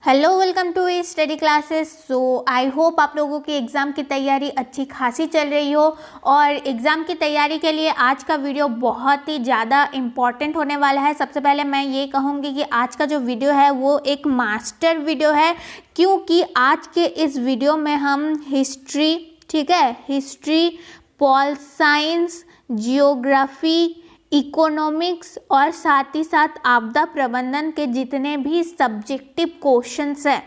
Hello, welcome to study classes. So I hope आप लोगों की एग्ज़ाम की तैयारी अच्छी खासी चल रही हो। और एग्ज़ाम की तैयारी के लिए आज का वीडियो बहुत ही ज़्यादा इम्पॉर्टेंट होने वाला है। सबसे पहले मैं ये कहूँगी कि आज का जो वीडियो है वो एक मास्टर वीडियो है, क्योंकि आज के इस वीडियो में हम हिस्ट्री, ठीक है, history, pol science, geography, economics और साथ ही साथ आपदा प्रबंधन के जितने भी सब्जेक्टिव क्वेश्चंस हैं,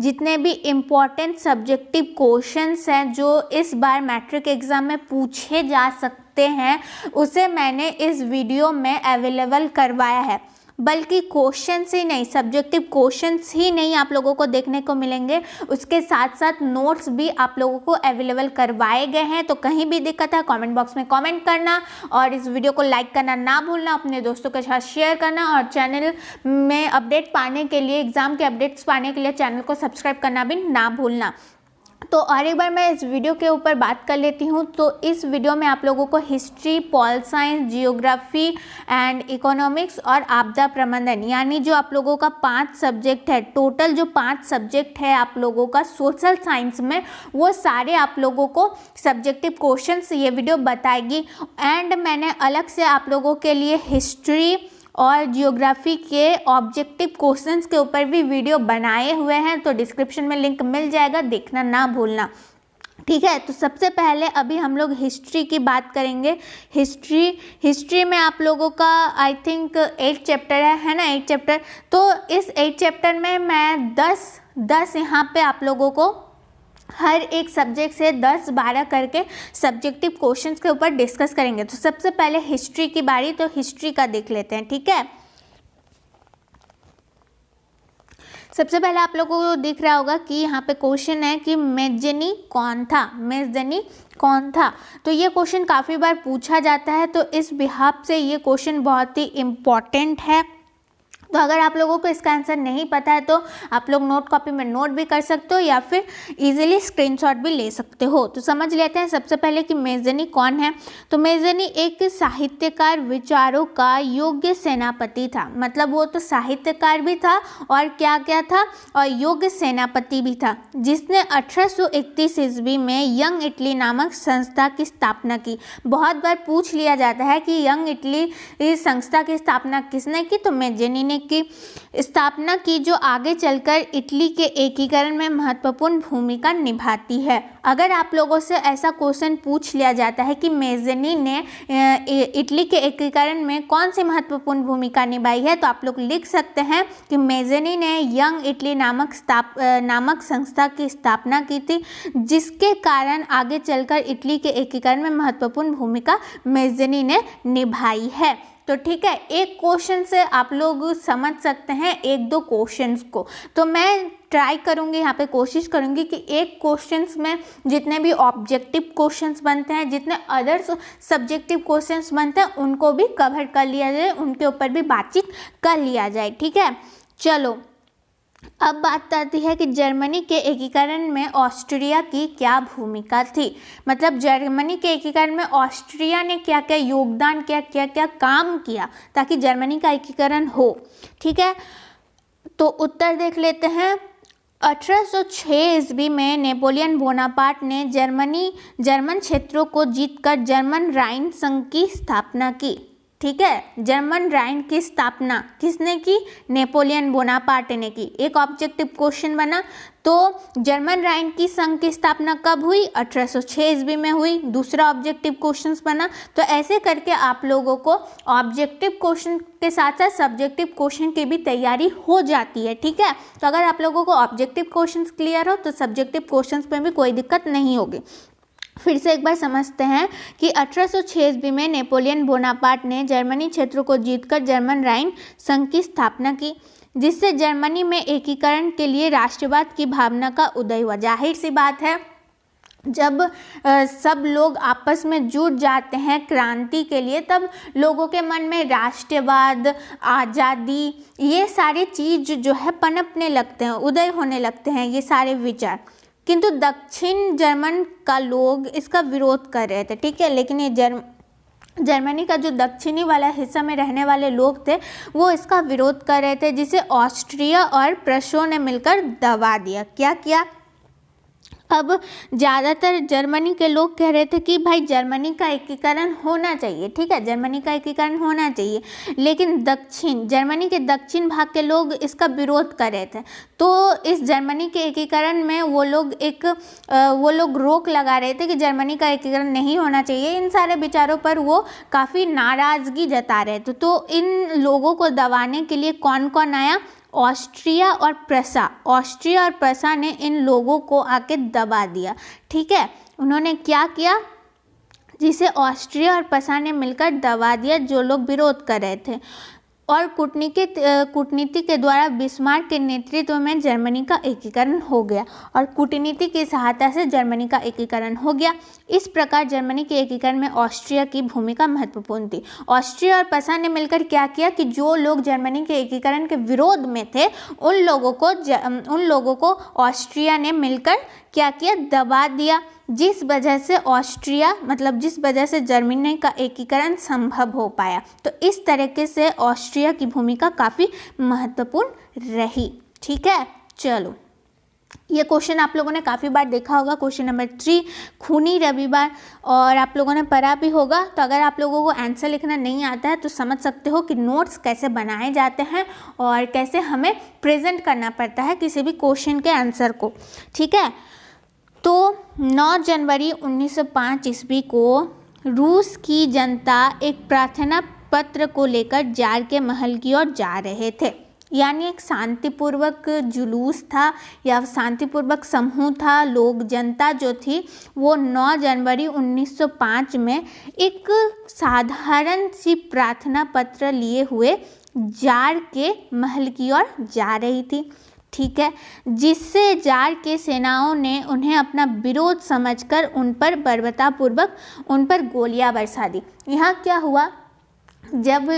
जितने भी इम्पॉर्टेंट सब्जेक्टिव क्वेश्चंस हैं जो इस बार मैट्रिक एग्ज़ाम में पूछे जा सकते हैं, उसे मैंने इस वीडियो में अवेलेबल करवाया है। बल्कि क्वेश्चंस ही नहीं, सब्जेक्टिव क्वेश्चंस ही नहीं आप लोगों को देखने को मिलेंगे, उसके साथ साथ नोट्स भी आप लोगों को अवेलेबल करवाए गए हैं। तो कहीं भी दिक्कत है कमेंट बॉक्स में कमेंट करना और इस वीडियो को लाइक करना ना भूलना, अपने दोस्तों के साथ शेयर करना और चैनल में अपडेट पाने के लिए, एग्ज़ाम के अपडेट्स पाने के लिए चैनल को सब्सक्राइब करना भी ना भूलना। तो और एक बार मैं इस वीडियो के ऊपर बात कर लेती हूँ। तो इस वीडियो में आप लोगों को history, pol science, geography and economics और आपदा प्रबंधन, यानी जो आप लोगों का 5 सब्जेक्ट है, टोटल जो 5 सब्जेक्ट है आप लोगों का सोशल साइंस में, वो सारे आप लोगों को सब्जेक्टिव क्वेश्चंस ये वीडियो बताएगी। एंड मैंने अलग से आप लोगों के लिए हिस्ट्री और जियोग्राफी के ऑब्जेक्टिव क्वेश्चंस के ऊपर भी वीडियो बनाए हुए हैं, तो डिस्क्रिप्शन में लिंक मिल जाएगा, देखना ना भूलना, ठीक है। तो सबसे पहले अभी हम लोग हिस्ट्री की बात करेंगे। हिस्ट्री में आप लोगों का आई थिंक 8 चैप्टर है ना, 8 चैप्टर। तो इस 8 चैप्टर में मैं 10 यहाँ पे आप लोगों को हर एक सब्जेक्ट से 10-12 करके सब्जेक्टिव क्वेश्चंस के ऊपर डिस्कस करेंगे। तो सबसे पहले हिस्ट्री की बारी, तो हिस्ट्री का देख लेते हैं, ठीक है। सबसे पहले आप लोगों को दिख रहा होगा कि यहाँ पे क्वेश्चन है कि मेजनी कौन था, मेजनी कौन था। तो ये क्वेश्चन काफ़ी बार पूछा जाता है, तो इस बिहाफ से ये क्वेश्चन बहुत ही इम्पॉर्टेंट है। तो अगर आप लोगों को इसका आंसर नहीं पता है तो आप लोग नोट कॉपी में नोट भी कर सकते हो या फिर इजीली स्क्रीनशॉट भी ले सकते हो। तो समझ लेते हैं सबसे पहले कि मेजनी कौन है। तो मेजनी एक साहित्यकार, विचारों का योग्य सेनापति था। मतलब वो तो साहित्यकार भी था और क्या क्या था, और योग्य सेनापति भी था, जिसने 1831 ईस्वी में यंग इटली नामक संस्था की स्थापना की। बहुत बार पूछ लिया जाता है कि यंग इटली संस्था की स्थापना किसने की, तो मेजनी ने की स्थापना की, जो आगे चलकर इटली के एकीकरण में महत्वपूर्ण भूमिका निभाती है। अगर आप लोगों से ऐसा क्वेश्चन पूछ लिया जाता है कि मेजनी ने इटली के एकीकरण में कौन सी महत्वपूर्ण भूमिका निभाई है, तो आप लोग लिख सकते हैं कि मेजनी ने यंग इटली नामक संस्था की स्थापना की थी, जिसके कारण आगे चलकर इटली के एकीकरण में महत्वपूर्ण भूमिका मेजनी ने निभाई है। तो ठीक है, एक क्वेश्चन से आप लोग समझ सकते हैं 1-2 क्वेश्चंस को। तो मैं ट्राई करूँगी, यहाँ पे कोशिश करूँगी कि एक क्वेश्चंस में जितने भी ऑब्जेक्टिव क्वेश्चंस बनते हैं, जितने अदर सब्जेक्टिव क्वेश्चंस बनते हैं, उनको भी कवर कर लिया जाए, उनके ऊपर भी बातचीत कर लिया जाए, ठीक है। चलो, अब बात आती है कि जर्मनी के एकीकरण में ऑस्ट्रिया की क्या भूमिका थी। मतलब जर्मनी के एकीकरण में ऑस्ट्रिया ने क्या क्या योगदान किया, क्या क्या काम किया ताकि जर्मनी का एकीकरण हो, ठीक है। तो उत्तर देख लेते हैं। 1806 ईस्वी में नेपोलियन बोनापार्ट ने जर्मन क्षेत्रों को जीतकर जर्मन राइन संघ की स्थापना की, ठीक है। जर्मन राइन की स्थापना किसने की, नेपोलियन बोनापार्ट ने की। एक ऑब्जेक्टिव क्वेश्चन बना। तो जर्मन राइन की संघ की स्थापना कब हुई, 1806 ईस्वी में हुई। दूसरा ऑब्जेक्टिव क्वेश्चन बना। तो ऐसे करके आप लोगों को ऑब्जेक्टिव क्वेश्चन के साथ साथ सब्जेक्टिव क्वेश्चन की भी तैयारी हो जाती है, ठीक है। तो अगर आप लोगों को ऑब्जेक्टिव क्वेश्चन क्लियर हो तो सब्जेक्टिव क्वेश्चन में भी कोई दिक्कत नहीं होगी। फिर से एक बार समझते हैं कि 1806 ईस्वी में नेपोलियन बोनापार्ट ने जर्मनी क्षेत्रों को जीतकर जर्मन राइन संघ की स्थापना की, जिससे जर्मनी में एकीकरण के लिए राष्ट्रवाद की भावना का उदय हुआ। जाहिर सी बात है, जब सब लोग आपस में जुट जाते हैं क्रांति के लिए, तब लोगों के मन में राष्ट्रवाद, आज़ादी, ये सारी चीज़ जो है पनपने लगते हैं, उदय होने लगते हैं, ये सारे विचार। किंतु दक्षिण जर्मन का लोग इसका विरोध कर रहे थे, ठीक है। लेकिन ये जर्मनी का जो दक्षिणी वाला हिस्सा में रहने वाले लोग थे वो इसका विरोध कर रहे थे, जिसे ऑस्ट्रिया और प्रशो ने मिलकर दबा दिया। क्या किया? अब ज़्यादातर जर्मनी के लोग कह रहे थे कि भाई जर्मनी का एकीकरण होना चाहिए, ठीक है, जर्मनी का एकीकरण होना चाहिए, लेकिन जर्मनी के दक्षिण भाग के लोग इसका विरोध कर रहे थे। तो इस जर्मनी के एकीकरण में वो लोग रोक लगा रहे थे कि जर्मनी का एकीकरण नहीं होना चाहिए। इन सारे विचारों पर वो काफ़ी नाराज़गी जता रहे थे। तो इन लोगों को दबाने के लिए कौन कौन आया? ऑस्ट्रिया और प्रसा ने इन लोगों को आके दबा दिया, ठीक है। उन्होंने क्या किया? जिसे ऑस्ट्रिया और प्रसा ने मिलकर दबा दिया, जो लोग विरोध कर रहे थे। और कूटनीति के द्वारा बिस्मार्क के नेतृत्व में जर्मनी का एकीकरण हो गया, और कूटनीति की सहायता से जर्मनी का एकीकरण हो गया। इस प्रकार जर्मनी के एकीकरण में ऑस्ट्रिया की भूमिका महत्वपूर्ण थी। ऑस्ट्रिया और प्रसा ने मिलकर क्या किया कि जो लोग जर्मनी के एकीकरण के विरोध में थे उन लोगों को ऑस्ट्रिया ने मिलकर क्या किया? दबा दिया, जिस वजह से जर्मनी का एकीकरण संभव हो पाया। तो इस तरीके से ऑस्ट्रिया की भूमिका काफ़ी महत्वपूर्ण रही, ठीक है। चलो, ये क्वेश्चन आप लोगों ने काफ़ी बार देखा होगा, क्वेश्चन नंबर 3, खूनी रविवार, और आप लोगों ने पढ़ा भी होगा। तो अगर आप लोगों को आंसर लिखना नहीं आता है तो समझ सकते हो कि नोट्स कैसे बनाए जाते हैं और कैसे हमें प्रेजेंट करना पड़ता है किसी भी क्वेश्चन के आंसर को, ठीक है। तो 9 जनवरी 1905 ईस्वी को रूस की जनता एक प्रार्थना पत्र को लेकर जार के महल की ओर जा रहे थे। यानी एक शांतिपूर्वक जुलूस था या शांतिपूर्वक समूह था। जनता जो थी वो 9 जनवरी 1905 में एक साधारण सी प्रार्थना पत्र लिए हुए जार के महल की ओर जा रही थी, ठीक है, जिससे जार के सेनाओं ने उन्हें अपना विरोध समझकर उन पर बर्बरतापूर्वक उन पर गोलियां बरसा दी। यहाँ क्या हुआ? जब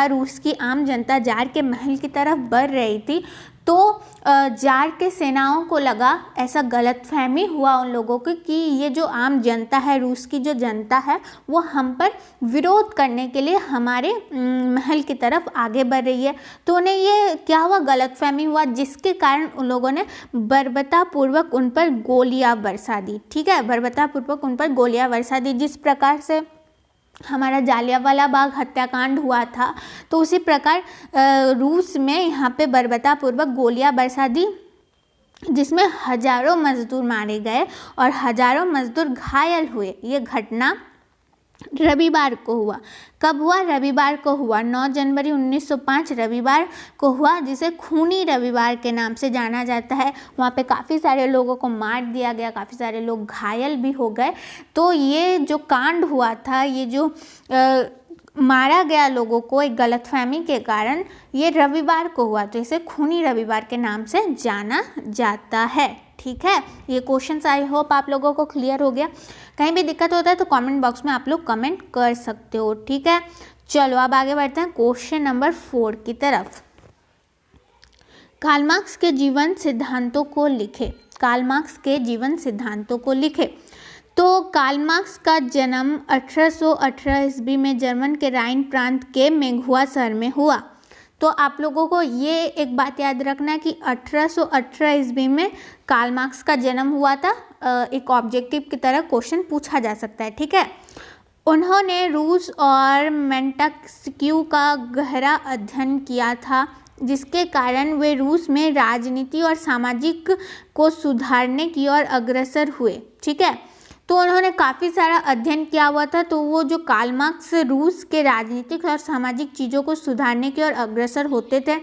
रूस की आम जनता जार के महल की तरफ बढ़ रही थी तो जार के सेनाओं को लगा, ऐसा गलतफहमी हुआ उन लोगों को कि ये जो आम जनता है, रूस की जो जनता है, वो हम पर विरोध करने के लिए हमारे महल की तरफ आगे बढ़ रही है। तो उन्हें ये क्या हुआ? गलतफहमी हुआ, जिसके कारण उन लोगों ने बर्बरतापूर्वक उन पर गोलियां बरसा दी, ठीक है, बर्बरतापूर्वक उन पर गोलियां बरसा दी। जिस प्रकार से हमारा जालियांवाला बाग हत्याकांड हुआ था, तो उसी प्रकार रूस में यहाँ पे बर्बरतापूर्वक गोलियां बरसा दी, जिसमें हजारों मजदूर मारे गए और हजारों मजदूर घायल हुए। ये घटना रविवार को हुआ। कब हुआ? रविवार को हुआ। 9 जनवरी 1905 रविवार को हुआ, जिसे खूनी रविवार के नाम से जाना जाता है। वहाँ पे काफ़ी सारे लोगों को मार दिया गया, काफ़ी सारे लोग घायल भी हो गए। तो ये जो कांड हुआ था, ये जो मारा गया लोगों को एक गलतफहमी के कारण, ये रविवार को हुआ, तो इसे खूनी रविवार के नाम से जाना जाता है, ठीक है। ये क्वेश्चंस आई होप आप लोगों को क्लियर हो गया। कहीं भी दिक्कत होता है तो कमेंट बॉक्स में आप लोग कमेंट कर सकते हो, ठीक है। चलो अब आगे बढ़ते हैं क्वेश्चन नंबर 4 की तरफ। कार्ल मार्क्स के जीवन सिद्धांतों को लिखे। कार्ल मार्क्स के जीवन सिद्धांतों को लिखे। तो कार्ल मार्क्स का जन्म 1818 ईस्वी में जर्मन के राइन प्रांत के मेंघुआ शहर में हुआ। तो आप लोगों को ये एक बात याद रखना कि 1818 ईस्वी में कार्ल मार्क्स का जन्म हुआ था। एक ऑब्जेक्टिव की तरह क्वेश्चन पूछा जा सकता है, ठीक है। उन्होंने रूस और मोंटेस्क्यू का गहरा अध्ययन किया था, जिसके कारण वे रूस में राजनीति और सामाजिक को सुधारने की ओर अग्रसर हुए, ठीक है। तो उन्होंने काफ़ी सारा अध्ययन किया हुआ था। तो वो जो कार्ल मार्क्स रूस के राजनीतिक और सामाजिक चीज़ों को सुधारने की ओर अग्रसर होते थे।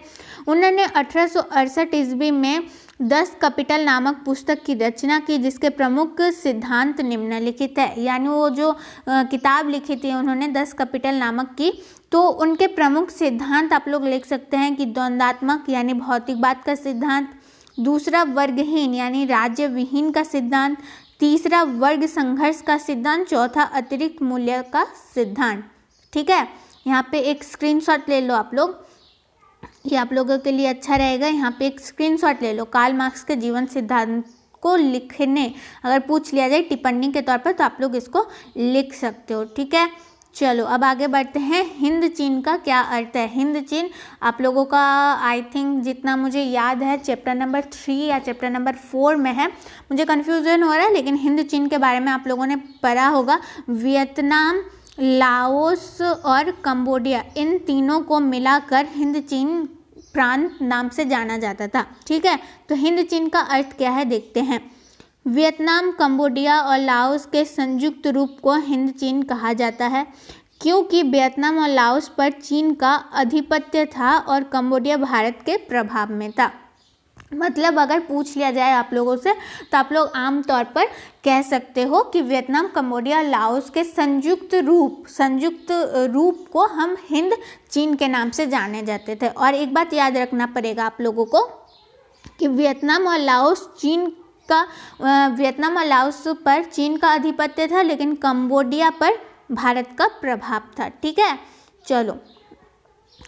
उन्होंने 1868 ईस्वी में 10 कैपिटल नामक पुस्तक की रचना की, जिसके प्रमुख सिद्धांत निम्नलिखित है। यानी वो जो किताब लिखी थी उन्होंने 10 कैपिटल नामक की, तो उनके प्रमुख सिद्धांत आप लोग लिख सकते हैं कि द्वंद्वात्मक यानी भौतिकवाद का सिद्धांत, दूसरा वर्गहीन यानी राज्य विहीन का सिद्धांत, तीसरा वर्ग संघर्ष का सिद्धांत, चौथा अतिरिक्त मूल्य का सिद्धांत, ठीक है। यहाँ पे एक स्क्रीनशॉट ले लो आप लोग, ये आप लोगों के लिए अच्छा रहेगा। यहाँ पे एक स्क्रीनशॉट ले लो। कार्ल मार्क्स के जीवन सिद्धांत को लिखने अगर पूछ लिया जाए टिप्पणी के तौर पर तो आप लोग इसको लिख सकते हो, ठीक है। चलो अब आगे बढ़ते हैं। हिंद चीन का क्या अर्थ है? हिंद चीन आप लोगों का आई थिंक जितना मुझे याद है चैप्टर नंबर 3 या चैप्टर नंबर 4 में है, मुझे कन्फ्यूज़न हो रहा है, लेकिन हिंद चीन के बारे में आप लोगों ने पढ़ा होगा। वियतनाम, लाओस और कंबोडिया, इन तीनों को मिलाकर हिंद चीन प्रांत नाम से जाना जाता था। ठीक है, तो हिंद चीन का अर्थ क्या है देखते हैं। वियतनाम, कंबोडिया और लाओस के संयुक्त रूप को हिंद चीन कहा जाता है, क्योंकि वियतनाम और लाओस पर चीन का आधिपत्य था और कंबोडिया भारत के प्रभाव में था। मतलब अगर पूछ लिया जाए आप लोगों से तो आप लोग आम तौर पर कह सकते हो कि वियतनाम, कंबोडिया, लाओस के संयुक्त रूप को हम हिंद चीन के नाम से जाने जाते थे। और एक बात याद रखना पड़ेगा आप लोगों को कि वियतनाम और लाओस पर चीन का आधिपत्य था, लेकिन कंबोडिया पर भारत का प्रभाव था। ठीक है, चलो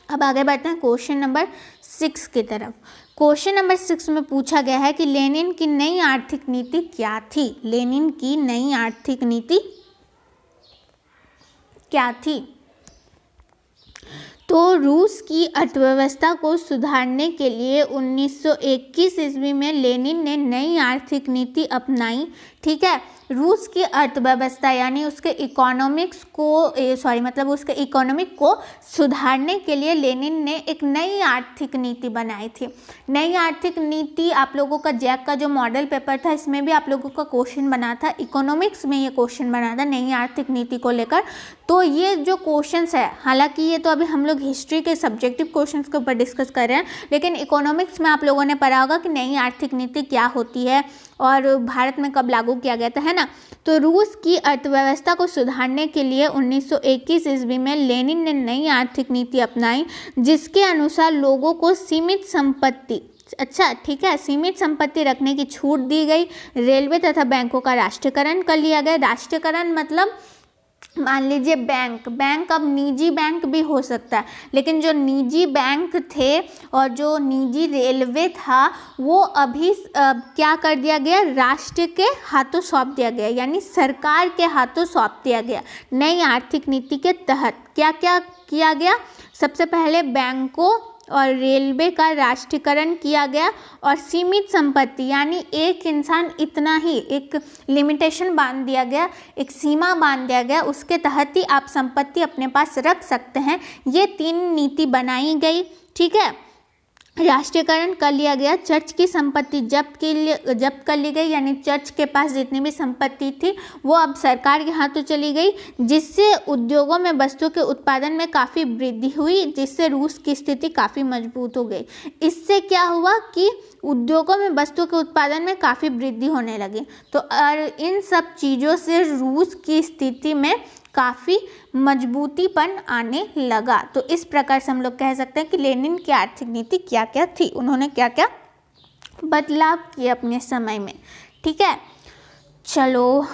अब आगे बढ़ते हैं क्वेश्चन नंबर 6 की तरफ। क्वेश्चन नंबर 6 में पूछा गया है कि लेनिन की नई आर्थिक नीति क्या थी? लेनिन की नई आर्थिक नीति क्या थी? तो रूस की अर्थव्यवस्था को सुधारने के लिए 1921 ईस्वी में लेनिन ने नई आर्थिक नीति अपनाई। ठीक है, रूस की अर्थव्यवस्था यानी उसके उसके इकोनॉमिक को सुधारने के लिए लेनिन ने एक नई आर्थिक नीति बनाई थी। नई आर्थिक नीति आप लोगों का जैक का जो मॉडल पेपर था इसमें भी आप लोगों का क्वेश्चन बना था, इकोनॉमिक्स में ये क्वेश्चन बना था नई आर्थिक नीति को लेकर। तो ये जो क्वेश्चंस है, हालांकि ये तो अभी हम लोग हिस्ट्री के सब्जेक्टिव क्वेश्चंस के ऊपर डिस्कस कर रहे हैं, लेकिन इकोनॉमिक्स में आप लोगों ने पढ़ा होगा कि नई आर्थिक नीति क्या होती है और भारत में कब लागू किया गया था, है ना। तो रूस की अर्थव्यवस्था को सुधारने के लिए 1921 ईस्वी में लेनिन ने नई आर्थिक नीति अपनाई, जिसके अनुसार लोगों को सीमित संपत्ति सीमित संपत्ति रखने की छूट दी गई। रेलवे तथा बैंकों का राष्ट्रीयकरण कर लिया गया। राष्ट्रीयकरण मतलब मान लीजिए बैंक अब निजी बैंक भी हो सकता है, लेकिन जो निजी बैंक थे और जो निजी रेलवे था वो अभी क्या कर दिया गया, राष्ट्र के हाथों सौंप दिया गया, यानी सरकार के हाथों सौंप दिया गया। नई आर्थिक नीति के तहत क्या क्या किया गया? सबसे पहले बैंकों और रेलवे का राष्ट्रीयकरण किया गया और सीमित संपत्ति यानी एक इंसान इतना ही, एक लिमिटेशन बांध दिया गया, एक सीमा बांध दिया गया, उसके तहत ही आप संपत्ति अपने पास रख सकते हैं। ये 3 नीति बनाई गई। ठीक है, राष्ट्रीयकरण कर लिया गया। चर्च की संपत्ति जब्त कर ली गई, यानी चर्च के पास जितनी भी संपत्ति थी वो अब सरकार के हाथों चली गई, जिससे उद्योगों में वस्तुओं के उत्पादन में काफ़ी वृद्धि हुई, जिससे रूस की स्थिति काफ़ी मजबूत हो गई। इससे क्या हुआ कि उद्योगों में वस्तुओं के उत्पादन में काफ़ी वृद्धि होने लगी। तो इन सब चीज़ों से रूस की स्थिति में काफ़ी मजबूतीपन आने लगा। तो इस प्रकार से हम लोग कह सकते हैं कि लेनिन की आर्थिक नीति क्या क्या थी, उन्होंने क्या क्या बदलाव किए अपने समय में। ठीक है, चलो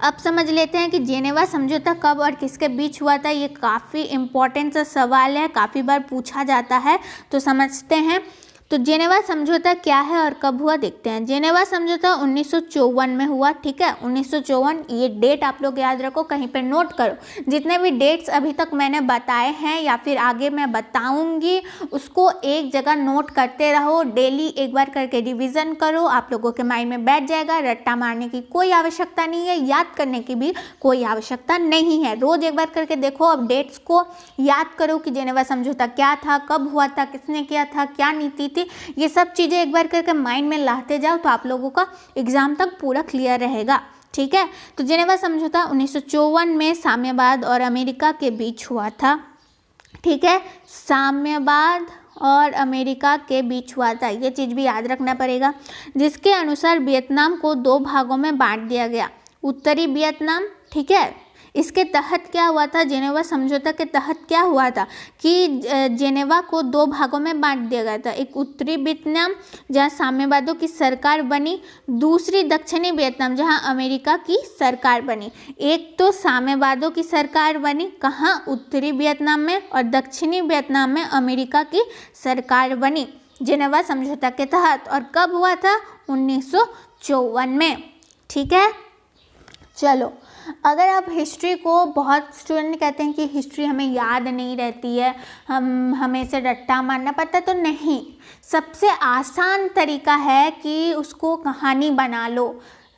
अब समझ लेते हैं कि जेनेवा समझौता कब और किसके बीच हुआ था। ये काफ़ी इम्पोर्टेंट सा सवाल है, काफ़ी बार पूछा जाता है, तो समझते हैं। तो जेनेवा समझौता क्या है और कब हुआ देखते हैं। जेनेवा समझौता 1954 में हुआ। ठीक है, 1954, ये डेट आप लोग याद रखो, कहीं पे नोट करो। जितने भी डेट्स अभी तक मैंने बताए हैं या फिर आगे मैं बताऊंगी उसको एक जगह नोट करते रहो, डेली एक बार करके रिवीजन करो, आप लोगों के माइंड में बैठ जाएगा। रट्टा मारने की कोई आवश्यकता नहीं है, याद करने की भी कोई आवश्यकता नहीं है। रोज एक बार करके देखो, अब डेट्स को याद करो कि जेनेवा समझौता क्या था, कब हुआ था, किसने किया था, क्या नीति थी। ये सब चीज़ें एक बार करके माइंड में लाते जाओ तो आप लोगों का एग्जाम तक पूरा क्लियर रहेगा। ठीक है, तो जेनेवा समझौता 1954 में साम्यवाद और अमेरिका के बीच हुआ था। ठीक है, साम्यवाद और अमेरिका के बीच हुआ था, ये चीज़ भी याद रखना पड़ेगा। जिसके अनुसार वियतनाम को 2 भागों में बांट दिया गया, उत्तरी वियतनाम। ठीक है, इसके तहत क्या हुआ था, जेनेवा समझौता के तहत क्या हुआ था कि जेनेवा को 2 भागों में बांट दिया गया था। एक उत्तरी वियतनाम जहाँ साम्यवादियों की सरकार बनी, दूसरी दक्षिणी वियतनाम जहाँ अमेरिका की सरकार बनी। एक तो साम्यवादियों की सरकार बनी कहाँ, उत्तरी वियतनाम में, और दक्षिणी वियतनाम में अमेरिका की सरकार बनी जेनेवा समझौता के तहत। और कब हुआ था, 1954 में। ठीक है, चलो अगर आप हिस्ट्री को, बहुत स्टूडेंट कहते हैं कि हिस्ट्री हमें याद नहीं रहती है, हमें से रट्टा मारना पड़ता है, तो नहीं, सबसे आसान तरीका है कि उसको कहानी बना लो।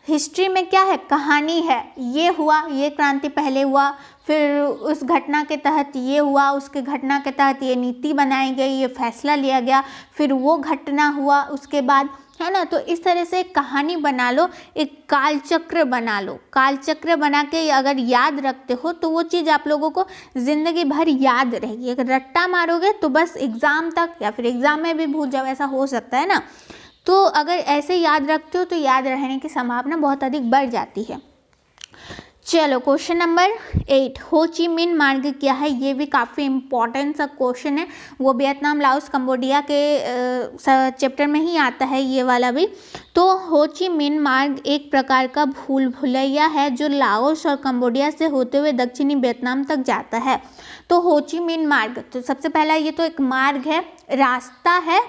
हिस्ट्री में क्या है, कहानी है, ये हुआ, ये क्रांति पहले हुआ, फिर उस घटना के तहत ये हुआ, उसके घटना के तहत ये नीति बनाई गई, ये फैसला लिया गया, फिर वो घटना हुआ उसके बाद, है ना। तो इस तरह से एक कहानी बना लो, एक कालचक्र बना लो। कालचक्र बना के अगर याद रखते हो तो वो चीज़ आप लोगों को ज़िंदगी भर याद रहेगी। अगर रट्टा मारोगे तो बस एग्ज़ाम तक, या फिर एग्ज़ाम में भी भूल जाओ, ऐसा हो सकता है ना। तो अगर ऐसे याद रखते हो तो याद रहने की संभावना बहुत अधिक बढ़ जाती है। चलो क्वेश्चन नंबर 8, हो ची मिन मार्ग क्या है। ये भी काफ़ी इम्पॉर्टेंट सा क्वेश्चन है, वो वियतनाम, लाओस, कंबोडिया के चैप्टर में ही आता है ये वाला भी। तो हो ची मिन मार्ग एक प्रकार का भूल भुलैया है जो लाओस और कंबोडिया से होते हुए दक्षिणी वियतनाम तक जाता है। तो हो ची मिन मार्ग, तो सबसे पहला ये तो एक मार्ग है, रास्ता है,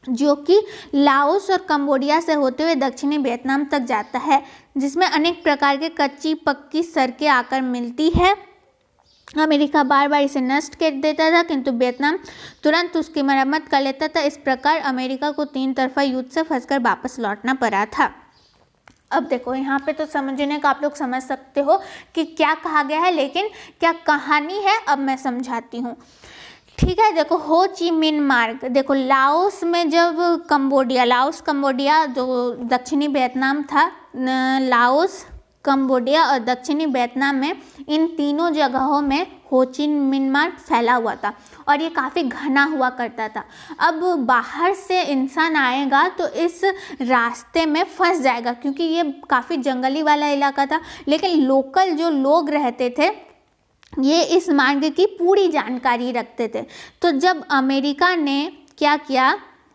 जो कि लाओस और कंबोडिया से होते हुए दक्षिणी वियतनाम तक जाता है, जिसमें अनेक प्रकार के कच्ची पक्की सड़कें आकर मिलती है। अमेरिका बार बार इसे नष्ट कर देता था, किंतु वियतनाम तुरंत उसकी मरम्मत कर लेता था। इस प्रकार अमेरिका को 3 तरफा युद्ध से फंसकर वापस लौटना पड़ा था। अब देखो यहाँ पे तो समझने का आप लोग समझ सकते हो कि क्या कहा गया है, लेकिन क्या कहानी है अब मैं समझाती हूँ। ठीक है, देखो हो ची मिन मार्ग, देखो लाओस में जब लाओस कंबोडिया जो दक्षिणी वियतनाम था, लाओस, कंबोडिया और दक्षिणी वियतनाम में, इन तीनों जगहों में हो ची मिन मार्ग फैला हुआ था और ये काफ़ी घना हुआ करता था। अब बाहर से इंसान आएगा तो इस रास्ते में फंस जाएगा, क्योंकि ये काफ़ी जंगली वाला इलाका था। लेकिन लोकल जो लोग रहते थे ये इस मार्ग की पूरी जानकारी रखते थे। तो जब अमेरिका ने क्या किया,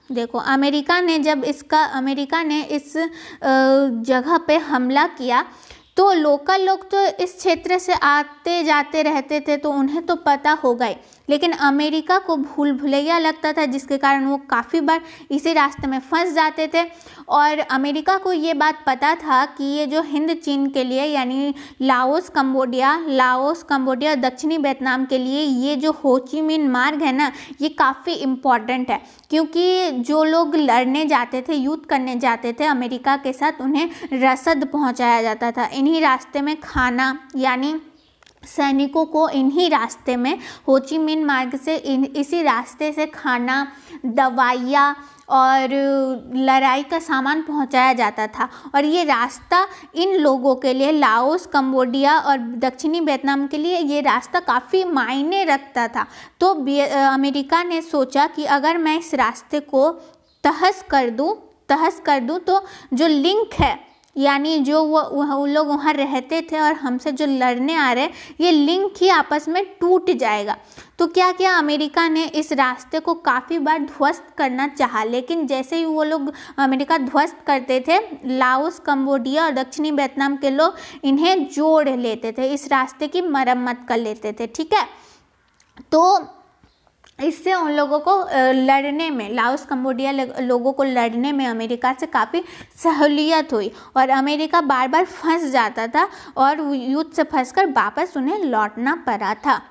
देखो अमेरिका ने इस जगह पे हमला किया, तो लोकल लोग तो इस क्षेत्र से आते जाते रहते थे, तो उन्हें तो पता होगा ही, लेकिन अमेरिका को भूल भुलैया लगता था, जिसके कारण वो काफ़ी बार इसी रास्ते में फंस जाते थे। और अमेरिका को ये बात पता था कि ये जो हिंद चीन के लिए, यानी लाओस कंबोडिया दक्षिणी वियतनाम के लिए ये जो हो ची मिन मार्ग है ना, ये काफ़ी इम्पॉर्टेंट है, क्योंकि जो लोग लड़ने जाते थे, युद्ध करने जाते थे अमेरिका के साथ, उन्हें रसद पहुंचाया जाता था। इन्हीं रास्ते में खाना, यानी सैनिकों को इन्हीं रास्ते में, हो ची मिन मार्ग से इसी रास्ते से खाना, दवाइयाँ और लड़ाई का सामान पहुंचाया जाता था। और ये रास्ता इन लोगों के लिए, लाओस, कंबोडिया और दक्षिणी वियतनाम के लिए ये रास्ता काफ़ी मायने रखता था। तो अमेरिका ने सोचा कि अगर मैं इस रास्ते को तहस कर दूं तो जो लिंक है, यानी जो वो लोग वहाँ रहते थे और हमसे जो लड़ने आ रहे हैं, ये लिंक ही आपस में टूट जाएगा। तो क्या किया, अमेरिका ने इस रास्ते को काफ़ी बार ध्वस्त करना चाहा, लेकिन जैसे ही वो लोग अमेरिका ध्वस्त करते थे, लाओस, कंबोडिया और दक्षिणी वियतनाम के लोग इन्हें जोड़ लेते थे, इस रास्ते की मरम्मत कर लेते थे। ठीक है, तो इससे उन लोगों को लड़ने में, लाओस कंबोडिया लोगों को लड़ने में अमेरिका से काफ़ी सहूलियत हुई और अमेरिका बार बार फंस जाता था और युद्ध से फंसकर वापस उन्हें लौटना पड़ा था।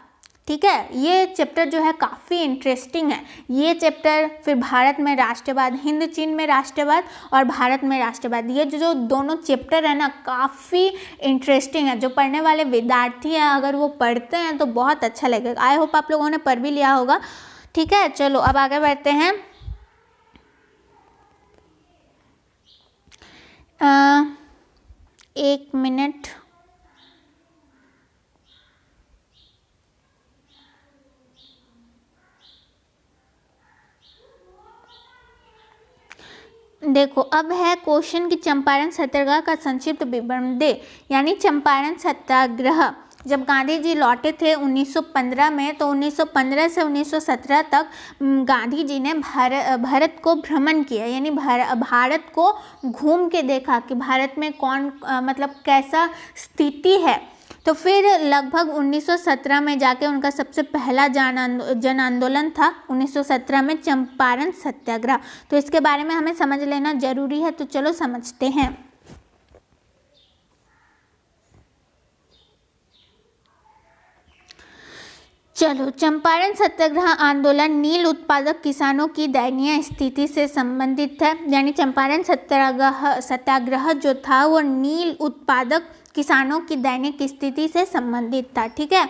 ठीक है, ये चैप्टर जो है काफ़ी इंटरेस्टिंग है। ये चैप्टर, फिर भारत में राष्ट्रवाद, हिंद चीन में राष्ट्रवाद और भारत में राष्ट्रवाद, ये जो दोनों चैप्टर है ना, काफ़ी इंटरेस्टिंग है। जो पढ़ने वाले विद्यार्थी हैं, अगर वो पढ़ते हैं तो बहुत अच्छा लगेगा। आई होप आप लोगों ने पढ़ भी लिया होगा। ठीक है, चलो अब आगे बढ़ते हैं। 1 मिनट। देखो अब है क्वेश्चन कि चंपारण सत्याग्रह का संक्षिप्त विवरण दे। यानी चंपारण सत्याग्रह जब गांधी जी लौटे थे 1915 में, तो 1915 से 1917 तक गांधी जी ने भारत को भ्रमण किया, यानी भारत को घूम के देखा कि भारत में कौन मतलब कैसा स्थिति है। तो फिर लगभग 1917 में जाके उनका सबसे पहला जन आंदोलन था 1917 में चंपारण सत्याग्रह। तो इसके बारे में हमें समझ लेना जरूरी है, तो चलो समझते हैं। चलो, चंपारण सत्याग्रह आंदोलन नील उत्पादक किसानों की दयनीय स्थिति से संबंधित है। यानी चंपारण सत्याग्रह जो था वो नील उत्पादक किसानों की दयनीय स्थिति से संबंधित था। ठीक है।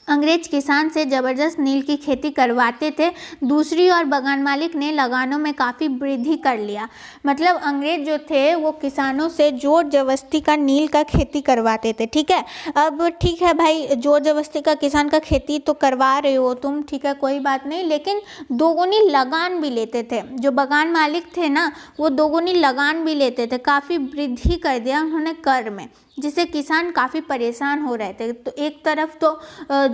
अंग्रेज किसान से ज़बरदस्त नील की खेती करवाते थे। दूसरी ओर बगान मालिक ने लगानों में काफ़ी वृद्धि कर लिया। मतलब अंग्रेज जो थे वो किसानों से जोर जबरदस्ती का नील का खेती करवाते थे। ठीक है। अब ठीक है भाई, जोर जबरदस्ती का किसान का खेती तो करवा रहे हो तुम, ठीक है, कोई बात नहीं, लेकिन दोगुनी लगान भी लेते थे। जो बगान मालिक थे ना, वो दोगुनी लगान भी लेते थे। काफ़ी वृद्धि कर दिया उन्होंने कर में, जिससे किसान काफ़ी परेशान हो रहे थे। तो एक तरफ तो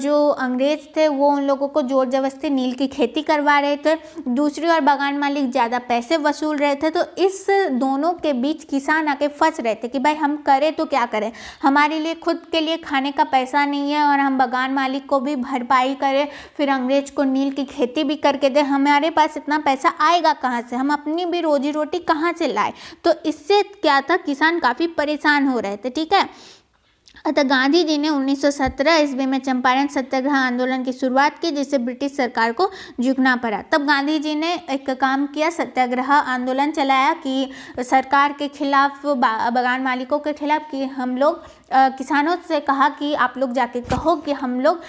जो अंग्रेज थे वो उन लोगों को जोर जबरदस्ती नील की खेती करवा रहे थे, दूसरी ओर बगान मालिक ज़्यादा पैसे वसूल रहे थे। तो इस दोनों के बीच किसान आके फंस रहे थे कि भाई हम करें तो क्या करें, हमारे लिए खुद के लिए खाने का पैसा नहीं है और हम बगान मालिक को भी भरपाई करें, फिर अंग्रेज को नील की खेती भी करके दें, हमारे पास इतना पैसा आएगा कहाँ से, हम अपनी भी रोजी रोटी कहाँ से लाए। तो इससे क्या था, किसान काफ़ी परेशान हो रहे थे। ठीक है। अतः गांधी जी ने 1917 ईस्वी में चंपारण सत्याग्रह आंदोलन की शुरुआत की, जिससे ब्रिटिश सरकार को झुकना पड़ा। तब गांधी जी ने एक काम किया, सत्याग्रह आंदोलन चलाया कि सरकार के खिलाफ, बगान मालिकों के खिलाफ, कि हम लोग किसानों से कहा कि आप लोग जाके कहो कि हम लोग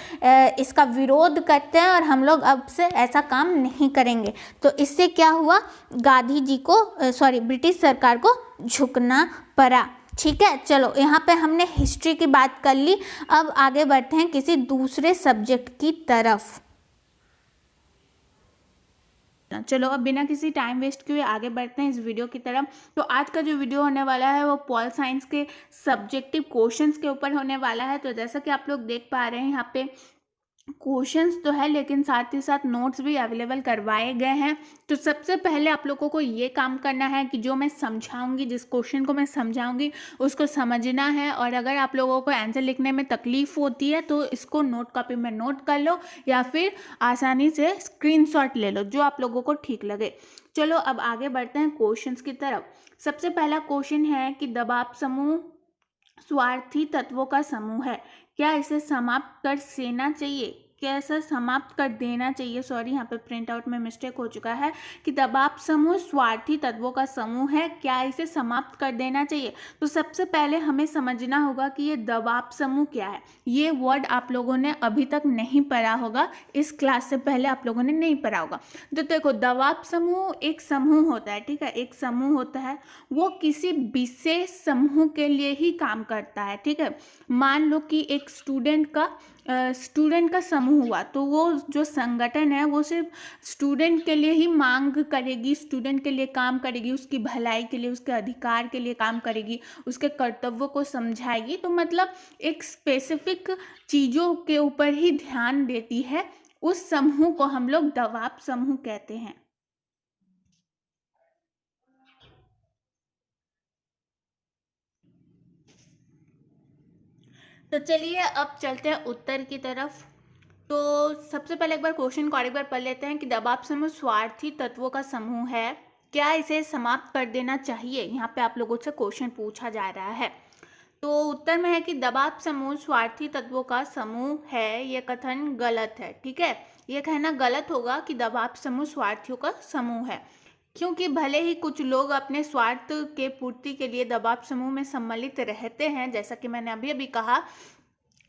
इसका विरोध करते हैं और हम लोग अब से ऐसा काम नहीं करेंगे। तो इससे क्या हुआ, गांधी जी को ब्रिटिश सरकार को झुकना पड़ा। ठीक है। चलो, यहाँ पे हमने हिस्ट्री की बात कर ली। अब आगे बढ़ते हैं किसी दूसरे सब्जेक्ट की तरफ। चलो, अब बिना किसी टाइम वेस्ट किए आगे बढ़ते हैं इस वीडियो की तरफ। तो आज का जो वीडियो होने वाला है वो पॉल साइंस के सब्जेक्टिव क्वेश्चंस के ऊपर होने वाला है। तो जैसा कि आप लोग देख पा रहे हैं, यहाँ पे क्वेश्चंस तो है लेकिन साथ ही साथ नोट्स भी अवेलेबल करवाए गए हैं। तो सबसे पहले आप लोगों को ये काम करना है कि जो मैं समझाऊंगी, जिस क्वेश्चन को मैं समझाऊंगी उसको समझना है। और अगर आप लोगों को आंसर लिखने में तकलीफ होती है तो इसको नोट कॉपी में नोट कर लो या फिर आसानी से स्क्रीनशॉट ले लो, जो आप लोगों को ठीक लगे। चलो, अब आगे बढ़ते हैं क्वेश्चंस की तरफ। सबसे पहला क्वेश्चन है कि दबाव समूह स्वार्थी तत्वों का समूह है, क्या इसे समाप्त कर देना चाहिए, कैसा समाप्त कर देना चाहिए। सॉरी, यहाँ पे प्रिंट आउट में मिस्टेक हो चुका है कि दबाव समूह स्वार्थी तत्वों का समूह है, क्या इसे समाप्त कर देना चाहिए। तो सबसे पहले हमें समझना होगा कि ये दबाव समूह क्या है। ये वर्ड आप लोगों ने अभी तक नहीं पढ़ा होगा, इस क्लास से पहले आप लोगों ने नहीं पढ़ा होगा। तो देखो, दबाव समूह एक समूह होता है। ठीक है, एक समूह होता है, वो किसी विशेष समूह के लिए ही काम करता है। ठीक है, मान लो कि एक स्टूडेंट का समूह हुआ, तो वो जो संगठन है वो सिर्फ स्टूडेंट के लिए ही मांग करेगी, स्टूडेंट के लिए काम करेगी, उसकी भलाई के लिए, उसके अधिकार के लिए काम करेगी, उसके कर्तव्यों को समझाएगी। तो मतलब एक स्पेसिफिक चीज़ों के ऊपर ही ध्यान देती है, उस समूह को हम लोग दबाव समूह कहते हैं। तो चलिए अब चलते हैं उत्तर की तरफ। तो सबसे पहले एक बार क्वेश्चन को एक बार पढ़ लेते हैं कि दबाव समूह स्वार्थी तत्वों का समूह है, क्या इसे समाप्त कर देना चाहिए। यहाँ पे आप लोगों से क्वेश्चन पूछा जा रहा है। तो उत्तर में है कि दबाव समूह स्वार्थी तत्वों का समूह है, ये कथन गलत है। ठीक है, ये कहना गलत होगा कि दबाव समूह स्वार्थियों का समूह है, क्योंकि भले ही कुछ लोग अपने स्वार्थ के पूर्ति के लिए दबाव समूह में सम्मिलित रहते हैं, जैसा कि मैंने अभी अभी कहा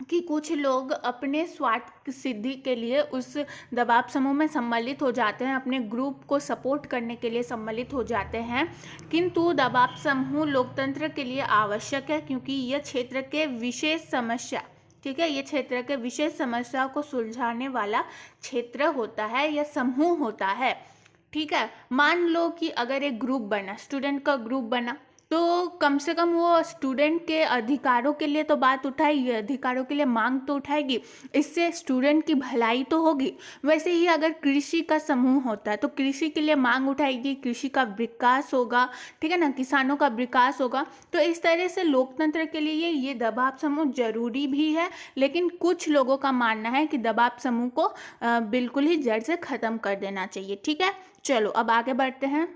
कि कुछ लोग अपने स्वार्थ सिद्धि के लिए उस दबाव समूह में सम्मिलित हो जाते हैं, अपने ग्रुप को सपोर्ट करने के लिए सम्मिलित हो जाते हैं। किंतु दबाव समूह लोकतंत्र के लिए आवश्यक है, क्योंकि यह क्षेत्र के विशेष समस्या, ठीक है, ये क्षेत्र के विशेष समस्या को सुलझाने वाला क्षेत्र होता है या समूह होता है। ठीक है, मान लो कि अगर एक ग्रुप बना, स्टूडेंट का ग्रुप बना, तो कम से कम वो स्टूडेंट के अधिकारों के लिए तो बात उठाएगी, अधिकारों के लिए मांग तो उठाएगी, इससे स्टूडेंट की भलाई तो होगी। वैसे ही अगर कृषि का समूह होता है तो कृषि के लिए मांग उठाएगी, कृषि का विकास होगा, ठीक है ना, किसानों का विकास होगा। तो इस तरह से लोकतंत्र के लिए ये दबाव समूह जरूरी भी है, लेकिन कुछ लोगों का मानना है कि दबाव समूह को बिल्कुल ही जड़ से खत्म कर देना चाहिए। ठीक है, चलो अब आगे बढ़ते हैं।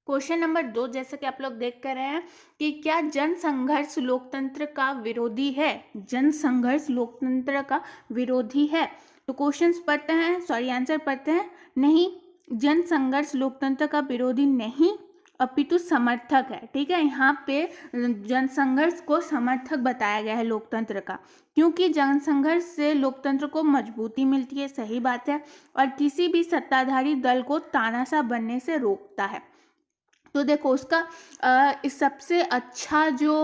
क्वेश्चन नंबर 2, जैसे कि आप लोग देख कर रहे हैं कि क्या जन संघर्ष लोकतंत्र का विरोधी है? जन संघर्ष लोकतंत्र का विरोधी है। तो क्वेश्चंस पढ़ते हैं, सॉरी आंसर पढ़ते हैं। नहीं, जन संघर्ष लोकतंत्र का विरोधी नहीं अपितु समर्थक है। ठीक है, यहाँ पे जन संघर्ष को समर्थक बताया गया है लोकतंत्र का, क्योंकि जन संघर्ष से लोकतंत्र को मजबूती मिलती है, सही बात है, और किसी भी सत्ताधारी दल को तानाशाह बनने से रोकता है। तो देखो उसका इस सबसे अच्छा जो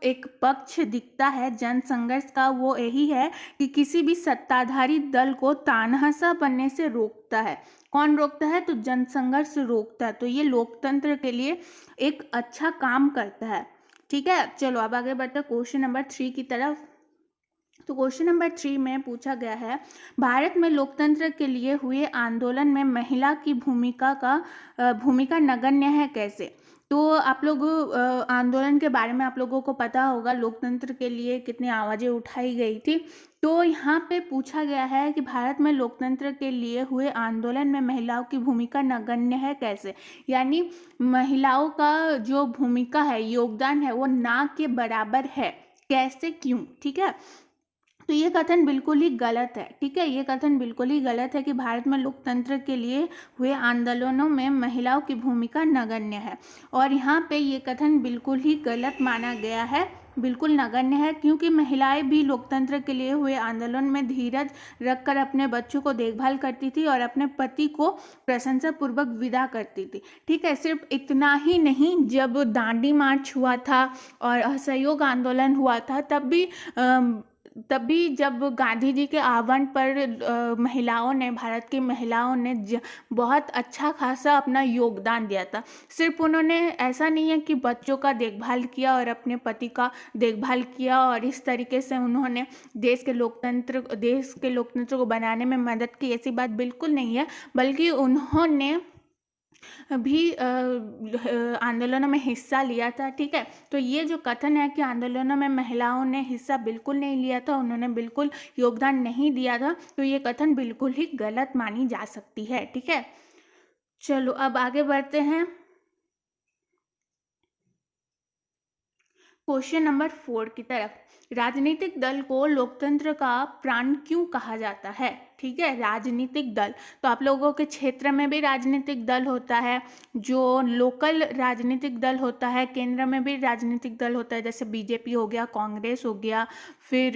एक पक्ष दिखता है जन संघर्ष का वो यही है कि किसी भी सत्ताधारी दल को तानाशाह बनने से रोकता है। कौन रोकता है? तो जन संघर्ष रोकता है। तो ये लोकतंत्र के लिए एक अच्छा काम करता है। ठीक है, चलो अब आगे बढ़ते हैं क्वेश्चन नंबर 3 की तरफ। तो क्वेश्चन नंबर 3 में पूछा गया है, भारत में लोकतंत्र के लिए हुए आंदोलन में महिला की भूमिका नगण्य है कैसे? तो आप लोग आंदोलन के बारे में आप लोगों को पता होगा, लोकतंत्र के लिए कितनी आवाज़ें उठाई गई थी। तो यहाँ पे पूछा गया है कि भारत में लोकतंत्र के लिए हुए आंदोलन में महिलाओं की भूमिका नगण्य है कैसे, यानी महिलाओं का जो भूमिका है, योगदान है, वो ना के बराबर है, कैसे, क्यों? ठीक है, तो ये कथन बिल्कुल ही गलत है। ठीक है, ये कथन बिल्कुल ही गलत है कि भारत में लोकतंत्र के लिए हुए आंदोलनों में महिलाओं की भूमिका नगण्य है, और यहाँ पे ये कथन बिल्कुल ही गलत माना गया है, बिल्कुल नगण्य है, क्योंकि महिलाएं भी लोकतंत्र के लिए हुए आंदोलन में धीरज रखकर अपने बच्चों को देखभाल करती थी और अपने पति को प्रशंसापूर्वक विदा करती थी। ठीक है, सिर्फ इतना ही नहीं, जब दांडी मार्च हुआ था और असहयोग आंदोलन हुआ था, तब भी जब गांधी जी के आह्वान पर महिलाओं ने, भारत की महिलाओं ने बहुत अच्छा खासा अपना योगदान दिया था। सिर्फ उन्होंने ऐसा नहीं है कि बच्चों का देखभाल किया और अपने पति का देखभाल किया और इस तरीके से उन्होंने देश के लोकतंत्र को बनाने में मदद की, ऐसी बात बिल्कुल नहीं है, बल्कि उन्होंने भी आंदोलनों में हिस्सा लिया था। ठीक है, तो ये जो कथन है कि आंदोलनों में महिलाओं ने हिस्सा बिल्कुल नहीं लिया था, उन्होंने बिल्कुल योगदान नहीं दिया था, तो ये कथन बिल्कुल ही गलत मानी जा सकती है। ठीक है, चलो अब आगे बढ़ते हैं क्वेश्चन नंबर 4 की तरफ। राजनीतिक दल को लोकतंत्र का प्राण क्यों कहा जाता है? ठीक है, राजनीतिक दल, तो आप लोगों के क्षेत्र में भी राजनीतिक दल होता है, जो लोकल राजनीतिक दल होता है, केंद्र में भी राजनीतिक दल होता है, जैसे बीजेपी हो गया, कांग्रेस हो गया, फिर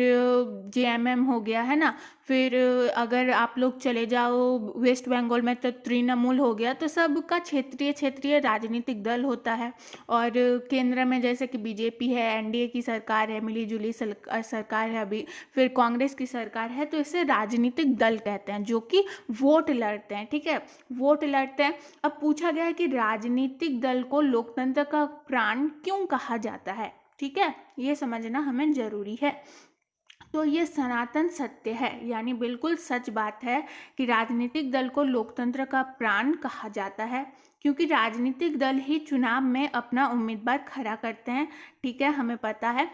जेएमएम हो गया, है ना, फिर अगर आप लोग चले जाओ वेस्ट बंगाल में तो तृणमूल हो गया। तो सबका क्षेत्रीय राजनीतिक दल होता है, और केंद्र में जैसे कि बीजेपी है, एनडीए की सरकार है, मिली जुली सरकार है अभी, फिर कांग्रेस की सरकार है, तो इसे राजनीतिक दल कहते हैं, जो कि वोट लड़ते हैं। ठीक है, वोट लड़ते हैं। अब पूछा गया है कि राजनीतिक दल को लोकतंत्र का प्राण क्यों कहा जाता है? ठीक है, ये समझना हमें जरूरी है। तो ये सनातन सत्य है, यानी बिल्कुल सच बात है कि राजनीतिक दल को लोकतंत्र का प्राण कहा जाता है, क्योंकि राजनीतिक दल ही चुनाव में अपना उम्मीदवार खड़ा करते हैं। ठीक है, हमें पता है,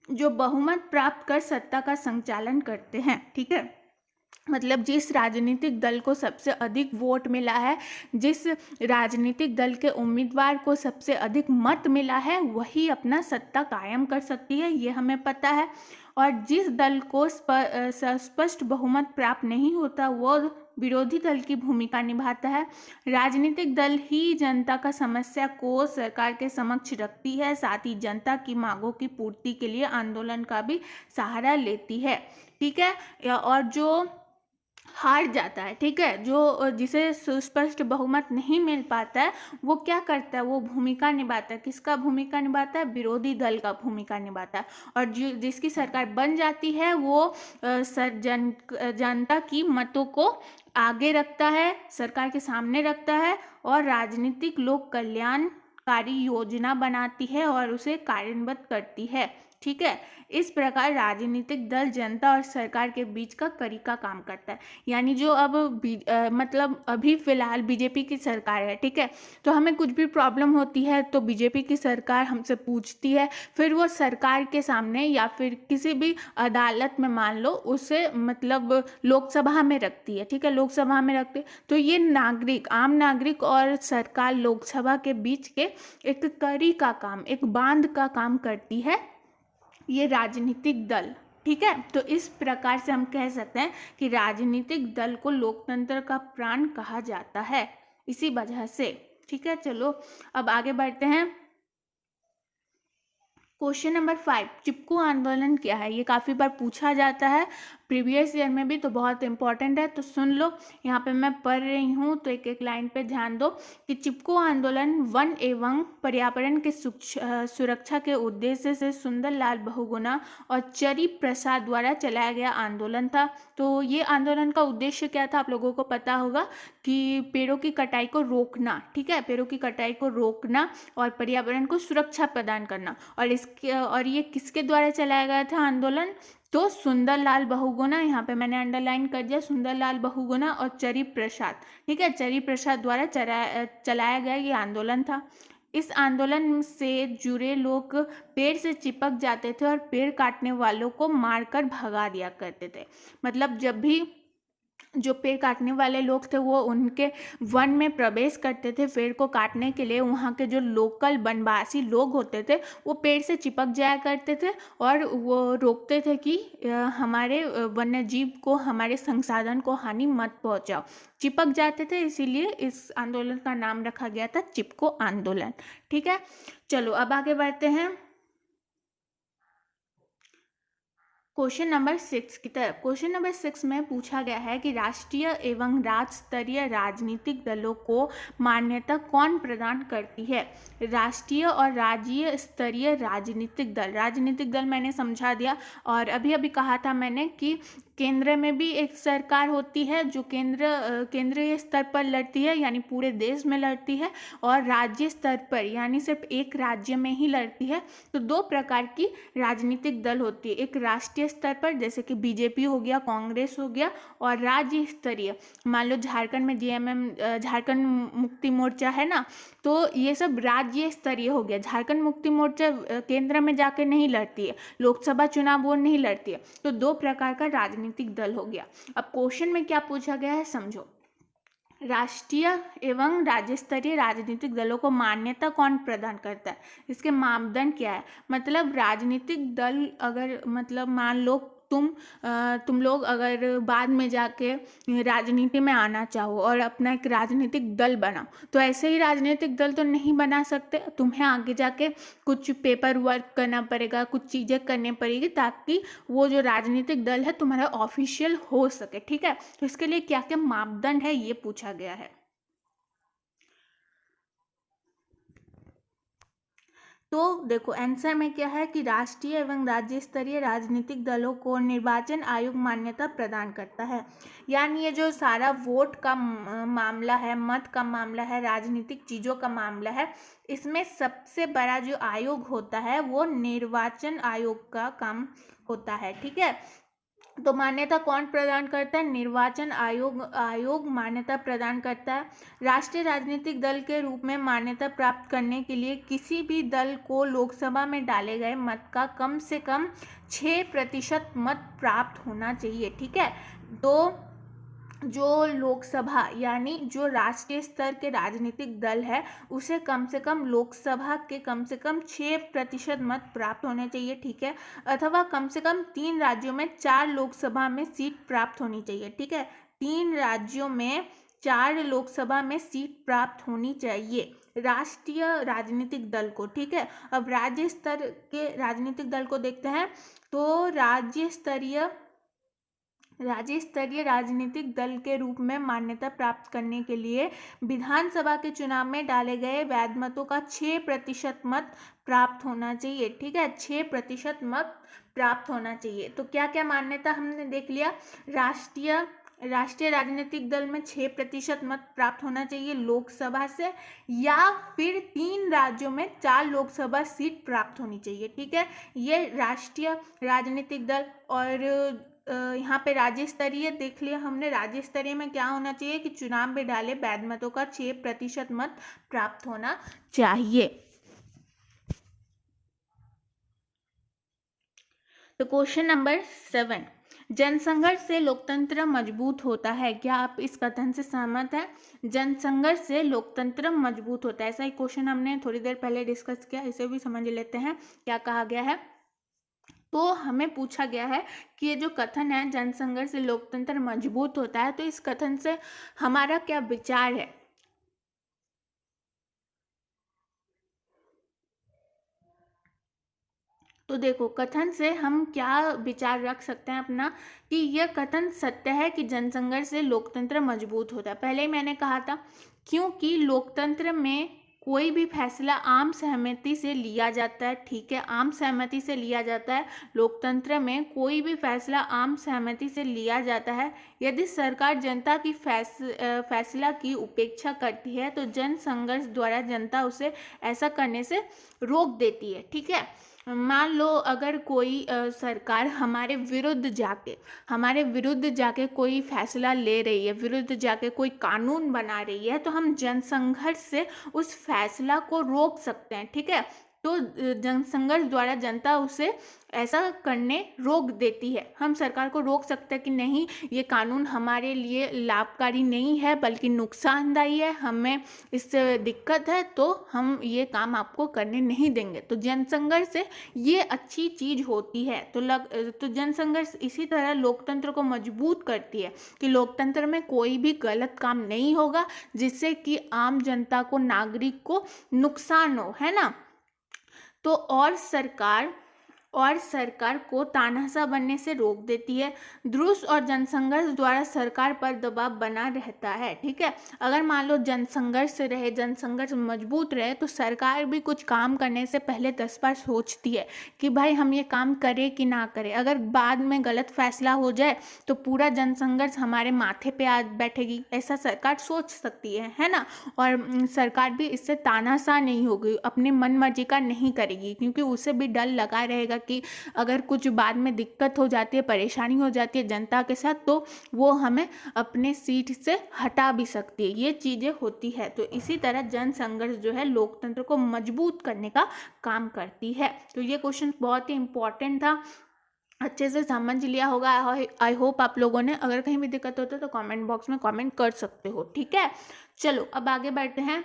जो बहुमत प्राप्त कर सत्ता का संचालन करते हैं। ठीक है, मतलब जिस राजनीतिक दल को सबसे अधिक वोट मिला है, जिस राजनीतिक दल के उम्मीदवार को सबसे अधिक मत मिला है, वही अपना सत्ता कायम कर सकती है, ये हमें पता है। और जिस दल को स्पष्ट बहुमत प्राप्त नहीं होता, वो विरोधी दल की भूमिका निभाता है। राजनीतिक दल ही जनता का समस्या को सरकार के समक्ष रखती है, साथ ही जनता की मांगों की पूर्ति के लिए आंदोलन का भी सहारा लेती है। ठीक है, और जो हार जाता है, ठीक है, जो जिसे सुस्पष्ट बहुमत नहीं मिल पाता है, वो क्या करता है? वो भूमिका निभाता है। किसका भूमिका निभाता है? विरोधी दल का भूमिका निभाता है। और जो जिसकी सरकार बन जाती है, वो जनता की मतों को आगे रखता है, सरकार के सामने रखता है, और राजनीतिक लोक कल्याणकारी योजना बनाती है और उसे कार्यान्वित करती है। ठीक है। इस प्रकार राजनीतिक दल जनता और सरकार के बीच का कड़ी का काम करता है। यानी जो अब मतलब अभी फिलहाल बीजेपी की सरकार है, ठीक है, तो हमें कुछ भी प्रॉब्लम होती है तो बीजेपी की सरकार हमसे पूछती है, फिर वो सरकार के सामने या फिर किसी भी अदालत में मान लो उसे मतलब लोकसभा में रखती है, ठीक है, लोकसभा में रखती है। तो ये नागरिक, आम नागरिक और सरकार लोकसभा के बीच के एक कड़ी का काम, एक बांध का काम करती है ये राजनीतिक दल, ठीक है। तो इस प्रकार से हम कह सकते हैं कि राजनीतिक दल को लोकतंत्र का प्राण कहा जाता है इसी वजह से, ठीक है। चलो अब आगे बढ़ते हैं। क्वेश्चन नंबर 5, चिपको आंदोलन क्या है? ये काफ़ी बार पूछा जाता है प्रीवियस ईयर में भी, तो बहुत इंपॉर्टेंट है, तो सुन लो। यहाँ पे मैं पढ़ रही हूँ तो एक एक लाइन पे ध्यान दो कि चिपको आंदोलन वन एवं पर्यावरण के सुरक्षा के उद्देश्य से सुंदरलाल बहुगुणा और चरी प्रसाद द्वारा चलाया गया आंदोलन था। तो ये आंदोलन का उद्देश्य क्या था? आप लोगों को पता होगा कि पेड़ों की कटाई को रोकना, ठीक है, पेड़ों की कटाई को रोकना और पर्यावरण को सुरक्षा प्रदान करना। और ये किसके द्वारा चलाया गया था आंदोलन? तो सुंदरलाल बहुगुणा, यहाँ पे मैंने अंडरलाइन कर दिया, सुंदरलाल बहुगुणा और चरी प्रसाद, ठीक है, चरी प्रसाद द्वारा चलाया गया ये आंदोलन था। इस आंदोलन से जुड़े लोग पेड़ से चिपक जाते थे और पेड़ काटने वालों को मारकर भगा दिया करते थे। मतलब जब भी जो पेड़ काटने वाले लोग थे वो उनके वन में प्रवेश करते थे पेड़ को काटने के लिए, वहाँ के जो लोकल वनवासी लोग होते थे वो पेड़ से चिपक जाया करते थे और वो रोकते थे कि हमारे वन्य जीव को, हमारे संसाधन को हानि मत पहुँचाओ। चिपक जाते थे, इसीलिए इस आंदोलन का नाम रखा गया था चिपको आंदोलन, ठीक है। चलो अब आगे बढ़ते हैं क्वेश्चन नंबर 6 की तरफ। क्वेश्चन नंबर 6 में पूछा गया है कि राष्ट्रीय एवं राज्य स्तरीय राजनीतिक दलों को मान्यता कौन प्रदान करती है? राष्ट्रीय और राज्य स्तरीय राजनीतिक दल मैंने समझा दिया। और अभी अभी कहा था मैंने कि केंद्र में भी एक सरकार होती है जो केंद्रीय स्तर पर लड़ती है, यानी पूरे देश में लड़ती है, और राज्य स्तर पर यानी सिर्फ एक राज्य में ही लड़ती है। तो दो प्रकार की राजनीतिक दल होती है, एक राष्ट्रीय स्तर पर जैसे कि बीजेपी हो गया, कांग्रेस हो गया, और राज्य स्तरीय मान लो झारखंड में जेएमएम, झारखंड मुक्ति मोर्चा है ना, तो ये सब राज्य स्तरीय हो गया। झारखंड मुक्ति मोर्चा केंद्र में जाके नहीं लड़ती है, लोकसभा चुनाव वो नहीं लड़ती है। तो दो प्रकार का राजनीतिक दल हो गया। अब क्वेश्चन में क्या पूछा गया है समझो। राष्ट्रीय एवं राज्य स्तरीय राजनीतिक दलों को मान्यता कौन प्रदान करता है? इसके मापदंड क्या है? मतलब राजनीतिक दल अगर मतलब मान लो तुम लोग अगर बाद में जाके राजनीति में आना चाहो और अपना एक राजनीतिक दल बनाओ, तो ऐसे ही राजनीतिक दल तो नहीं बना सकते। तुम्हें आगे जाके कुछ पेपर वर्क करना पड़ेगा, कुछ चीज़ें करनी पड़ेगी ताकि वो जो राजनीतिक दल है तुम्हारा ऑफिशियल हो सके, ठीक है। तो इसके लिए क्या क्या मापदंड है ये पूछा गया है। तो देखो आंसर में क्या है कि राष्ट्रीय एवं राज्य स्तरीय राजनीतिक दलों को निर्वाचन आयोग मान्यता प्रदान करता है। यानी ये जो सारा वोट का मामला है, मत का मामला है, राजनीतिक चीज़ों का मामला है, इसमें सबसे बड़ा जो आयोग होता है वो निर्वाचन आयोग का काम होता है, ठीक है। तो मान्यता कौन प्रदान करता है? निर्वाचन आयोग मान्यता प्रदान करता है। राष्ट्रीय राजनीतिक दल के रूप में मान्यता प्राप्त करने के लिए किसी भी दल को लोकसभा में डाले गए मत का कम से कम 6% मत प्राप्त होना चाहिए, ठीक है। तो जो लोकसभा यानी जो राष्ट्रीय स्तर के राजनीतिक दल है उसे कम से कम लोकसभा के कम से कम 6% मत प्राप्त होने चाहिए, ठीक है, अथवा कम से कम 3 राज्यों में 4 लोकसभा में सीट प्राप्त होनी चाहिए, ठीक है। 3 राज्यों में 4 लोकसभा में सीट प्राप्त होनी चाहिए राष्ट्रीय राजनीतिक दल को, ठीक है। अब राज्य स्तर के राजनीतिक दल को देखते हैं। तो राज्य स्तरीय राजनीतिक दल के रूप में मान्यता प्राप्त करने के लिए विधानसभा के चुनाव में डाले गए वैध मतों का 6% मत प्राप्त होना चाहिए, ठीक है, 6% मत प्राप्त होना चाहिए। तो क्या क्या मान्यता हमने देख लिया। राष्ट्रीय राष्ट्रीय राजनीतिक दल में 6% मत प्राप्त होना चाहिए लोकसभा से, या फिर 3 राज्यों में 4 लोकसभा सीट प्राप्त होनी चाहिए। ठीक है, ये राष्ट्रीय राजनीतिक दल। और यहाँ पे राज्य स्तरीय देख लिया हमने। राज्य स्तरीय में क्या होना चाहिए कि चुनाव में डाले वैध मतों का 6% मत प्राप्त होना चाहिए। तो क्वेश्चन नंबर 7, जनसंघर्ष से लोकतंत्र मजबूत होता है। क्या आप इस कथन से सहमत हैं? जनसंघर्ष से लोकतंत्र मजबूत होता है, ऐसा ही क्वेश्चन हमने थोड़ी देर पहले डिस्कस किया, इसे भी समझ लेते हैं क्या कहा गया है। तो हमें पूछा गया है कि ये जो कथन है जनसंघर्ष से लोकतंत्र मजबूत होता है, तो इस कथन से हमारा क्या विचार है। तो देखो, कथन से हम क्या विचार रख सकते हैं अपना, कि यह कथन सत्य है कि जनसंघर्ष से लोकतंत्र मजबूत होता है। पहले ही मैंने कहा था, क्योंकि लोकतंत्र में कोई भी फैसला आम सहमति से लिया जाता है। ठीक है, आम सहमति से लिया जाता है। लोकतंत्र में कोई भी फैसला आम सहमति से लिया जाता है। यदि सरकार जनता की फैसला की उपेक्षा करती है तो जनसंघर्ष द्वारा जनता उसे ऐसा करने से रोक देती है। ठीक है, मान लो अगर कोई सरकार हमारे विरुद्ध जाके कोई फैसला ले रही है, विरुद्ध जाके कोई कानून बना रही है, तो हम जनसंघर्ष से उस फैसला को रोक सकते हैं। ठीक है, तो जनसंघर्ष द्वारा जनता उसे ऐसा करने रोक देती है। हम सरकार को रोक सकते हैं कि नहीं, ये कानून हमारे लिए लाभकारी नहीं है बल्कि नुकसानदायी है, हमें इससे दिक्कत है, तो हम ये काम आपको करने नहीं देंगे। तो जनसंघर्ष से ये अच्छी चीज़ होती है। तो जनसंघर्ष इसी तरह लोकतंत्र को मजबूत करती है कि लोकतंत्र में कोई भी गलत काम नहीं होगा जिससे कि आम जनता को, नागरिक को नुकसान हो, है ना। तो और सरकार को तानाशाह बनने से रोक देती है। द्रुस और जनसंघर्ष द्वारा सरकार पर दबाव बना रहता है। ठीक है, अगर मान लो जनसंघर्ष मजबूत रहे, तो सरकार भी कुछ काम करने से पहले 10 बार सोचती है कि भाई हम ये काम करें कि ना करें। अगर बाद में गलत फैसला हो जाए तो पूरा जनसंघर्ष हमारे माथे पे आ बैठेगी, ऐसा सरकार सोच सकती है ना। और सरकार भी इससे तानाशाह नहीं होगी, अपनी मन मर्जी का नहीं करेगी, क्योंकि उसे भी डर लगा रहेगा कि अगर कुछ बाद में दिक्कत हो जाती है, परेशानी हो जाती है जनता के साथ, तो वो हमें अपने सीट से हटा भी सकती है। ये चीज़ें होती है। तो इसी तरह जनसंघर्ष जो है लोकतंत्र को मजबूत करने का काम करती है। तो ये क्वेश्चन बहुत ही इंपॉर्टेंट था, अच्छे से समझ लिया होगा। आई होप आप लोगों ने। अगर कहीं भी दिक्कत होता है तो कमेंट बॉक्स में कमेंट कर सकते हो। ठीक है, चलो अब आगे बढ़ते हैं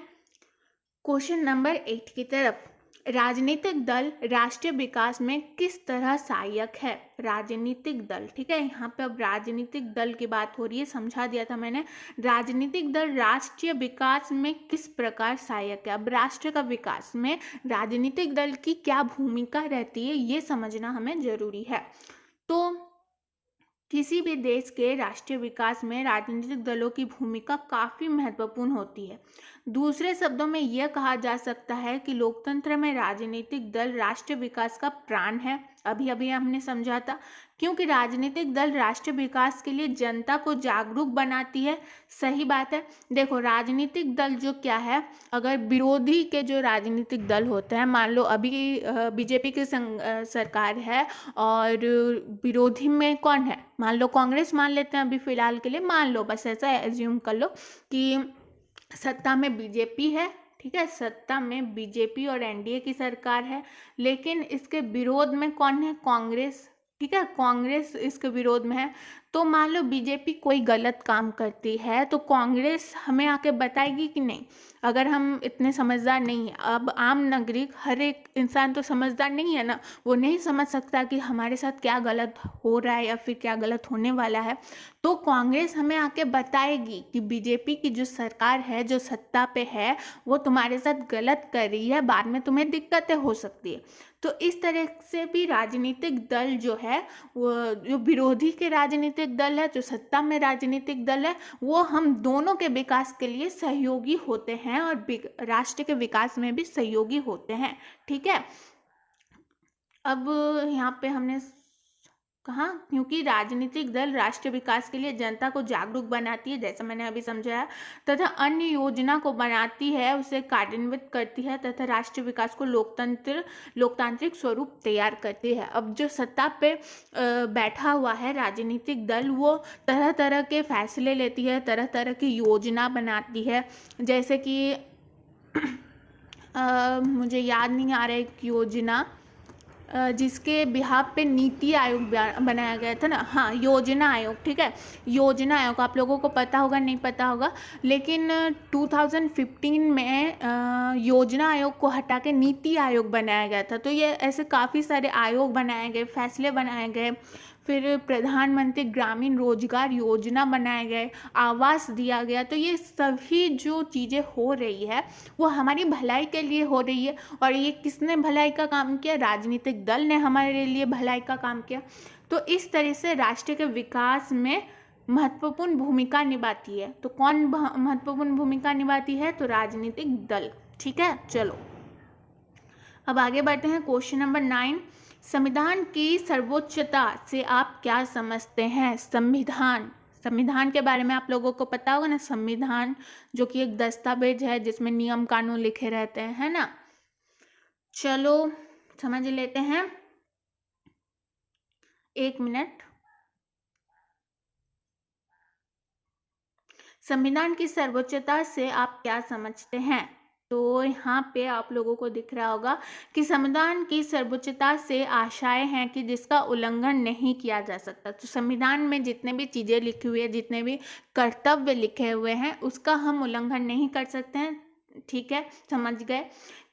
क्वेश्चन नंबर 8 की तरफ। राजनीतिक दल राष्ट्रीय विकास में किस तरह सहायक है? राजनीतिक दल, ठीक है, यहाँ पे अब राजनीतिक दल की बात हो रही है, समझा दिया था मैंने। राजनीतिक दल राष्ट्रीय विकास में किस प्रकार सहायक है? अब राष्ट्र का विकास में राजनीतिक दल की क्या भूमिका रहती है, ये समझना हमें जरूरी है। तो किसी भी देश के राष्ट्रीय विकास में राजनीतिक दलों की भूमिका काफ़ी महत्वपूर्ण होती है। दूसरे शब्दों में यह कहा जा सकता है कि लोकतंत्र में राजनीतिक दल राष्ट्रीय विकास का प्राण है। अभी हमने समझा था, क्योंकि राजनीतिक दल राष्ट्रीय विकास के लिए जनता को जागरूक बनाती है। सही बात है। देखो, राजनीतिक दल जो क्या है, अगर विरोधी के जो राजनीतिक दल होते हैं, मान लो अभी बीजेपी की सरकार है और विरोधी में कौन है, मान लो कांग्रेस मान लेते हैं अभी फिलहाल के लिए, मान लो, बस ऐसा एज्यूम कर लो कि सत्ता में बीजेपी है। ठीक है, सत्ता में बीजेपी और एनडीए की सरकार है, लेकिन इसके विरोध में कौन है? कांग्रेस। ठीक है, कांग्रेस इसके विरोध में है। तो मान लो बीजेपी कोई गलत काम करती है तो कांग्रेस हमें आके बताएगी कि नहीं? अगर हम इतने समझदार नहीं हैं, अब आम नागरिक, हर एक इंसान तो समझदार नहीं है ना, वो नहीं समझ सकता कि हमारे साथ क्या गलत हो रहा है या फिर क्या गलत होने वाला है। तो कांग्रेस हमें आके बताएगी कि बीजेपी की जो सरकार है, जो सत्ता पे है, वो तुम्हारे साथ गलत कर रही है, बाद में तुम्हें दिक्कतें हो सकती है। तो इस तरह से भी राजनीतिक दल जो है, वो जो विरोधी के राजनीतिक दल है, जो सत्ता में राजनीतिक दल है, वो हम दोनों के विकास के लिए सहयोगी होते हैं और राष्ट्र के विकास में भी सहयोगी होते हैं। ठीक है, अब यहाँ पे हमने कहाँ? क्योंकि राजनीतिक दल राष्ट्रीय विकास के लिए जनता को जागरूक बनाती है, जैसा मैंने अभी समझाया, तथा अन्य योजना को बनाती है, उसे कार्यान्वित करती है तथा राष्ट्रीय विकास को लोकतांत्रिक स्वरूप तैयार करती है। अब जो सत्ता पे बैठा हुआ है राजनीतिक दल, वो तरह तरह के फैसले लेती है, तरह तरह की योजना बनाती है, जैसे कि मुझे याद नहीं आ रहा है एक योजना जिसके बिहाफ पे नीति आयोग बनाया गया था ना, हाँ, योजना आयोग, ठीक है, योजना आयोग आप लोगों को पता होगा, नहीं पता होगा, लेकिन 2015 में योजना आयोग को हटा के नीति आयोग बनाया गया था। तो ये ऐसे काफ़ी सारे आयोग बनाए गए, फैसले बनाए गए, फिर प्रधानमंत्री ग्रामीण रोजगार योजना बनाए गए, आवास दिया गया। तो ये सभी जो चीज़ें हो रही है वो हमारी भलाई के लिए हो रही है। और ये किसने भलाई का काम किया? राजनीतिक दल ने हमारे लिए भलाई का काम किया। तो इस तरह से राष्ट्र के विकास में महत्वपूर्ण भूमिका निभाती है। तो कौन महत्वपूर्ण भूमिका निभाती है? तो राजनीतिक दल। ठीक है, चलो अब आगे बढ़ते हैं। क्वेश्चन नंबर 9, संविधान की सर्वोच्चता से आप क्या समझते हैं? संविधान के बारे में आप लोगों को पता होगा ना, संविधान जो कि एक दस्तावेज है जिसमें नियम कानून लिखे रहते हैं, है ना। चलो समझ लेते हैं, 1 मिनट। संविधान की सर्वोच्चता से आप क्या समझते हैं? तो यहाँ पे आप लोगों को दिख रहा होगा कि संविधान की सर्वोच्चता से आशय हैं कि जिसका उल्लंघन नहीं किया जा सकता। तो संविधान में जितने भी चीज़ें लिखी हुई है, जितने भी कर्तव्य लिखे हुए हैं, उसका हम उल्लंघन नहीं कर सकते हैं। ठीक है, समझ गए।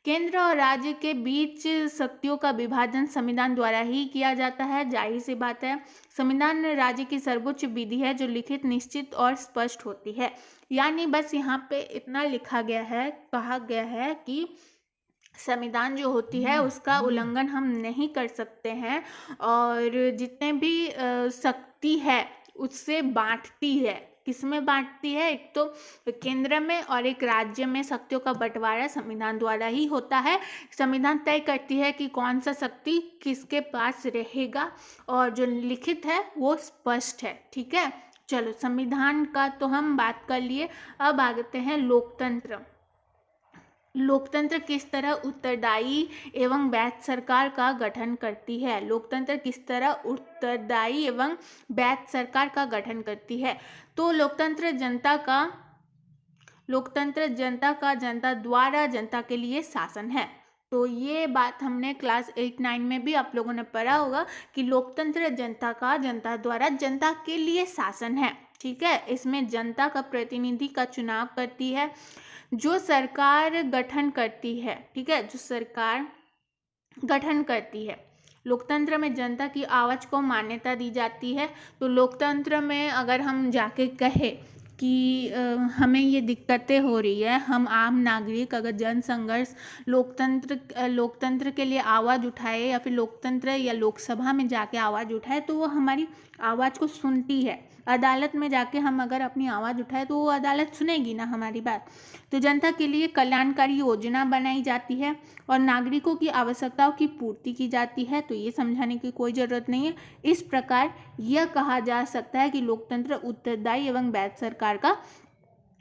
केंद्र और राज्य के बीच शक्तियों का विभाजन संविधान द्वारा ही किया जाता है, जाहिर सी बात है। संविधान राज्य की सर्वोच्च विधि है जो लिखित, निश्चित और स्पष्ट होती है। यानी बस यहाँ पे इतना लिखा गया है, कहा गया है कि संविधान जो होती है उसका उल्लंघन हम नहीं कर सकते हैं, और जितने भी शक्ति है उससे बांटती है। किसमें बांटती है? एक तो केंद्र में और एक राज्य में शक्तियों का बंटवारा संविधान द्वारा ही होता है। संविधान तय करती है कि कौन सा शक्ति किसके पास रहेगा, और जो लिखित है वो स्पष्ट है। ठीक है, चलो संविधान का तो हम बात कर लिए। अब आते हैं लोकतंत्र। लोकतंत्र किस तरह उत्तरदायी एवं वैध सरकार का गठन करती है? लोकतंत्र किस तरह उत्तरदायी एवं वैध सरकार का गठन करती है? तो लोकतंत्र जनता का जनता द्वारा जनता के लिए शासन है। तो ये बात हमने क्लास 8-9 में भी आप लोगों ने पढ़ा होगा कि लोकतंत्र जनता का जनता द्वारा जनता के लिए शासन है। ठीक है, इसमें जनता का प्रतिनिधि का चुनाव करती है, जो सरकार गठन करती है। ठीक है, जो सरकार गठन करती है। लोकतंत्र में जनता की आवाज़ को मान्यता दी जाती है। तो लोकतंत्र में अगर हम जाके कहें कि हमें ये दिक्कतें हो रही है, हम आम नागरिक अगर जन संघर्ष लोकतंत्र के लिए आवाज़ उठाए, या फिर लोकतंत्र या लोकसभा में जाके आवाज़ उठाए, तो वो हमारी आवाज़ को सुनती है। अदालत में जाके हम अगर अपनी आवाज़ उठाए तो वो अदालत सुनेगी ना हमारी बात। तो जनता के लिए कल्याणकारी योजना बनाई जाती है और नागरिकों की आवश्यकताओं की पूर्ति की जाती है। तो ये समझाने की कोई ज़रूरत नहीं है। इस प्रकार यह कहा जा सकता है कि लोकतंत्र उत्तरदायी एवं वैध सरकार का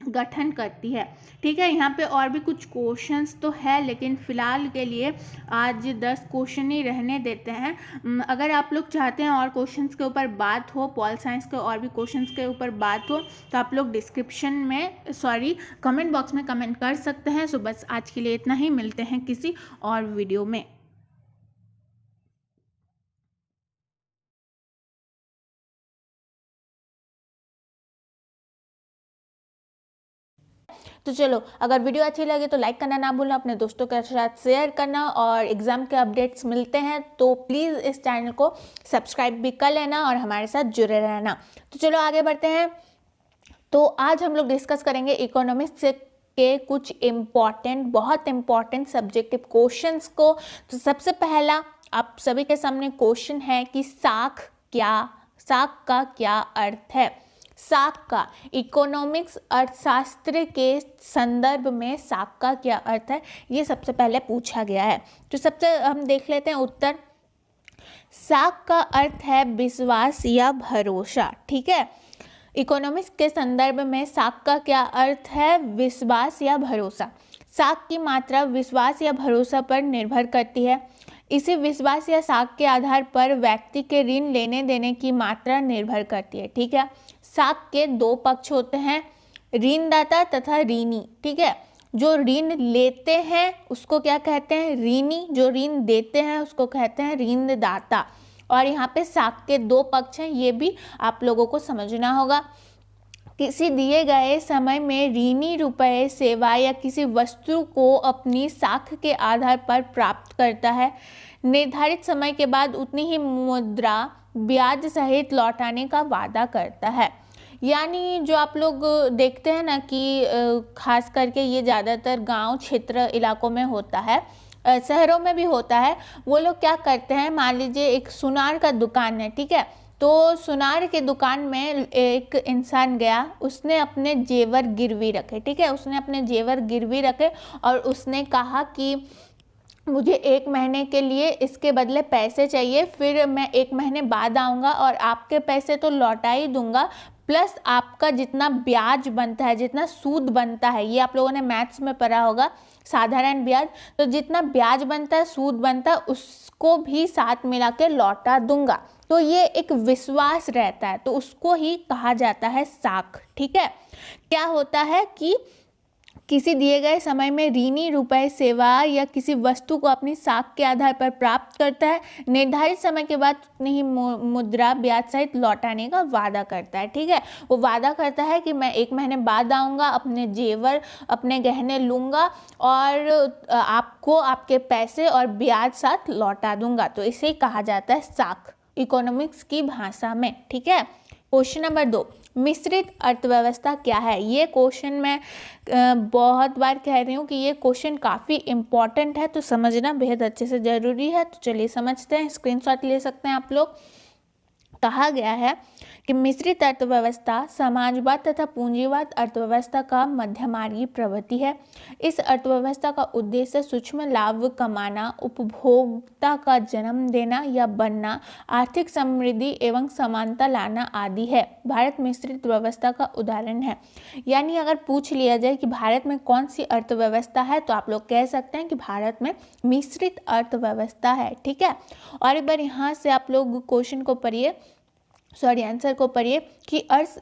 गठन करती है। ठीक है, यहाँ पे और भी कुछ क्वेश्चंस तो है, लेकिन फ़िलहाल के लिए आज 10 क्वेश्चन ही रहने देते हैं। अगर आप लोग चाहते हैं और क्वेश्चंस के ऊपर बात हो, पॉल साइंस के और भी क्वेश्चंस के ऊपर बात हो, तो आप लोग कमेंट बॉक्स में कमेंट कर सकते हैं। सो बस आज के लिए इतना ही, मिलते हैं किसी और वीडियो में। तो चलो, अगर वीडियो अच्छी लगे तो लाइक करना ना भूलना, अपने दोस्तों के साथ शेयर करना, और एग्ज़ाम के अपडेट्स मिलते हैं तो प्लीज़ इस चैनल को सब्सक्राइब भी कर लेना और हमारे साथ जुड़े रहना। तो चलो आगे बढ़ते हैं। तो आज हम लोग डिस्कस करेंगे इकोनॉमिक्स के कुछ बहुत इम्पॉर्टेंट सब्जेक्टिव क्वेश्चंस को। तो सबसे पहला आप सभी के सामने क्वेश्चन है कि साख का क्या अर्थ है? साख का इकोनॉमिक्स अर्थशास्त्र के संदर्भ में साख का क्या अर्थ है, ये सबसे पहले पूछा गया है। तो सबसे हम देख लेते हैं उत्तर। साख का अर्थ है विश्वास या भरोसा, ठीक है। इकोनॉमिक्स के संदर्भ में साख का क्या अर्थ है? विश्वास या भरोसा। साख की मात्रा विश्वास या भरोसा पर निर्भर करती है। इसी विश्वास या साख के आधार पर व्यक्ति के ऋण लेने देने की मात्रा निर्भर करती है, ठीक है। साख के दो पक्ष होते हैं, ऋणदाता तथा ऋणी, ठीक है। जो ऋण लेते हैं उसको क्या कहते हैं? ऋणी। जो ऋण देते हैं उसको कहते हैं ऋणदाता। और यहाँ पे साख के दो पक्ष हैं, ये भी आप लोगों को समझना होगा। किसी दिए गए समय में ऋणी रुपए, सेवा या किसी वस्तु को अपनी साख के आधार पर प्राप्त करता है। निर्धारित समय के बाद उतनी ही मुद्रा ब्याज सहित लौटाने का वादा करता है। यानी जो आप लोग देखते हैं ना कि खास करके ये ज़्यादातर गांव क्षेत्र इलाकों में होता है, शहरों में भी होता है। वो लोग क्या करते हैं, मान लीजिए एक सुनार का दुकान है, ठीक है। तो सुनार के दुकान में एक इंसान गया, उसने अपने जेवर गिरवी रखे, ठीक है। उसने अपने जेवर गिरवी रखे और उसने कहा कि मुझे 1 महीने के लिए इसके बदले पैसे चाहिए, फिर मैं 1 महीने बाद आऊँगा और आपके पैसे तो लौटा ही दूंगा, प्लस आपका जितना ब्याज बनता है, जितना सूद बनता है, ये आप लोगों ने मैथ्स में पढ़ा होगा, साधारण ब्याज, तो जितना ब्याज बनता है, सूद बनता है, उसको भी साथ मिला के लौटा दूंगा। तो ये एक विश्वास रहता है, तो उसको ही कहा जाता है साख, ठीक है। क्या होता है कि किसी दिए गए समय में ऋणी रुपए, सेवा या किसी वस्तु को अपनी साख के आधार पर प्राप्त करता है, निर्धारित समय के बाद उतनी ही मुद्रा ब्याज सहित लौटाने का वादा करता है, ठीक है। वो वादा करता है कि मैं 1 महीने बाद आऊँगा, अपने जेवर, अपने गहने लूँगा और आपको आपके पैसे और ब्याज साथ लौटा दूँगा। तो इसे कहा जाता है साख इकोनॉमिक्स की भाषा में, ठीक है। क्वेश्चन नंबर 2, मिश्रित अर्थव्यवस्था क्या है? ये क्वेश्चन मैं बहुत बार कह रही हूँ कि ये क्वेश्चन काफ़ी इम्पॉर्टेंट है, तो समझना बेहद अच्छे से ज़रूरी है। तो चलिए समझते हैं, स्क्रीनशॉट ले सकते हैं आप लोग। कहा गया है कि मिश्रित अर्थव्यवस्था समाजवाद तथा पूंजीवाद अर्थव्यवस्था का मध्यमार्गी प्रवृत्ति है। इस अर्थव्यवस्था का उद्देश्य सूक्ष्म लाभ कमाना, उपभोक्ता का जन्म देना या बनना, आर्थिक समृद्धि एवं समानता लाना आदि है। भारत मिश्रित व्यवस्था का उदाहरण है। यानी अगर पूछ लिया जाए कि भारत में कौन सी अर्थव्यवस्था है, तो आप लोग कह सकते हैं कि भारत में मिश्रित अर्थव्यवस्था है, ठीक है। और एक बार यहाँ से आप लोग क्वेश्चन को पढ़िए, आंसर को पढ़िए कि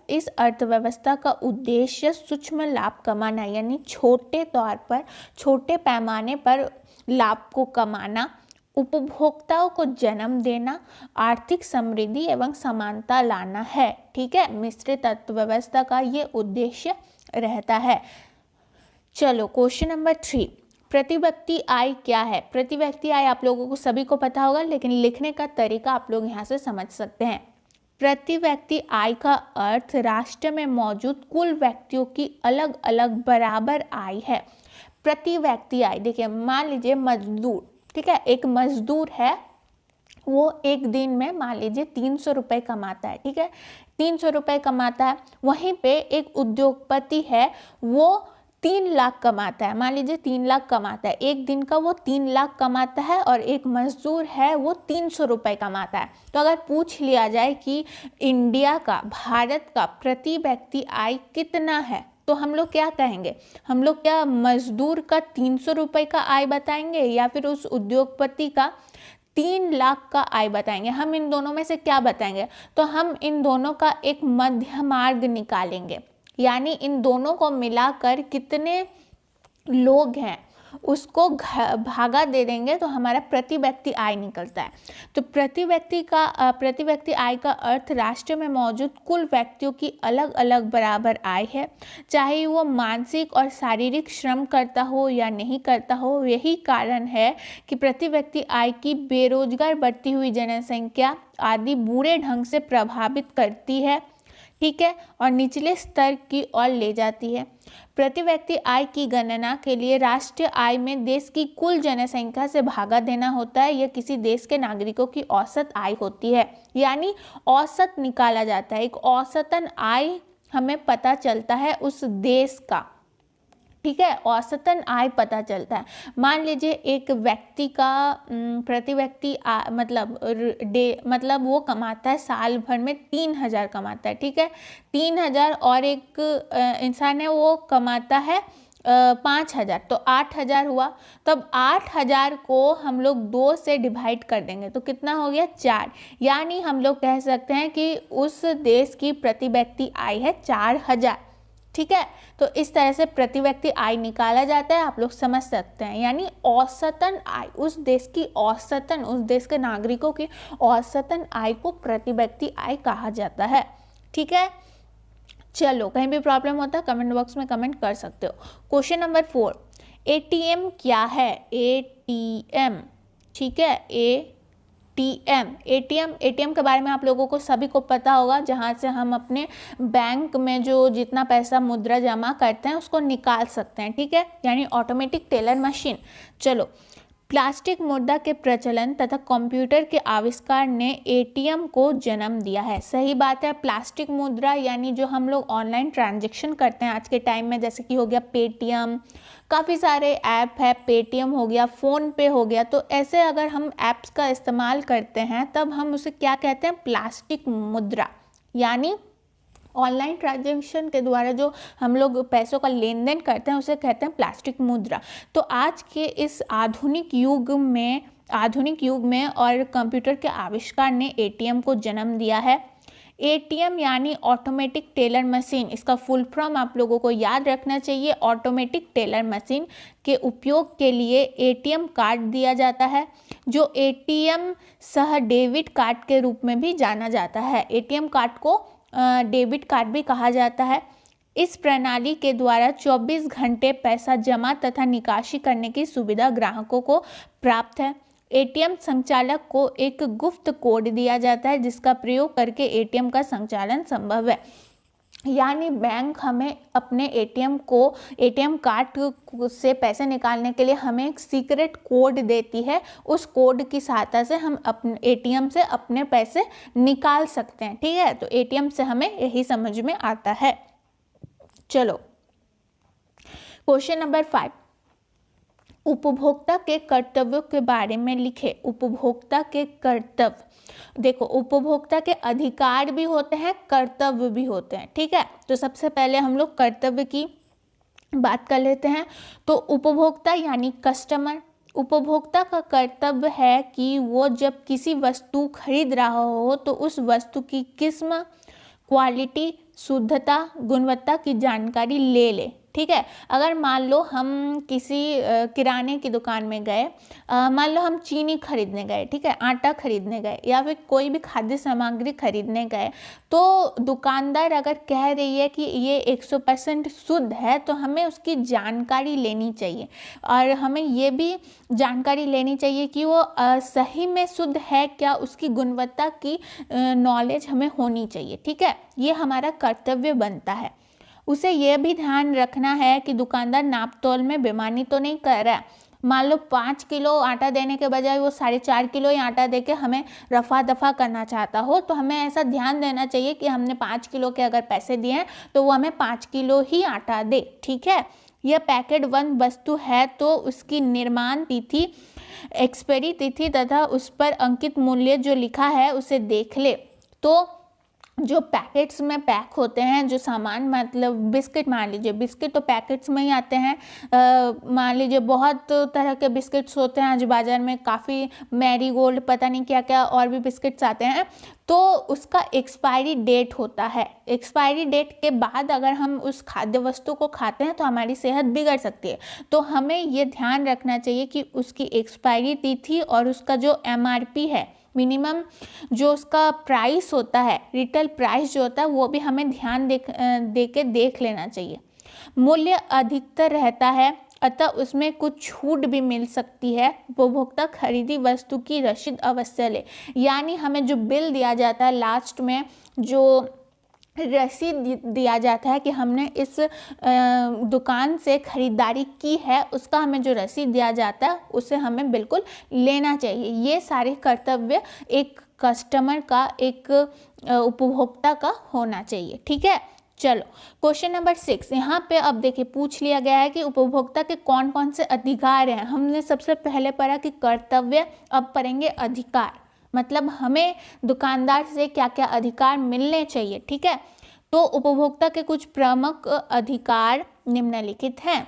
इस अर्थव्यवस्था का उद्देश्य सूक्ष्म लाभ कमाना, यानी छोटे तौर पर, छोटे पैमाने पर लाभ को कमाना, उपभोक्ताओं को जन्म देना, आर्थिक समृद्धि एवं समानता लाना है, ठीक है। मिश्रित अर्थव्यवस्था का ये उद्देश्य रहता है। चलो क्वेश्चन नंबर 3, प्रति व्यक्ति आय क्या है? प्रति व्यक्ति आय आप लोगों को सभी को पता होगा, लेकिन लिखने का तरीका आप लोग यहाँ से समझ सकते हैं। प्रति व्यक्ति आय का अर्थ राष्ट्र में मौजूद कुल व्यक्तियों की अलग अलग बराबर आय है। प्रति व्यक्ति आय, देखिए मान लीजिए मजदूर, ठीक है, एक मजदूर है, वो एक दिन में मान लीजिए 300 रुपये कमाता है, ठीक है, 300 रुपये कमाता है। वहीं पे एक उद्योगपति है, वो 3 लाख कमाता है, मान लीजिए 3 लाख कमाता है, एक दिन का वो 3 लाख कमाता है, और एक मजदूर है वो 300 रुपये कमाता है। तो अगर पूछ लिया जाए कि इंडिया का, भारत का प्रति व्यक्ति आय कितना है, तो हम लोग क्या कहेंगे? हम लोग क्या मजदूर का 300 रुपये का आय बताएंगे, या फिर उस उद्योगपति का 3 लाख का आय बताएंगे? हम इन दोनों में से क्या बताएंगे? तो हम इन दोनों का एक मध्य मार्ग निकालेंगे, यानी इन दोनों को मिलाकर कितने लोग हैं उसको भागा दे देंगे, तो हमारा प्रति व्यक्ति आय निकलता है। तो प्रति व्यक्ति आय का अर्थ राष्ट्र में मौजूद कुल व्यक्तियों की अलग अलग बराबर आय है, चाहे वो मानसिक और शारीरिक श्रम करता हो या नहीं करता हो। यही कारण है कि प्रति व्यक्ति आय की बेरोजगार, बढ़ती हुई जनसंख्या आदि बुरे ढंग से प्रभावित करती है, ठीक है, और निचले स्तर की ओर ले जाती है। प्रति व्यक्ति आय की गणना के लिए राष्ट्रीय आय में देश की कुल जनसंख्या से भागा देना होता है। यह किसी देश के नागरिकों की औसत आय होती है, यानी औसत निकाला जाता है। एक औसतन आय हमें पता चलता है उस देश का, ठीक है, औसतन आय पता चलता है। मान लीजिए एक व्यक्ति का प्रति व्यक्ति मतलब वो कमाता है साल भर में 3,000 कमाता है, ठीक है, 3,000, और एक इंसान है वो कमाता है 5,000, तो 8,000 हुआ। तब 8,000 को हम लोग 2 से डिवाइड कर देंगे तो कितना हो गया, 4। यानी हम लोग कह सकते हैं कि उस देश की प्रति व्यक्ति आय है 4,000, ठीक है। तो इस तरह से प्रति व्यक्ति आय निकाला जाता है, आप लोग समझ सकते हैं। यानी औसतन आय, उस देश की औसतन, उस देश के नागरिकों की औसतन आय को प्रति व्यक्ति आय कहा जाता है, ठीक है। चलो, कहीं भी प्रॉब्लम होता है कमेंट बॉक्स में कमेंट कर सकते हो। क्वेश्चन नंबर 4, एटीएम क्या है? एटीएम, ठीक है, एटीएम के बारे में आप लोगों को सभी को पता होगा, जहाँ से हम अपने बैंक में जो जितना पैसा मुद्रा जमा करते हैं उसको निकाल सकते हैं, ठीक है, यानी ऑटोमेटिक टेलर मशीन। चलो, प्लास्टिक मुद्रा के प्रचलन तथा कंप्यूटर के आविष्कार ने एटीएम को जन्म दिया है। सही बात है, प्लास्टिक मुद्रा यानी जो हम लोग ऑनलाइन ट्रांजैक्शन करते हैं आज के टाइम में, जैसे कि हो गया पेटीएम, काफ़ी सारे ऐप है, पेटीएम हो गया, फ़ोन पे हो गया, तो ऐसे अगर हम ऐप्स का इस्तेमाल करते हैं तब हम उसे क्या कहते हैं, प्लास्टिक मुद्रा, यानी ऑनलाइन ट्रांजैक्शन के द्वारा जो हम लोग पैसों का लेन देन करते हैं उसे कहते हैं प्लास्टिक मुद्रा। तो आज के इस आधुनिक युग में और कंप्यूटर के आविष्कार ने एटीएम को जन्म दिया है। एटीएम यानी ऑटोमेटिक टेलर मशीन, इसका फुल फॉर्म आप लोगों को याद रखना चाहिए। ऑटोमेटिक टेलर मशीन के उपयोग के लिए एटीएम कार्ड दिया जाता है, जो एटीएम सह डेबिट कार्ड के रूप में भी जाना जाता है। एटीएम कार्ड को डेबिट कार्ड भी कहा जाता है। इस प्रणाली के द्वारा 24 घंटे पैसा जमा तथा निकासी करने की सुविधा ग्राहकों को प्राप्त है। एटीएम संचालक को एक गुप्त कोड दिया जाता है जिसका प्रयोग करके एटीएम का संचालन संभव है। यानी बैंक हमें अपने एटीएम कार्ड से पैसे निकालने के लिए हमें एक सीक्रेट कोड देती है। उस कोड की सहायता से हम अपने एटीएम से अपने पैसे निकाल सकते हैं, ठीक है। तो एटीएम से हमें यही समझ में आता है। चलो, क्वेश्चन नंबर 5, उपभोक्ता के कर्तव्यों के बारे में लिखे। उपभोक्ता के कर्तव्य, देखो, उपभोक्ता के अधिकार भी होते हैं, कर्तव्य भी होते हैं, ठीक है। तो सबसे पहले हम लोग कर्तव्य की बात कर लेते हैं। तो उपभोक्ता यानी कस्टमर, उपभोक्ता का कर्तव्य है कि वो जब किसी वस्तु खरीद रहा हो तो उस वस्तु की किस्म, क्वालिटी, शुद्धता, गुणवत्ता की जानकारी ले ले, ठीक है। अगर मान लो हम किसी किराने की दुकान में गए, मान लो हम चीनी खरीदने गए, ठीक है, आटा खरीदने गए या फिर कोई भी खाद्य सामग्री खरीदने गए, तो दुकानदार अगर कह रही है कि ये 100% शुद्ध है तो हमें उसकी जानकारी लेनी चाहिए, और हमें ये भी जानकारी लेनी चाहिए कि वो सही में शुद्ध है क्या, उसकी गुणवत्ता की नॉलेज हमें होनी चाहिए, ठीक है। ये हमारा कर्तव्य बनता है। उसे यह भी ध्यान रखना है कि दुकानदार नाप तोल में बेईमानी तो नहीं कर रहा है। मान लो 5 किलो आटा देने के बजाय वो 4.5 किलो ही आटा देके हमें रफा दफा करना चाहता हो, तो हमें ऐसा ध्यान देना चाहिए कि हमने 5 किलो के अगर पैसे दिए हैं तो वो हमें 5 किलो ही आटा दे, ठीक है। यह पैकेट बंद वस्तु है तो उसकी निर्माण तिथि, एक्सपायरी तिथि तथा उस पर अंकित मूल्य जो लिखा है उसे देख ले। तो जो पैकेट्स में पैक होते हैं जो सामान, मतलब बिस्किट, मान लीजिए बिस्किट तो पैकेट्स में ही आते हैं, मान लीजिए बहुत तरह के बिस्किट्स होते हैं आज बाज़ार में, काफ़ी मैरीगोल्ड, पता नहीं क्या क्या और भी बिस्किट्स आते हैं, तो उसका एक्सपायरी डेट होता है। एक्सपायरी डेट के बाद अगर हम उस खाद्य वस्तु को खाते हैं तो हमारी सेहत बिगड़ सकती है। तो हमें ये ध्यान रखना चाहिए कि उसकी एक्सपायरी तिथि और उसका जो MRP है, मिनिमम जो उसका प्राइस होता है, रिटेल प्राइस जो होता है, वो भी हमें ध्यान दे के देख लेना चाहिए। मूल्य अधिकतर रहता है अतः उसमें कुछ छूट भी मिल सकती है। उपभोक्ता खरीदी वस्तु की रसीद अवश्य ले, यानी हमें जो बिल दिया जाता है लास्ट में, जो रसीद दिया जाता है कि हमने इस दुकान से ख़रीदारी की है, उसका हमें जो रसीद दिया जाता है उसे हमें बिल्कुल लेना चाहिए। ये सारे कर्तव्य एक कस्टमर का, एक उपभोक्ता का होना चाहिए, ठीक है। चलो क्वेश्चन नंबर 6 यहाँ पे अब देखिए पूछ लिया गया है कि उपभोक्ता के कौन कौन से अधिकार हैं। हमने सबसे पहले पढ़ा कि कर्तव्य, अब पढ़ेंगे अधिकार, मतलब हमें दुकानदार से क्या क्या अधिकार मिलने चाहिए। ठीक है, तो उपभोक्ता के कुछ प्रमुख अधिकार निम्नलिखित हैं।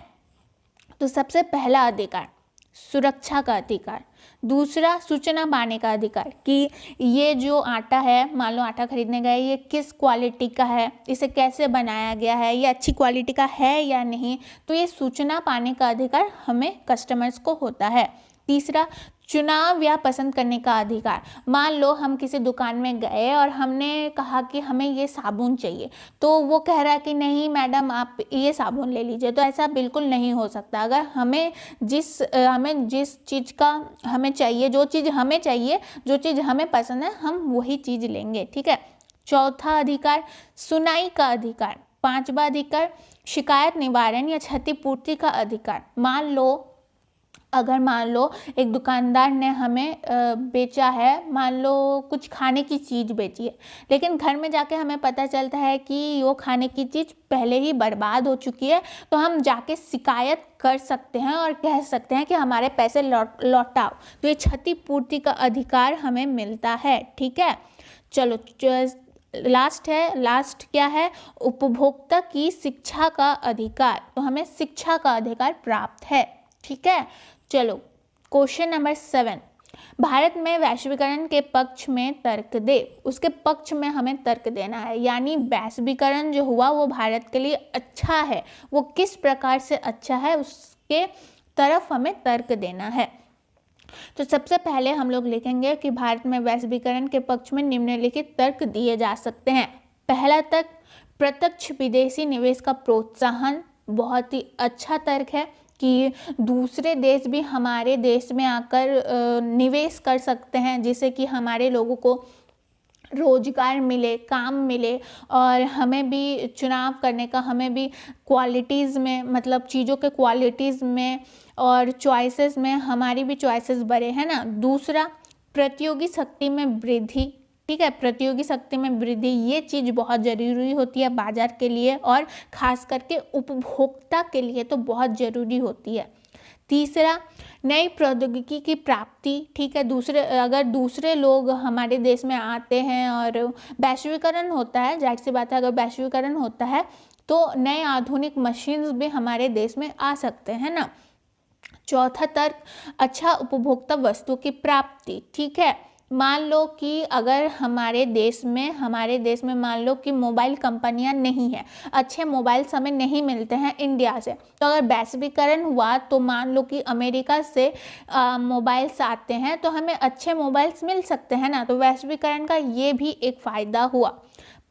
तो सबसे पहला अधिकार सुरक्षा का अधिकार, दूसरा सूचना पाने का अधिकार कि ये जो आटा है, मान लो आटा खरीदने गए, ये किस क्वालिटी का है, इसे कैसे बनाया गया है, ये अच्छी क्वालिटी का है या नहीं, तो ये सूचना पाने का अधिकार हमें कस्टमर्स को होता है। तीसरा चुनाव या पसंद करने का अधिकार, मान लो हम किसी दुकान में गए और हमने कहा कि हमें ये साबुन चाहिए, तो वो कह रहा है कि नहीं मैडम आप ये साबुन ले लीजिए, तो ऐसा बिल्कुल नहीं हो सकता। अगर हमें जिस चीज़ का हमें चाहिए, जो चीज़ हमें चाहिए, जो चीज़ हमें पसंद है, हम वही चीज़ लेंगे। ठीक है। चौथा अधिकार सुनाई का अधिकार। पांचवा अधिकार शिकायत निवारण या क्षतिपूर्ति का अधिकार। मान लो एक दुकानदार ने हमें बेचा है, मान लो कुछ खाने की चीज़ बेची है, लेकिन घर में जाके हमें पता चलता है कि वो खाने की चीज़ पहले ही बर्बाद हो चुकी है, तो हम जाके शिकायत कर सकते हैं और कह सकते हैं कि हमारे पैसे लौटाओ। तो ये क्षतिपूर्ति का अधिकार हमें मिलता है। ठीक है, चलो लास्ट क्या है, उपभोक्ता की शिक्षा का अधिकार, तो हमें शिक्षा का अधिकार प्राप्त है। ठीक है, चलो क्वेश्चन नंबर 7, भारत में वैश्वीकरण के पक्ष में तर्क दे। उसके पक्ष में हमें तर्क देना है, यानी वैश्वीकरण जो हुआ वो भारत के लिए अच्छा है, वो किस प्रकार से अच्छा है उसके तरफ हमें तर्क देना है। तो सबसे पहले हम लोग लिखेंगे कि भारत में वैश्वीकरण के पक्ष में निम्नलिखित तर्क दिए जा सकते हैं। पहला तर्क, प्रत्यक्ष विदेशी निवेश का प्रोत्साहन, बहुत ही अच्छा तर्क है कि दूसरे देश भी हमारे देश में आकर निवेश कर सकते हैं, जिससे कि हमारे लोगों को रोजगार मिले, काम मिले, और हमें भी चुनाव करने का, हमें भी क्वालिटीज़ में, मतलब चीज़ों के क्वालिटीज़ में और चॉइसेस में हमारी भी चॉइसेस बढ़े, है ना। दूसरा प्रतियोगी शक्ति में वृद्धि। ठीक है, प्रतियोगी शक्ति में वृद्धि, ये चीज़ बहुत ज़रूरी होती है बाजार के लिए, और ख़ास करके उपभोक्ता के लिए तो बहुत ज़रूरी होती है। तीसरा नई प्रौद्योगिकी की प्राप्ति। ठीक है, अगर दूसरे लोग हमारे देश में आते हैं और वैश्वीकरण होता है, जाहिर सी बात है अगर वैश्वीकरण होता है तो नए आधुनिक मशीन्स भी हमारे देश में आ सकते हैं ना। चौथा तर्क, अच्छा उपभोक्ता वस्तु की प्राप्ति। ठीक है, मान लो कि अगर हमारे देश में मान लो कि मोबाइल कंपनियां नहीं है, अच्छे मोबाइल्स हमें नहीं मिलते हैं इंडिया से, तो अगर वैश्वीकरण हुआ तो मान लो कि अमेरिका से मोबाइल्स आते हैं, तो हमें अच्छे मोबाइल्स मिल सकते हैं ना। तो वैश्वीकरण का ये भी एक फ़ायदा हुआ।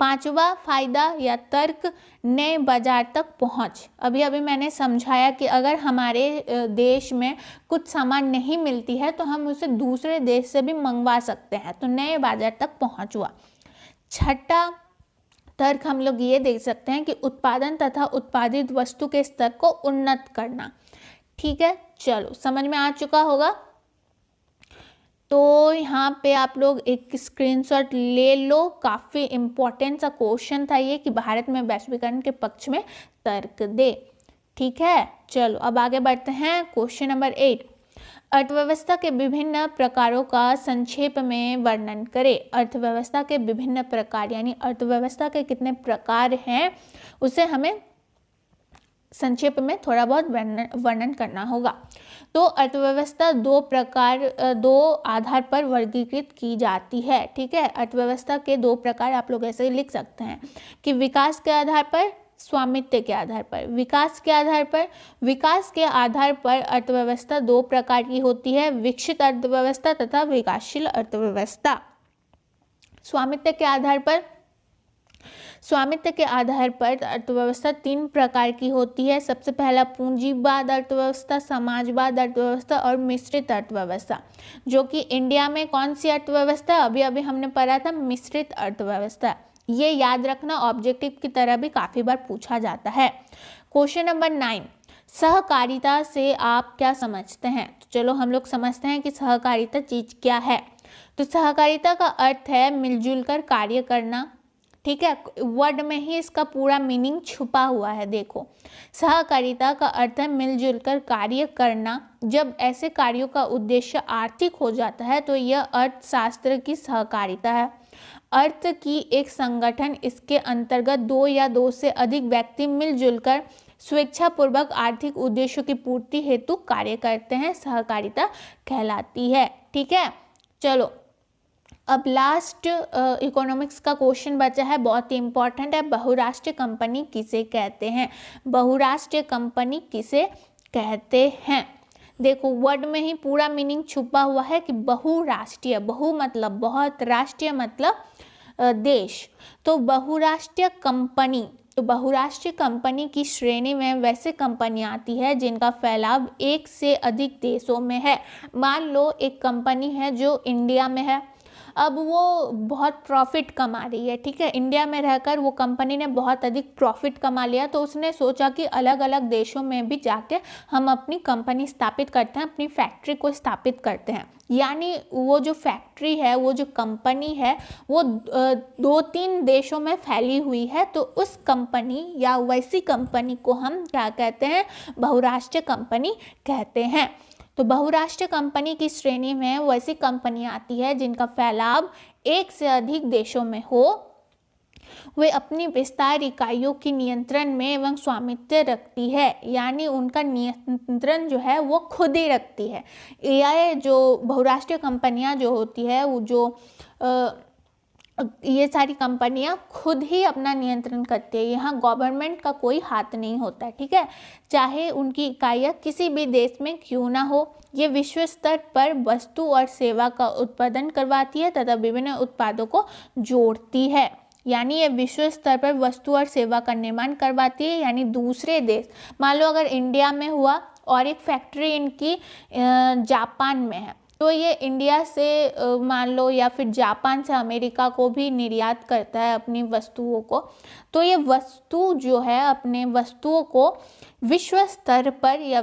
पांचवा फायदा या तर्क, नए बाजार तक पहुंच। अभी मैंने समझाया कि अगर हमारे देश में कुछ सामान नहीं मिलती है तो हम उसे दूसरे देश से भी मंगवा सकते हैं, तो नए बाजार तक पहुंच हुआ। छठा तर्क हम लोग ये देख सकते हैं कि उत्पादन तथा उत्पादित वस्तु के स्तर को उन्नत करना। ठीक है, चलो समझ में आ चुका होगा। तो यहाँ पे आप लोग एक स्क्रीनशॉट ले लो, काफ़ी इम्पोर्टेंट सा क्वेश्चन था ये कि भारत में वैश्वीकरण के पक्ष में तर्क दे। ठीक है, चलो अब आगे बढ़ते हैं। क्वेश्चन नंबर 8, अर्थव्यवस्था के विभिन्न प्रकारों का संक्षेप में वर्णन करें। अर्थव्यवस्था के विभिन्न प्रकार, यानी अर्थव्यवस्था के कितने प्रकार हैं उसे हमें संक्षेप में थोड़ा बहुत वर्णन करना होगा। तो अर्थव्यवस्था दो आधार पर वर्गीकृत की जाती है। ठीक है, अर्थव्यवस्था के दो प्रकार आप लोग ऐसे लिख सकते हैं कि विकास के आधार पर, स्वामित्व के आधार पर। विकास के आधार पर अर्थव्यवस्था दो प्रकार की होती है, विकसित अर्थव्यवस्था तथा विकासशील अर्थव्यवस्था। स्वामित्व के आधार पर अर्थव्यवस्था तीन प्रकार की होती है। सबसे पहला पूंजीवाद अर्थव्यवस्था, समाजवाद अर्थव्यवस्था और मिश्रित अर्थव्यवस्था। जो कि इंडिया में कौन सी अर्थव्यवस्था, अभी हमने पढ़ा था मिश्रित अर्थव्यवस्था। ये याद रखना, ऑब्जेक्टिव की तरह भी काफ़ी बार पूछा जाता है। क्वेश्चन नंबर 9, सहकारिता से आप क्या समझते हैं। तो चलो हम लोग समझते हैं कि सहकारिता चीज़ क्या है। तो सहकारिता का अर्थ है मिलजुल कर कार्य करना। ठीक है, वर्ड में ही इसका पूरा मीनिंग छुपा हुआ है। देखो, सहकारिता का अर्थ है मिलजुल कर कार्य करना। जब ऐसे कार्यों का उद्देश्य आर्थिक हो जाता है तो यह अर्थशास्त्र की सहकारिता है। अर्थ की एक संगठन, इसके अंतर्गत दो या दो से अधिक व्यक्ति मिलजुल कर स्वेच्छापूर्वक आर्थिक उद्देश्यों की पूर्ति हेतु कार्य करते हैं, सहकारिता कहलाती है। ठीक है, चलो अब लास्ट इकोनॉमिक्स का क्वेश्चन बचा है, बहुत ही इंपॉर्टेंट है। बहुराष्ट्रीय कंपनी किसे कहते हैं? बहुराष्ट्रीय कंपनी किसे कहते हैं? देखो, वर्ड में ही पूरा मीनिंग छुपा हुआ है कि बहुराष्ट्रीय, बहु मतलब बहुत, राष्ट्रीय मतलब देश। तो बहुराष्ट्रीय कंपनी, तो बहुराष्ट्रीय कंपनी की श्रेणी में वैसे कंपनी आती है जिनका फैलाव एक से अधिक देशों में है। मान लो एक कंपनी है जो इंडिया में है, अब वो बहुत प्रॉफिट कमा रही है। ठीक है, इंडिया में रहकर वो कंपनी ने बहुत अधिक प्रॉफिट कमा लिया, तो उसने सोचा कि अलग अलग देशों में भी जाके हम अपनी कंपनी स्थापित करते हैं, अपनी फैक्ट्री को स्थापित करते हैं। यानी वो जो फैक्ट्री है, वो जो कंपनी है, वो 2-3 देशों में फैली हुई है, तो उस कंपनी या वैसी कंपनी को हम क्या कहते हैं? बहुराष्ट्रीय कंपनी कहते हैं। तो बहुराष्ट्रीय कंपनी की श्रेणी में वैसी कंपनी आती है जिनका फैलाव एक से अधिक देशों में हो, वे अपनी विस्तार इकाइयों की नियंत्रण में एवं स्वामित्व रखती है, यानी उनका नियंत्रण जो है वो खुद ही रखती है। ये जो बहुराष्ट्रीय कंपनियां जो होती है, वो जो ये सारी कंपनियां खुद ही अपना नियंत्रण करती है, यहाँ गवर्नमेंट का कोई हाथ नहीं होता है। ठीक है, चाहे उनकी इकाइयाँ किसी भी देश में क्यों ना हो। ये विश्व स्तर पर वस्तु और सेवा का उत्पादन करवाती है तथा विभिन्न उत्पादों को जोड़ती है। यानी ये विश्व स्तर पर वस्तु और सेवा का निर्माण करवाती है, यानी दूसरे देश, मान लो अगर इंडिया में हुआ और एक फैक्ट्री इनकी जापान में है, तो ये इंडिया से मान लो या फिर जापान से अमेरिका को भी निर्यात करता है अपनी वस्तुओं को। तो ये वस्तु जो है, अपने वस्तुओं को विश्व स्तर पर या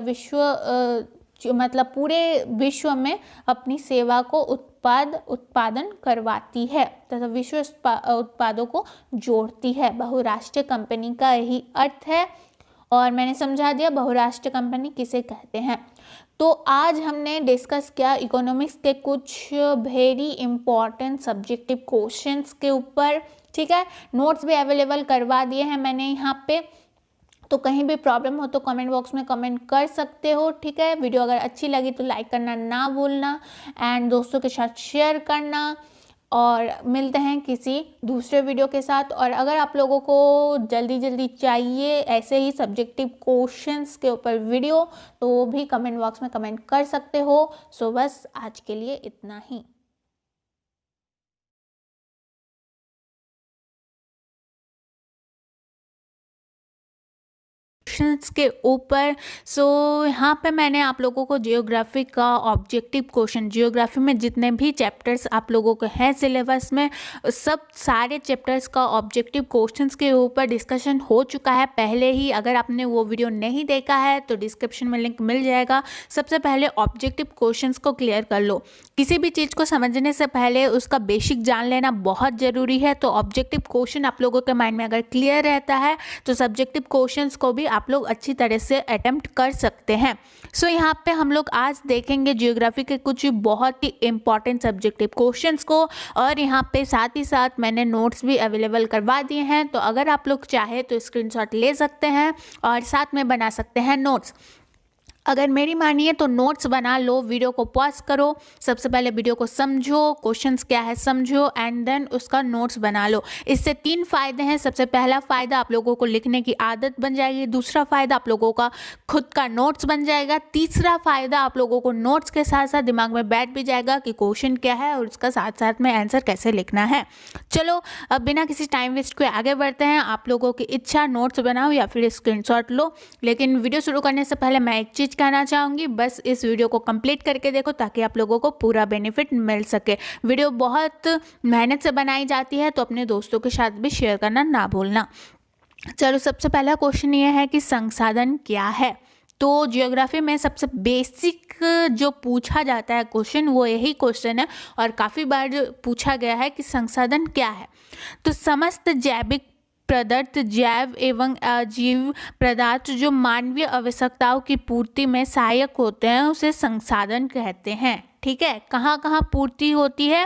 मतलब पूरे विश्व में अपनी सेवा को उत्पादन करवाती है तथा विश्व उत्पादों को जोड़ती है। बहुराष्ट्रीय कंपनी का यही अर्थ है और मैंने समझा दिया बहुराष्ट्रीय कंपनी किसे कहते हैं। तो आज हमने डिस्कस किया इकोनॉमिक्स के कुछ वेरी इंपॉर्टेंट सब्जेक्टिव क्वेश्चंस के ऊपर। ठीक है, नोट्स भी अवेलेबल करवा दिए हैं मैंने यहाँ पे, तो कहीं भी प्रॉब्लम हो तो कमेंट बॉक्स में कमेंट कर सकते हो। ठीक है, वीडियो अगर अच्छी लगी तो लाइक करना ना भूलना एंड दोस्तों के साथ शेयर करना, और मिलते हैं किसी दूसरे वीडियो के साथ। और अगर आप लोगों को जल्दी चाहिए ऐसे ही सब्जेक्टिव क्वेश्चंस के ऊपर वीडियो, तो वो भी कमेंट बॉक्स में कमेंट कर सकते हो। सो बस आज के लिए इतना ही। क्वेश्चंस के ऊपर यहाँ पे मैंने आप लोगों को जियोग्राफी का ऑब्जेक्टिव क्वेश्चन, जियोग्राफी में जितने भी चैप्टर्स आप लोगों को हैं सिलेबस में, सब सारे चैप्टर्स का ऑब्जेक्टिव क्वेश्चंस के ऊपर डिस्कशन हो चुका है पहले ही। अगर आपने वो वीडियो नहीं देखा है तो डिस्क्रिप्शन में लिंक मिल जाएगा। सबसे पहले ऑब्जेक्टिव क्वेश्चंस को क्लियर कर लो। किसी भी चीज़ को समझने से पहले उसका बेसिक जान लेना बहुत ज़रूरी है। तो ऑब्जेक्टिव क्वेश्चन आप लोगों के माइंड में अगर क्लियर रहता है तो सब्जेक्टिव क्वेश्चंस को भी आप लोग अच्छी तरह से अटेम्प्ट कर सकते हैं। सो यहाँ पे हम लोग आज देखेंगे जियोग्राफी के कुछ बहुत ही इंपॉर्टेंट सब्जेक्टिव क्वेश्चंस को, और यहाँ पे साथ ही साथ मैंने नोट्स भी अवेलेबल करवा दिए हैं। तो अगर आप लोग चाहे तो स्क्रीनशॉट ले सकते हैं और साथ में बना सकते हैं नोट्स। अगर मेरी मानिए तो नोट्स बना लो, वीडियो को पॉज करो, सबसे पहले वीडियो को समझो, क्वेश्चंस क्या है समझो, एंड देन उसका नोट्स बना लो। इससे 3 फ़ायदे हैं। सबसे पहला फ़ायदा, आप लोगों को लिखने की आदत बन जाएगी। दूसरा फ़ायदा, आप लोगों का खुद का नोट्स बन जाएगा। तीसरा फ़ायदा, आप लोगों को नोट्स के साथ साथ दिमाग में बैठ भी जाएगा कि क्वेश्चन क्या है और उसका साथ साथ में आंसर कैसे लिखना है। चलो अब बिना किसी टाइम वेस्ट के आगे बढ़ते हैं। आप लोगों की इच्छा, नोट्स बनाओ या फिर स्क्रीनशॉट लो। लेकिन वीडियो शुरू करने से पहले मैं एक चीज़ कहना चाहूँगी, बस इस वीडियो को कंप्लीट करके देखो ताकि आप लोगों को पूरा बेनिफिट मिल सके। वीडियो बहुत मेहनत से बनाई जाती है, तो अपने दोस्तों के साथ भी शेयर करना ना भूलना। चलो सबसे पहला क्वेश्चन ये है कि संसाधन क्या है। तो ज्योग्राफी में सबसे बेसिक जो पूछा जाता है क्वेश्चन वो यही क्वेश्चन है और काफ़ी बार जो पूछा गया है कि संसाधन क्या है। तो समस्त जैविक पदार्थ, जैव एवं अजीव पदार्थ जो मानवीय आवश्यकताओं की पूर्ति में सहायक होते हैं उसे संसाधन कहते हैं। ठीक है, कहाँ कहाँ पूर्ति होती है?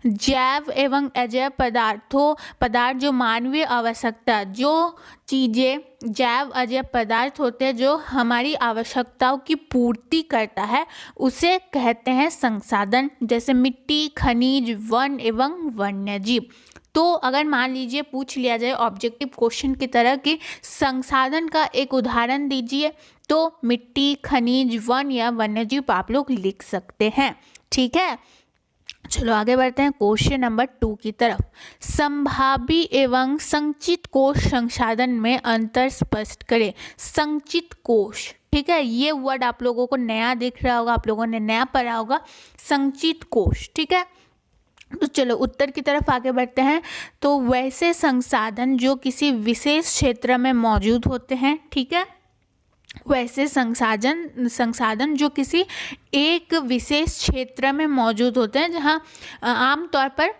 जैव एवं अजैव पदार्थ जो मानवीय आवश्यकता, जो चीज़ें जैव अजैव पदार्थ होते हैं जो हमारी आवश्यकताओं की पूर्ति करता है उसे कहते हैं संसाधन, जैसे मिट्टी, खनिज, वन एवं वन्यजीव। तो अगर मान लीजिए पूछ लिया जाए ऑब्जेक्टिव क्वेश्चन की तरह कि संसाधन का एक उदाहरण दीजिए, तो मिट्टी, खनिज, वन या वन्यजीव आप लोग लिख सकते हैं। ठीक है, चलो आगे बढ़ते हैं क्वेश्चन नंबर 2 की तरफ। संभावी एवं संचित कोश संसाधन में अंतर स्पष्ट करें। संचित कोश, ठीक है, ये वर्ड आप लोगों को नया दिख रहा होगा, आप लोगों ने नया पढ़ा होगा, संचित कोश। ठीक है, तो चलो उत्तर की तरफ आगे बढ़ते हैं। तो वैसे संसाधन जो किसी विशेष क्षेत्र में मौजूद होते हैं, ठीक है, वैसे संसाधन जो किसी एक विशेष क्षेत्र में मौजूद होते हैं जहाँ आमतौर पर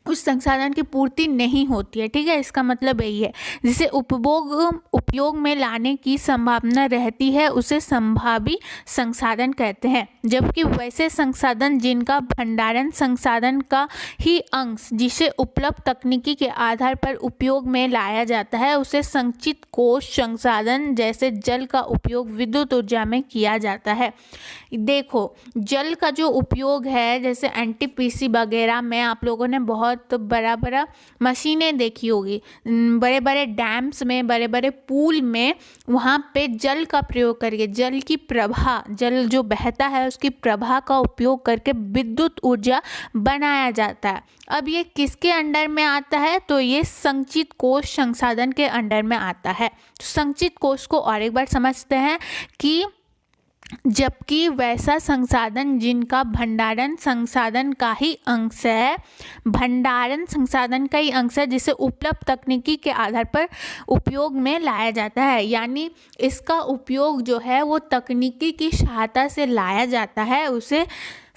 उस संसाधन की पूर्ति नहीं होती है। ठीक है, इसका मतलब यही है, जिसे उपयोग में लाने की संभावना रहती है उसे संभावी संसाधन कहते हैं। जबकि वैसे संसाधन जिनका भंडारण संसाधन का ही अंश जिसे उपलब्ध तकनीकी के आधार पर उपयोग में लाया जाता है उसे संचित कोश संसाधन, जैसे जल का उपयोग विद्युत ऊर्जा में किया जाता है। देखो जल का जो उपयोग है, जैसे एनटीपीसी वगैरह में आप लोगों ने बहुत बड़ा बड़ा मशीनें देखी होगी, बड़े बड़े डैम्स में, बड़े बड़े पूल में, वहाँ पे जल का प्रयोग करके जल की प्रवाह, जल जो बहता है उसकी प्रवाह का उपयोग करके विद्युत ऊर्जा बनाया जाता है। अब ये किसके अंडर में आता है? तो ये संचित कोश संसाधन के अंडर में आता है। तो संचित कोश को और एक बार समझते हैं कि जबकि वैसा संसाधन जिनका भंडारण संसाधन का ही अंश है, भंडारण संसाधन का ही अंश है जिसे उपलब्ध तकनीकी के आधार पर उपयोग में लाया जाता है, यानी इसका उपयोग जो है वो तकनीकी की सहायता से लाया जाता है, उसे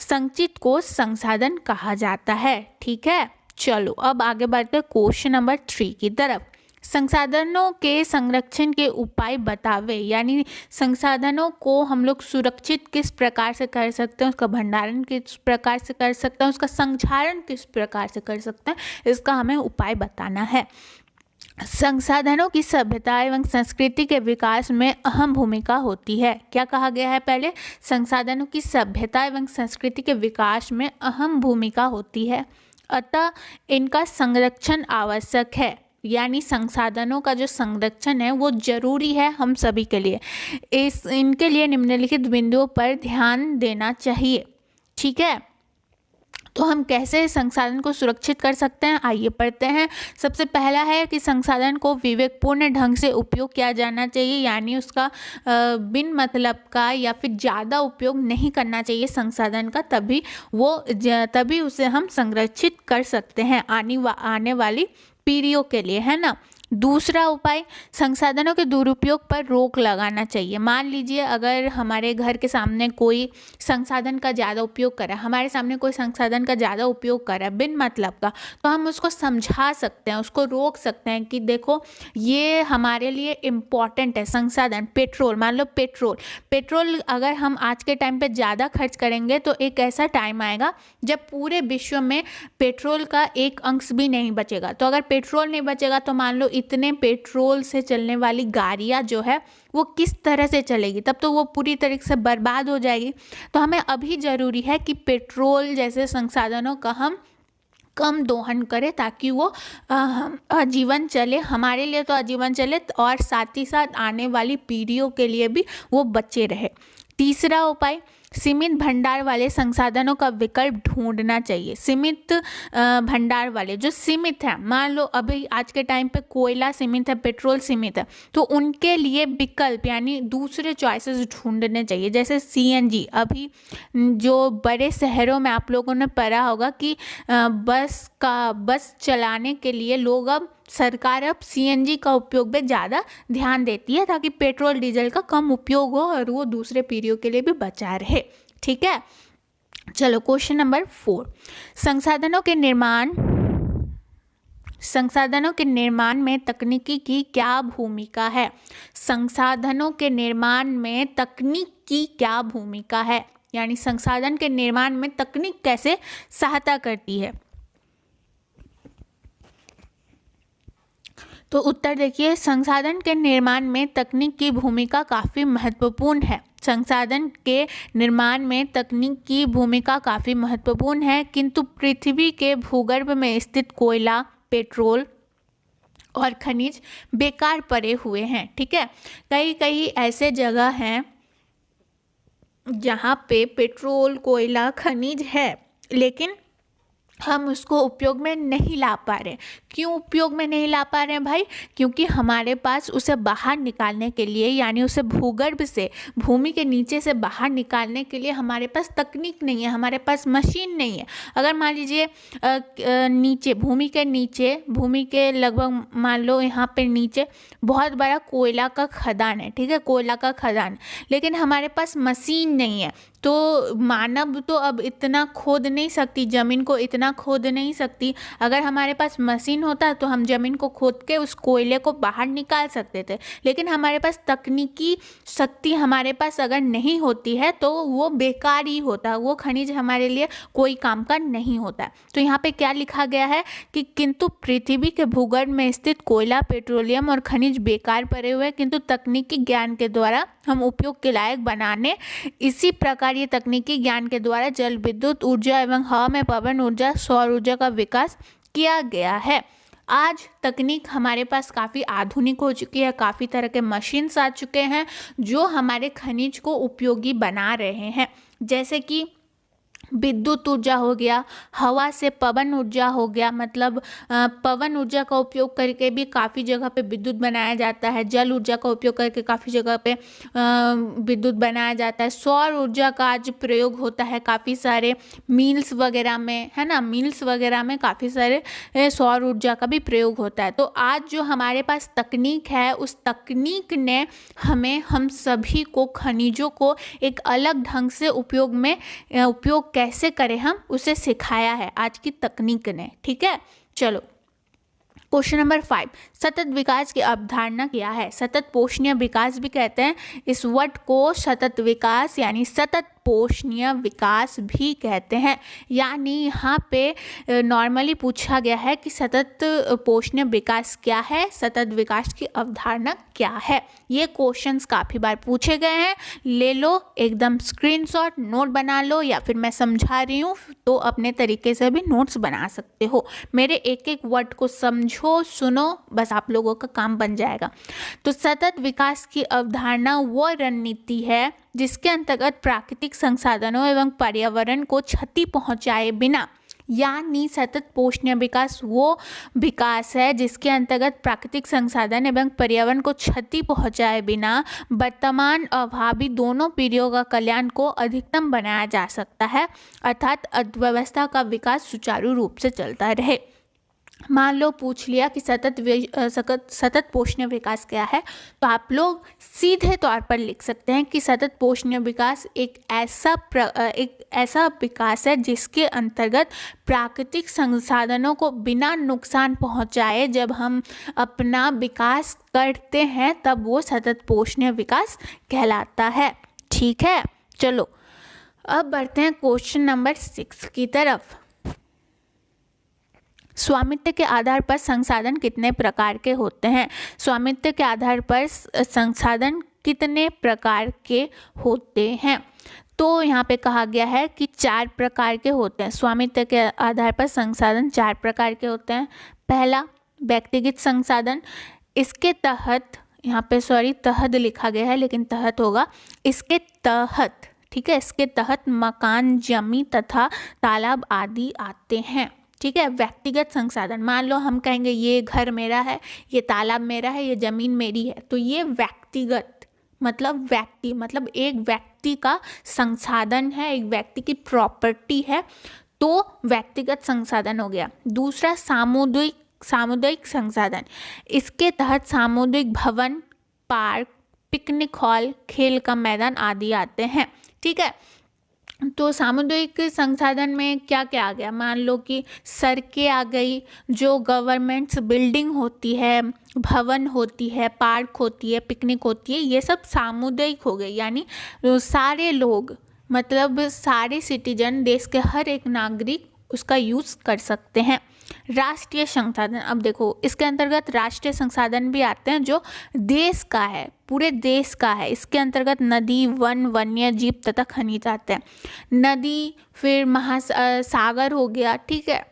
संचित कोश संसाधन कहा जाता है। ठीक है, चलो अब आगे बढ़ते हैं क्वेश्चन नंबर 3 की तरफ। संसाधनों के संरक्षण के उपाय बतावे, यानी संसाधनों को हम लोग सुरक्षित किस प्रकार से कर सकते हैं, उसका भंडारण किस प्रकार से कर सकते हैं, उसका संक्षारण किस प्रकार से कर सकते हैं, इसका हमें उपाय बताना है। संसाधनों की सभ्यता एवं संस्कृति के विकास में अहम भूमिका होती है। क्या कहा गया है पहले? संसाधनों की सभ्यता एवं संस्कृति के विकास में अहम भूमिका होती है, अतः इनका संरक्षण आवश्यक है, यानी संसाधनों का जो संरक्षण है वो जरूरी है हम सभी के लिए। इनके लिए निम्नलिखित बिंदुओं पर ध्यान देना चाहिए। ठीक है, तो हम कैसे संसाधन को सुरक्षित कर सकते हैं, आइए पढ़ते हैं। सबसे पहला है कि संसाधन को विवेकपूर्ण ढंग से उपयोग किया जाना चाहिए, यानी उसका बिन मतलब का या फिर ज़्यादा उपयोग नहीं करना चाहिए संसाधन का, तभी उसे हम संरक्षित कर सकते हैं आने वाली पीढ़ियों के लिए, है ना। दूसरा उपाय, संसाधनों के दुरुपयोग पर रोक लगाना चाहिए। मान लीजिए अगर हमारे घर के सामने कोई संसाधन का ज़्यादा उपयोग कर रहा है, हमारे सामने कोई संसाधन का ज़्यादा उपयोग कर रहा है बिन मतलब का, तो हम उसको समझा सकते हैं, उसको रोक सकते हैं कि देखो ये हमारे लिए इम्पॉर्टेंट है संसाधन। पेट्रोल, मान लो पेट्रोल अगर हम आज के टाइम पे ज़्यादा खर्च करेंगे तो एक ऐसा टाइम आएगा जब पूरे विश्व में पेट्रोल का एक अंश भी नहीं बचेगा। तो अगर पेट्रोल नहीं बचेगा तो मान लो इतने पेट्रोल से चलने वाली गाड़ियाँ जो है वो किस तरह से चलेगी, तब तो वो पूरी तरीके से बर्बाद हो जाएगी। तो हमें अभी ज़रूरी है कि पेट्रोल जैसे संसाधनों का हम कम दोहन करें ताकि वो आजीवन चले, हमारे लिए तो आजीवन चले और साथ ही साथ आने वाली पीढ़ियों के लिए भी वो बचे रहे। तीसरा उपाय, सीमित भंडार वाले संसाधनों का विकल्प ढूंढना चाहिए। सीमित भंडार वाले जो सीमित है, मान लो अभी आज के टाइम पे कोयला सीमित है, पेट्रोल सीमित है, तो उनके लिए विकल्प यानी दूसरे चॉइसेस ढूंढने चाहिए, जैसे सीएनजी। अभी जो बड़े शहरों में आप लोगों ने पढ़ा होगा कि बस चलाने के लिए लोग अब सरकार अब सीएनजी का उपयोग पे ज़्यादा ध्यान देती है ताकि पेट्रोल डीजल का कम उपयोग हो और वो दूसरे पीढ़ियों के लिए भी बचा रहे। ठीक है, चलो क्वेश्चन नंबर 4। संसाधनों के निर्माण में तकनीकी की क्या भूमिका है? संसाधनों के निर्माण में तकनीक की क्या भूमिका है, यानी संसाधन के निर्माण में तकनीक कैसे सहायता करती है? तो उत्तर देखिए, संसाधन के निर्माण में तकनीक की भूमिका काफ़ी महत्वपूर्ण है। संसाधन के निर्माण में तकनीक की भूमिका काफ़ी महत्वपूर्ण है, किंतु पृथ्वी के भूगर्भ में स्थित कोयला, पेट्रोल और खनिज बेकार पड़े हुए हैं। ठीक है, कई ऐसे जगह हैं जहाँ पे पेट्रोल, कोयला, खनिज है, लेकिन हम उसको उपयोग में नहीं ला पा रहे। क्यों उपयोग में नहीं ला पा रहे हैं भाई? क्योंकि हमारे पास उसे बाहर निकालने के लिए, यानी उसे भूगर्भ से, भूमि के नीचे से बाहर निकालने के लिए हमारे पास तकनीक नहीं है, हमारे पास मशीन नहीं है। अगर मान लीजिए नीचे, भूमि के नीचे, भूमि के लगभग मान लो यहाँ पे नीचे बहुत बड़ा कोयला का खदान है। ठीक है, कोयला का खदान, लेकिन हमारे पास मशीन नहीं है। तो मानव तो अब इतना खोद नहीं सकती, ज़मीन को इतना खोद नहीं सकती। अगर हमारे पास मशीन होता तो हम ज़मीन को खोद के उस कोयले को बाहर निकाल सकते थे, लेकिन हमारे पास तकनीकी शक्ति हमारे पास अगर नहीं होती है तो वो बेकार ही होता, वो खनिज हमारे लिए कोई काम का नहीं होता। तो यहाँ पे क्या लिखा गया है कि किंतु पृथ्वी के भूगर्भ में स्थित कोयला, पेट्रोलियम और खनिज बेकार पड़े हुए, किंतु तकनीकी ज्ञान के द्वारा हम उपयोग के लायक बनाने, इसी प्रकार ये तकनीकी ज्ञान के द्वारा जल विद्युत ऊर्जा एवं हवा में पवन ऊर्जा, सौर ऊर्जा का विकास किया गया है। आज तकनीक हमारे पास काफ़ी आधुनिक हो चुकी है, काफ़ी तरह के मशीन्स आ चुके हैं जो हमारे खनिज को उपयोगी बना रहे हैं, जैसे कि विद्युत ऊर्जा हो गया, हवा से पवन ऊर्जा हो गया, मतलब पवन ऊर्जा का उपयोग करके भी काफ़ी जगह पे विद्युत बनाया जाता है। जल ऊर्जा का उपयोग करके काफ़ी जगह पे विद्युत बनाया जाता है। सौर ऊर्जा का आज प्रयोग होता है काफ़ी सारे मिल्स वगैरह में, है ना, मिल्स वगैरह में काफ़ी सारे सौर ऊर्जा का भी प्रयोग होता है। तो आज जो हमारे पास तकनीक है, उस तकनीक ने हम सभी को खनिजों को एक अलग ढंग से उपयोग कैसे करें हम उसे सिखाया है आज की तकनीक ने। ठीक है, चलो क्वेश्चन नंबर 5। सतत विकास की अवधारणा क्या है? सतत पोषणीय विकास भी कहते हैं इस वर्ड को, सतत विकास यानी सतत पोषणीय विकास भी कहते हैं। यानी यहाँ पे नॉर्मली पूछा गया है कि सतत पोषणीय विकास क्या है, सतत विकास की अवधारणा क्या है। ये क्वेश्चंस काफ़ी बार पूछे गए हैं, ले लो एकदम स्क्रीनशॉट, नोट बना लो, या फिर मैं समझा रही हूँ तो अपने तरीके से भी नोट्स बना सकते हो। मेरे एक एक वर्ड को समझो, सुनो, बस आप लोगों का काम बन जाएगा। तो सतत विकास की अवधारणा वो रणनीति है जिसके अंतर्गत प्राकृतिक संसाधनों एवं पर्यावरण को क्षति पहुंचाए बिना, यानी सतत पोषणीय विकास वो विकास है जिसके अंतर्गत प्राकृतिक संसाधन एवं पर्यावरण को क्षति पहुंचाए बिना वर्तमान अभावी दोनों पीढ़ियों का कल्याण को अधिकतम बनाया जा सकता है, अर्थात अर्थव्यवस्था का विकास सुचारू रूप से चलता रहे। मान लो पूछ लिया कि सतत पोषणीय विकास क्या है, तो आप लोग सीधे तौर पर लिख सकते हैं कि सतत पोषणीय विकास एक ऐसा विकास है जिसके अंतर्गत प्राकृतिक संसाधनों को बिना नुकसान पहुंचाए जब हम अपना विकास करते हैं तब वो सतत पोषणीय विकास कहलाता है। ठीक है, चलो अब बढ़ते हैं क्वेश्चन नंबर 6 की तरफ। स्वामित्व के आधार पर संसाधन कितने प्रकार के होते हैं? स्वामित्व के आधार पर संसाधन कितने प्रकार के होते हैं? तो यहाँ पे कहा गया है कि 4 प्रकार के होते हैं। स्वामित्व के आधार पर संसाधन 4 प्रकार के होते हैं। पहला व्यक्तिगत संसाधन, इसके तहत, यहाँ पे तहत लिखा गया है लेकिन तहत होगा, इसके तहत, ठीक है, इसके तहत मकान, जमीन तथा तालाब आदि आते हैं। ठीक है, व्यक्तिगत संसाधन, मान लो हम कहेंगे ये घर मेरा है, ये तालाब मेरा है, ये ज़मीन मेरी है, तो ये व्यक्तिगत मतलब एक व्यक्ति का संसाधन है, एक व्यक्ति की प्रॉपर्टी है, तो व्यक्तिगत संसाधन हो गया। दूसरा सामुदायिक सामुदायिक संसाधन, इसके तहत सामुदायिक भवन, पार्क, पिकनिक हॉल, खेल का मैदान आदि आते हैं। ठीक है, तो सामुदायिक संसाधन में क्या क्या आ गया, मान लो कि सड़कें आ गई, जो गवर्नमेंट्स बिल्डिंग होती है, भवन होती है, पार्क होती है, पिकनिक होती है, ये सब सामुदायिक हो गई, यानी सारे लोग, मतलब सारे सिटीजन, देश के हर एक नागरिक उसका यूज़ कर सकते हैं। राष्ट्रीय संसाधन, अब देखो इसके अंतर्गत राष्ट्रीय संसाधन भी आते हैं जो देश का है, पूरे देश का है। इसके अंतर्गत नदी, वन, वन्य जीव तथा खनिज आते हैं। नदी, फिर महासागर हो गया, ठीक है,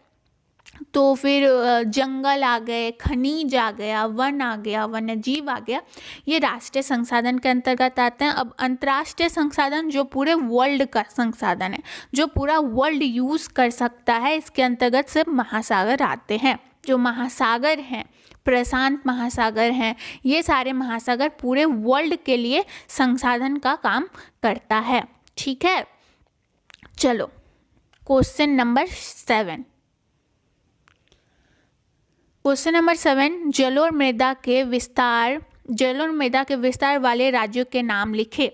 तो फिर जंगल आ गए, खनिज आ गया, वन आ गया, वन्य जीव आ गया, ये राष्ट्रीय संसाधन के अंतर्गत आते हैं। अब अंतर्राष्ट्रीय संसाधन जो पूरे वर्ल्ड का संसाधन है, जो पूरा वर्ल्ड यूज़ कर सकता है, इसके अंतर्गत सिर्फ महासागर आते हैं। जो महासागर हैं, प्रशांत महासागर हैं, ये सारे महासागर पूरे वर्ल्ड के लिए संसाधन का काम करता है। ठीक है, चलो क्वेश्चन नंबर 7। क्वेश्चन नंबर 7, जल और मृदा के विस्तार वाले राज्यों के नाम लिखे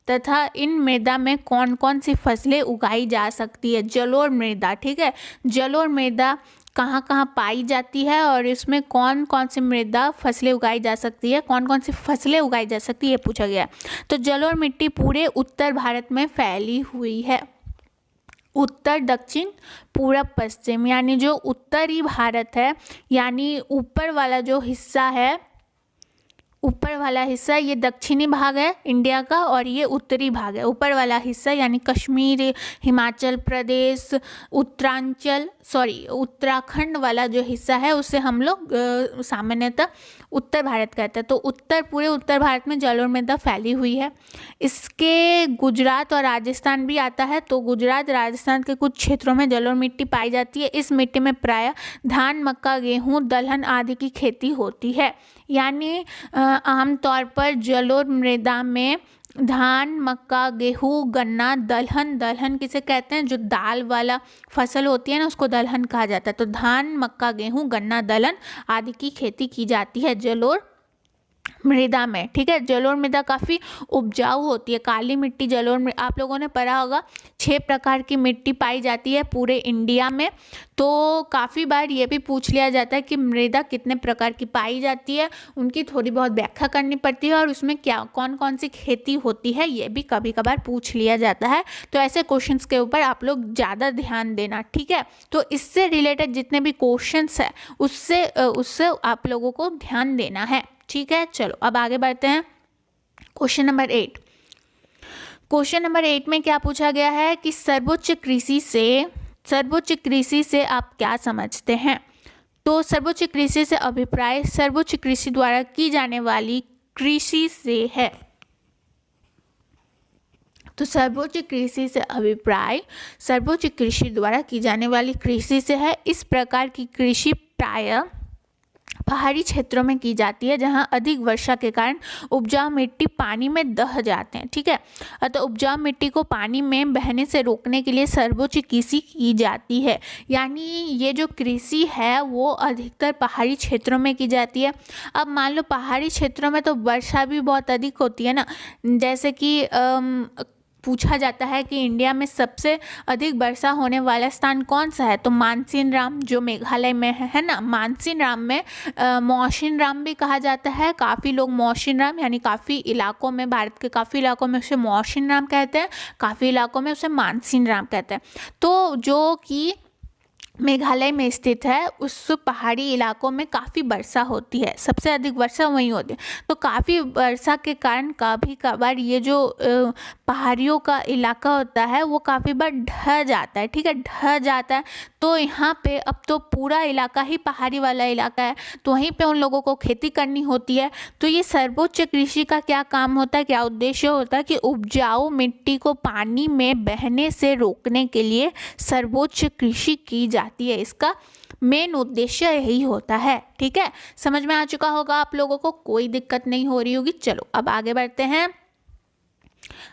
तथा इन मृदा में कौन कौन सी फसलें उगाई जा सकती है। जल और मृदा, ठीक है, जल और मृदा कहाँ कहाँ पाई जाती है और इसमें कौन कौन सी मृदा फसलें उगाई जा सकती है, कौन कौन सी फसलें उगाई जा सकती है, ये पूछा गया। तो जल और मिट्टी पूरे उत्तर भारत में फैली हुई है। उत्तर, दक्षिण, पूरब, पश्चिम, यानी जो उत्तरी भारत है, यानी ऊपर वाला जो हिस्सा है, ऊपर वाला हिस्सा ये दक्षिणी भाग है इंडिया का, और ये उत्तरी भाग है। ऊपर वाला हिस्सा यानी कश्मीर, हिमाचल प्रदेश, उत्तराखंड वाला जो हिस्सा है उसे हम लोग सामान्यतः उत्तर भारत कहते हैं। तो पूरे उत्तर भारत में जल और मृदा फैली हुई है। इसके गुजरात और राजस्थान भी आता है। तो गुजरात, राजस्थान के कुछ क्षेत्रों में जल और मिट्टी पाई जाती है। इस मिट्टी में प्रायः धान, मक्का, गेहूँ, दलहन आदि की खेती होती है। यानी आमतौर पर जल और मृदा में धान, मक्का, गेहूँ, गन्ना, दलहन किसे कहते हैं, जो दाल वाला फसल होती है ना, उसको दलहन कहा जाता है। तो धान, मक्का, गेहूँ, गन्ना, दलहन आदि की खेती की जाती है जल और मृदा में। ठीक है, जल और मृदा काफ़ी उपजाऊ होती है। काली मिट्टी, जल और मृदा, आप लोगों ने पढ़ा होगा 6 प्रकार की मिट्टी पाई जाती है पूरे इंडिया में। तो काफ़ी बार ये भी पूछ लिया जाता है कि मृदा कितने प्रकार की पाई जाती है, उनकी थोड़ी बहुत व्याख्या करनी पड़ती है और उसमें क्या कौन कौन सी खेती होती है, ये भी कभी कभार पूछ लिया जाता है। तो ऐसे क्वेश्चंस के ऊपर आप लोग ज़्यादा ध्यान देना। ठीक है, तो इससे रिलेटेड जितने भी क्वेश्चंस है उससे आप लोगों को ध्यान देना है। ठीक है, चलो अब आगे बढ़ते हैं। Question number 8। क्वेश्चन नंबर 8 में क्या पूछा गया है कि सर्वोच्च कृषि से आप क्या समझते हैं। तो सर्वोच्च कृषि से अभिप्राय सर्वोच्च कृषि द्वारा की जाने वाली कृषि से है। तो सर्वोच्च कृषि से अभिप्राय सर्वोच्च कृषि द्वारा की जाने वाली कृषि से है। इस प्रकार की कृषि प्रायः पहाड़ी क्षेत्रों में की जाती है, जहां अधिक वर्षा के कारण उपजाऊ मिट्टी पानी में दह जाते हैं। ठीक है, तो उपजाऊ मिट्टी को पानी में बहने से रोकने के लिए सर्वोच्च कृषि की जाती है। यानी ये जो कृषि है वो अधिकतर पहाड़ी क्षेत्रों में की जाती है। अब मान लो पहाड़ी क्षेत्रों में तो वर्षा भी बहुत अधिक होती है ना, जैसे कि पूछा जाता है कि इंडिया में सबसे अधिक वर्षा होने वाला स्थान कौन सा है। तो मानसीनराम जो मेघालय में है ना, मानसीनराम में मौसिनराम भी कहा जाता है। काफ़ी लोग मौसिनराम यानी काफ़ी इलाकों में, भारत के काफ़ी इलाकों में उसे मौसिनराम कहते हैं, काफ़ी इलाकों में उसे मानसीनराम कहते हैं। तो जो कि मेघालय में स्थित है, उस पहाड़ी इलाकों में काफ़ी वर्षा होती है, सबसे अधिक वर्षा वहीं होती है। तो काफ़ी वर्षा के कारण कभी कभार ये जो पहाड़ियों का इलाका होता है वो काफ़ी बार ढह जाता है। ठीक है, ढह जाता है। तो यहाँ पे अब तो पूरा इलाका ही पहाड़ी वाला इलाका है, तो वहीं पे उन लोगों को खेती करनी होती है। तो ये सर्वोच्च कृषि का क्या काम होता है, क्या उद्देश्य होता है कि उपजाऊ मिट्टी को पानी में बहने से रोकने के लिए सर्वोच्च कृषि की जाती है। इसका मेन उद्देश्य यही होता है। ठीक है, समझ में आ चुका होगा आप लोगों को, कोई दिक्कत नहीं हो रही होगी। चलो अब आगे बढ़ते हैं।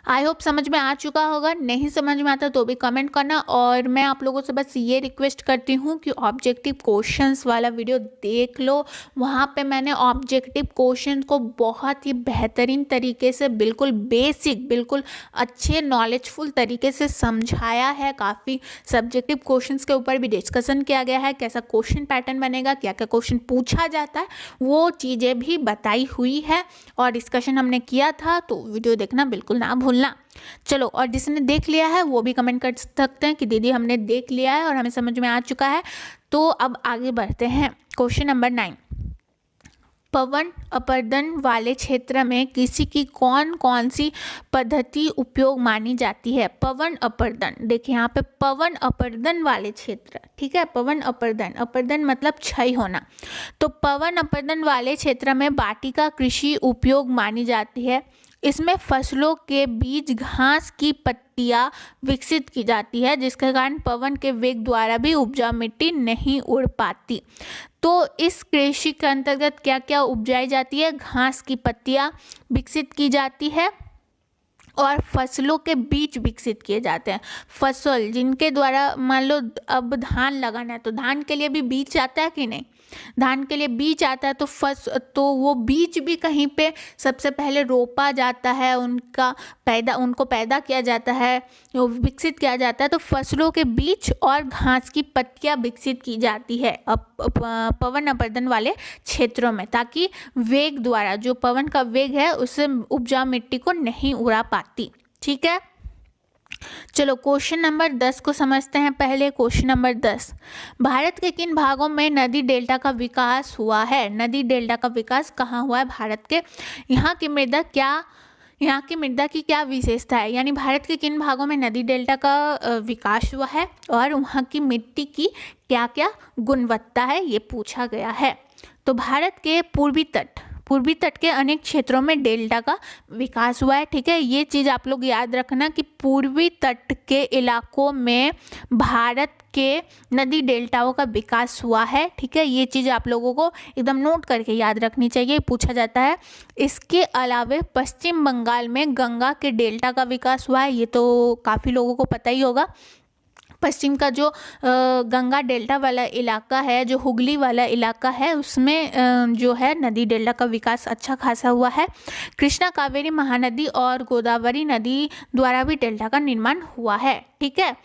आई होप समझ में आ चुका होगा। नहीं समझ में आता तो भी कमेंट करना। और मैं आप लोगों से बस ये रिक्वेस्ट करती हूँ कि ऑब्जेक्टिव क्वेश्चंस वाला वीडियो देख लो। वहाँ पे मैंने ऑब्जेक्टिव क्वेश्चन को बहुत ही बेहतरीन तरीके से, बिल्कुल बेसिक, बिल्कुल अच्छे नॉलेजफुल तरीके से समझाया है। काफ़ी सब्जेक्टिव क्वेश्चंस के ऊपर भी डिस्कशन किया गया है, कैसा क्वेश्चन पैटर्न बनेगा, क्या क्या क्वेश्चन पूछा जाता है, वो चीज़ें भी बताई हुई है और डिस्कशन हमने किया था। तो वीडियो देखना बिल्कुल ना भूलना। चलो, और जिसने देख लिया है वो भी कमेंट कर सकते हैं कि दीदी हमने देख लिया है और हमें समझ में आ चुका है। तो अब आगे बढ़ते हैं। क्वेश्चन नंबर 9, पवन अपरदन वाले क्षेत्र में किसी की कौन कौन सी पद्धति उपयोग मानी जाती है? पवन अपरदन, देखिए यहाँ पे पवन अपरदन वाले क्षेत्र, ठीक है, पवन अपरदन, अपरदन मतलब क्षय होना। तो पवन अपरदन वाले क्षेत्र में वाटिका कृषि उपयोग मानी जाती है। इसमें फसलों के बीच घास की पत्तियां विकसित की जाती है, जिसके कारण पवन के वेग द्वारा भी उपजाऊ मिट्टी नहीं उड़ पाती। तो इस कृषि के अंतर्गत क्या क्या उपजाई जाती है? घास की पत्तियां विकसित की जाती है और फसलों के बीज विकसित किए जाते हैं। फसल जिनके द्वारा, मान लो अब धान लगाना है तो धान के लिए भी बीज आता है कि नहीं? धान के लिए बीज आता है तो वो बीज भी कहीं पे सबसे पहले रोपा जाता है, उनको पैदा किया जाता है, वो विकसित किया जाता है। तो फसलों के बीज और घास की पत्तियां विकसित की जाती है पवन अपरदन वाले क्षेत्रों में, ताकि वेग द्वारा, जो पवन का वेग है उससे उपजाऊ मिट्टी को नहीं उड़ा पाती। ठीक है, चलो क्वेश्चन नंबर 10 को समझते हैं। पहले क्वेश्चन नंबर 10, भारत के किन भागों में नदी डेल्टा का विकास हुआ है? नदी डेल्टा का विकास कहाँ हुआ है भारत के? यहाँ की मृदा की क्या विशेषता है? यानी भारत के किन भागों में नदी डेल्टा का विकास हुआ है और वहाँ की मिट्टी की क्या क्या गुणवत्ता है, ये पूछा गया है। तो भारत के पूर्वी तट के अनेक क्षेत्रों में डेल्टा का विकास हुआ है। ठीक है, ये चीज़ आप लोग याद रखना कि पूर्वी तट के इलाकों में भारत के नदी डेल्टाओं का विकास हुआ है। ठीक है, ये चीज़ आप लोगों को एकदम नोट करके याद रखनी चाहिए, पूछा जाता है। इसके अलावा पश्चिम बंगाल में गंगा के डेल्टा का विकास हुआ है, ये तो काफ़ी लोगों को पता ही होगा। पश्चिम का जो गंगा डेल्टा वाला इलाका है, जो हुगली वाला इलाका है, उसमें जो है नदी डेल्टा का विकास अच्छा खासा हुआ है। कृष्णा, कावेरी, महानदी और गोदावरी नदी द्वारा भी डेल्टा का निर्माण हुआ है। ठीक है,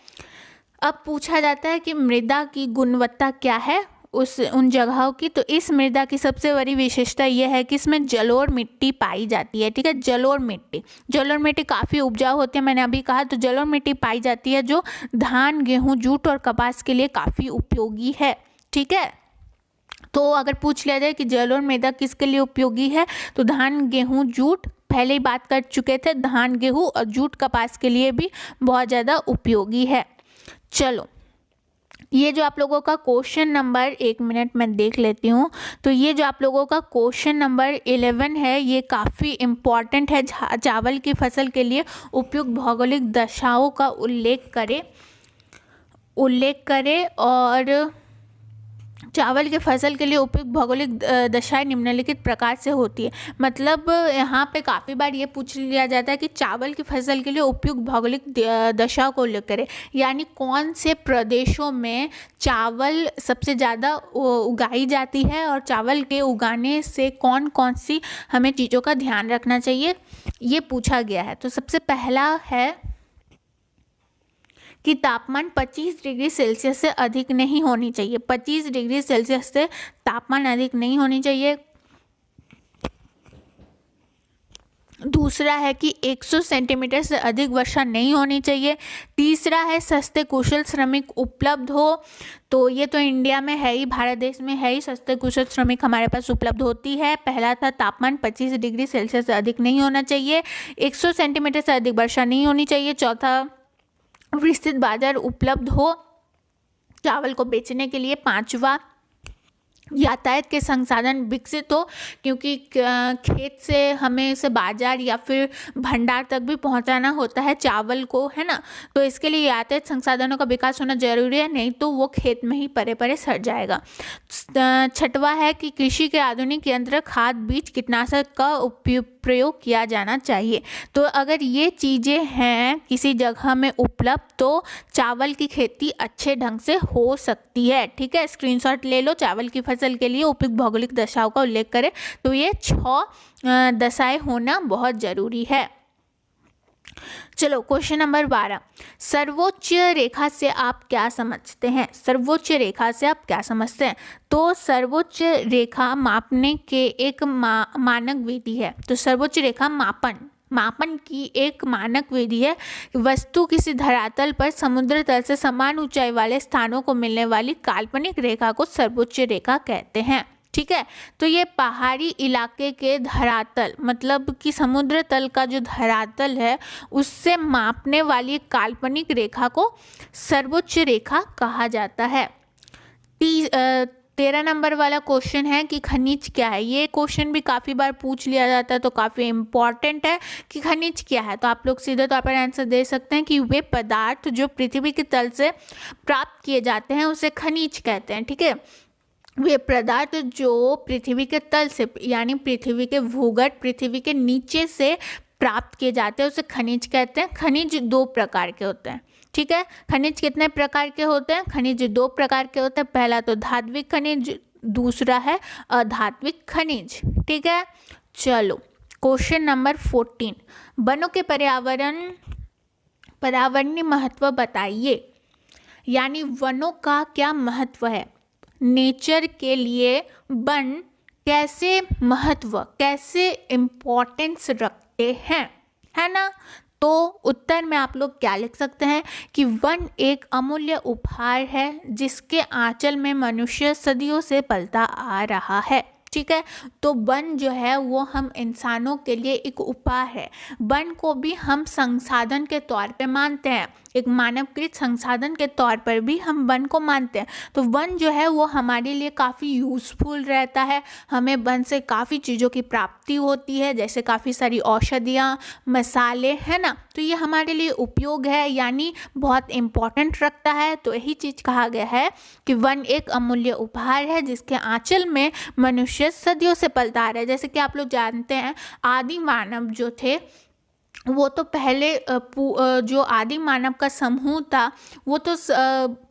अब पूछा जाता है कि मृदा की गुणवत्ता क्या है उन जगहों की। तो इस मृदा की सबसे बड़ी विशेषता यह है कि इसमें जलोढ़ मिट्टी पाई जाती है। ठीक है, जलोढ़ मिट्टी काफ़ी उपजाऊ होती है, मैंने अभी कहा। तो जलोढ़ मिट्टी पाई जाती है जो धान, गेहूं, जूट और कपास के लिए काफ़ी उपयोगी है। ठीक है, तो अगर पूछ लिया जाए कि जलोढ़ मृदा किसके लिए उपयोगी है, तो धान, गेहूं, जूट, पहले ही बात कर चुके थे, धान, गेहूँ और जूट, कपास के लिए भी बहुत ज़्यादा उपयोगी है। चलो, ये जो आप लोगों का क्वेश्चन नंबर, 1 मिनट मैं देख लेती हूँ। तो ये जो आप लोगों का क्वेश्चन नंबर 11 है, ये काफ़ी इम्पॉर्टेंट है। चावल की फसल के लिए उपयुक्त भौगोलिक दशाओं का उल्लेख करें और चावल की फसल के लिए उपयुक्त भौगोलिक दशाएं निम्नलिखित प्रकार से होती है। मतलब यहाँ पे काफ़ी बार ये पूछ लिया जाता है कि चावल की फसल के लिए उपयुक्त भौगोलिक दशाओं को उल्लेख करें, यानी कौन से प्रदेशों में चावल सबसे ज़्यादा उगाई जाती है और चावल के उगाने से कौन कौन सी हमें चीज़ों का ध्यान रखना चाहिए, ये पूछा गया है। तो सबसे पहला है कि तापमान 25 डिग्री सेल्सियस से अधिक नहीं होनी चाहिए। 25 डिग्री सेल्सियस से तापमान अधिक नहीं होनी चाहिए। दूसरा है कि 100 सेंटीमीटर से अधिक वर्षा नहीं होनी चाहिए। तीसरा है सस्ते कुशल श्रमिक उपलब्ध हो। तो ये तो इंडिया में है ही, भारत देश में है ही, सस्ते कुशल श्रमिक हमारे पास उपलब्ध होती है। पहला था तापमान 25 डिग्री सेल्सियस से अधिक नहीं होना चाहिए। 100 सेंटीमीटर से अधिक वर्षा नहीं होनी चाहिए। चौथा, विस्तृत बाजार उपलब्ध हो चावल को बेचने के लिए। पांचवा, यातायात के संसाधन विकसित हो, क्योंकि खेत से हमें इसे बाजार या फिर भंडार तक भी पहुंचाना होता है चावल को, है ना। तो इसके लिए यातायात संसाधनों का विकास होना जरूरी है, नहीं तो वो खेत में ही परे परे सड़ जाएगा। छठवा है कि कृषि के आधुनिक यंत्र, खाद, बीज, कीटनाशक का प्रयोग किया जाना चाहिए। तो अगर ये चीज़ें हैं किसी जगह में उपलब्ध तो चावल की खेती अच्छे ढंग से हो सकती है। ठीक है, स्क्रीनशॉट ले लो। चावल की फसल के लिए उपयुक्त भौगोलिक दशाओं का उल्लेख करें, तो ये 6 दशाएं होना बहुत ज़रूरी है। चलो क्वेश्चन नंबर 12, सर्वोच्च रेखा से आप क्या समझते हैं? सर्वोच्च रेखा से आप क्या समझते हैं? तो सर्वोच्च रेखा मापने के एक मानक विधि है। तो सर्वोच्च रेखा मापन की एक मानक विधि है। वस्तु किसी धरातल पर समुद्र तल से समान ऊंचाई वाले स्थानों को मिलने वाली काल्पनिक रेखा को सर्वोच्च रेखा कहते हैं। ठीक है, तो ये पहाड़ी इलाके के धरातल, मतलब कि समुद्र तल का जो धरातल है उससे मापने वाली काल्पनिक रेखा को सर्वोच्च रेखा कहा जाता है। 13 नंबर वाला क्वेश्चन है कि खनिज क्या है। ये क्वेश्चन भी काफ़ी बार पूछ लिया जाता है, तो काफ़ी इम्पॉर्टेंट है कि खनिज क्या है। तो आप लोग सीधे तौर पर आंसर दे सकते हैं कि वे पदार्थ जो पृथ्वी के तल से प्राप्त किए जाते हैं उसे खनिज कहते हैं। ठीक है, वे पदार्थ जो पृथ्वी के तल से यानी पृथ्वी के भूगर्भ, पृथ्वी के नीचे से प्राप्त किए जाते हैं उसे खनिज कहते हैं। खनिज 2 प्रकार के होते हैं। ठीक है, खनिज कितने प्रकार के होते हैं? खनिज 2 प्रकार के होते हैं। पहला तो धात्विक खनिज, दूसरा है अधात्विक खनिज। ठीक है, चलो क्वेश्चन नंबर 14, वनों के पर्यावरणीय महत्व बताइए। यानी वनों का क्या महत्व है, नेचर के लिए वन कैसे महत्व, कैसे इम्पोर्टेंस रखते हैं, है ना? तो उत्तर में आप लोग क्या लिख सकते हैं कि वन एक अमूल्य उपहार है जिसके आंचल में मनुष्य सदियों से पलता आ रहा है। ठीक है, तो वन जो है वो हम इंसानों के लिए एक उपहार है। वन को भी हम संसाधन के तौर पे मानते हैं, एक मानवकृत संसाधन के तौर पर भी हम वन को मानते हैं। तो वन जो है वो हमारे लिए काफ़ी यूज़फुल रहता है। हमें वन से काफ़ी चीज़ों की प्राप्ति होती है, जैसे काफ़ी सारी औषधियाँ, मसाले, है ना? तो ये हमारे लिए उपयोग है, यानी बहुत इम्पोर्टेंट रखता है। तो यही चीज़ कहा गया है कि वन एक अमूल्य उपहार है जिसके आंचल में मनुष्य सदियों से पलता आ रहा है। जैसे कि आप लोग जानते हैं आदि मानव जो थे वो तो पहले जो आदि मानव का समूह था वो तो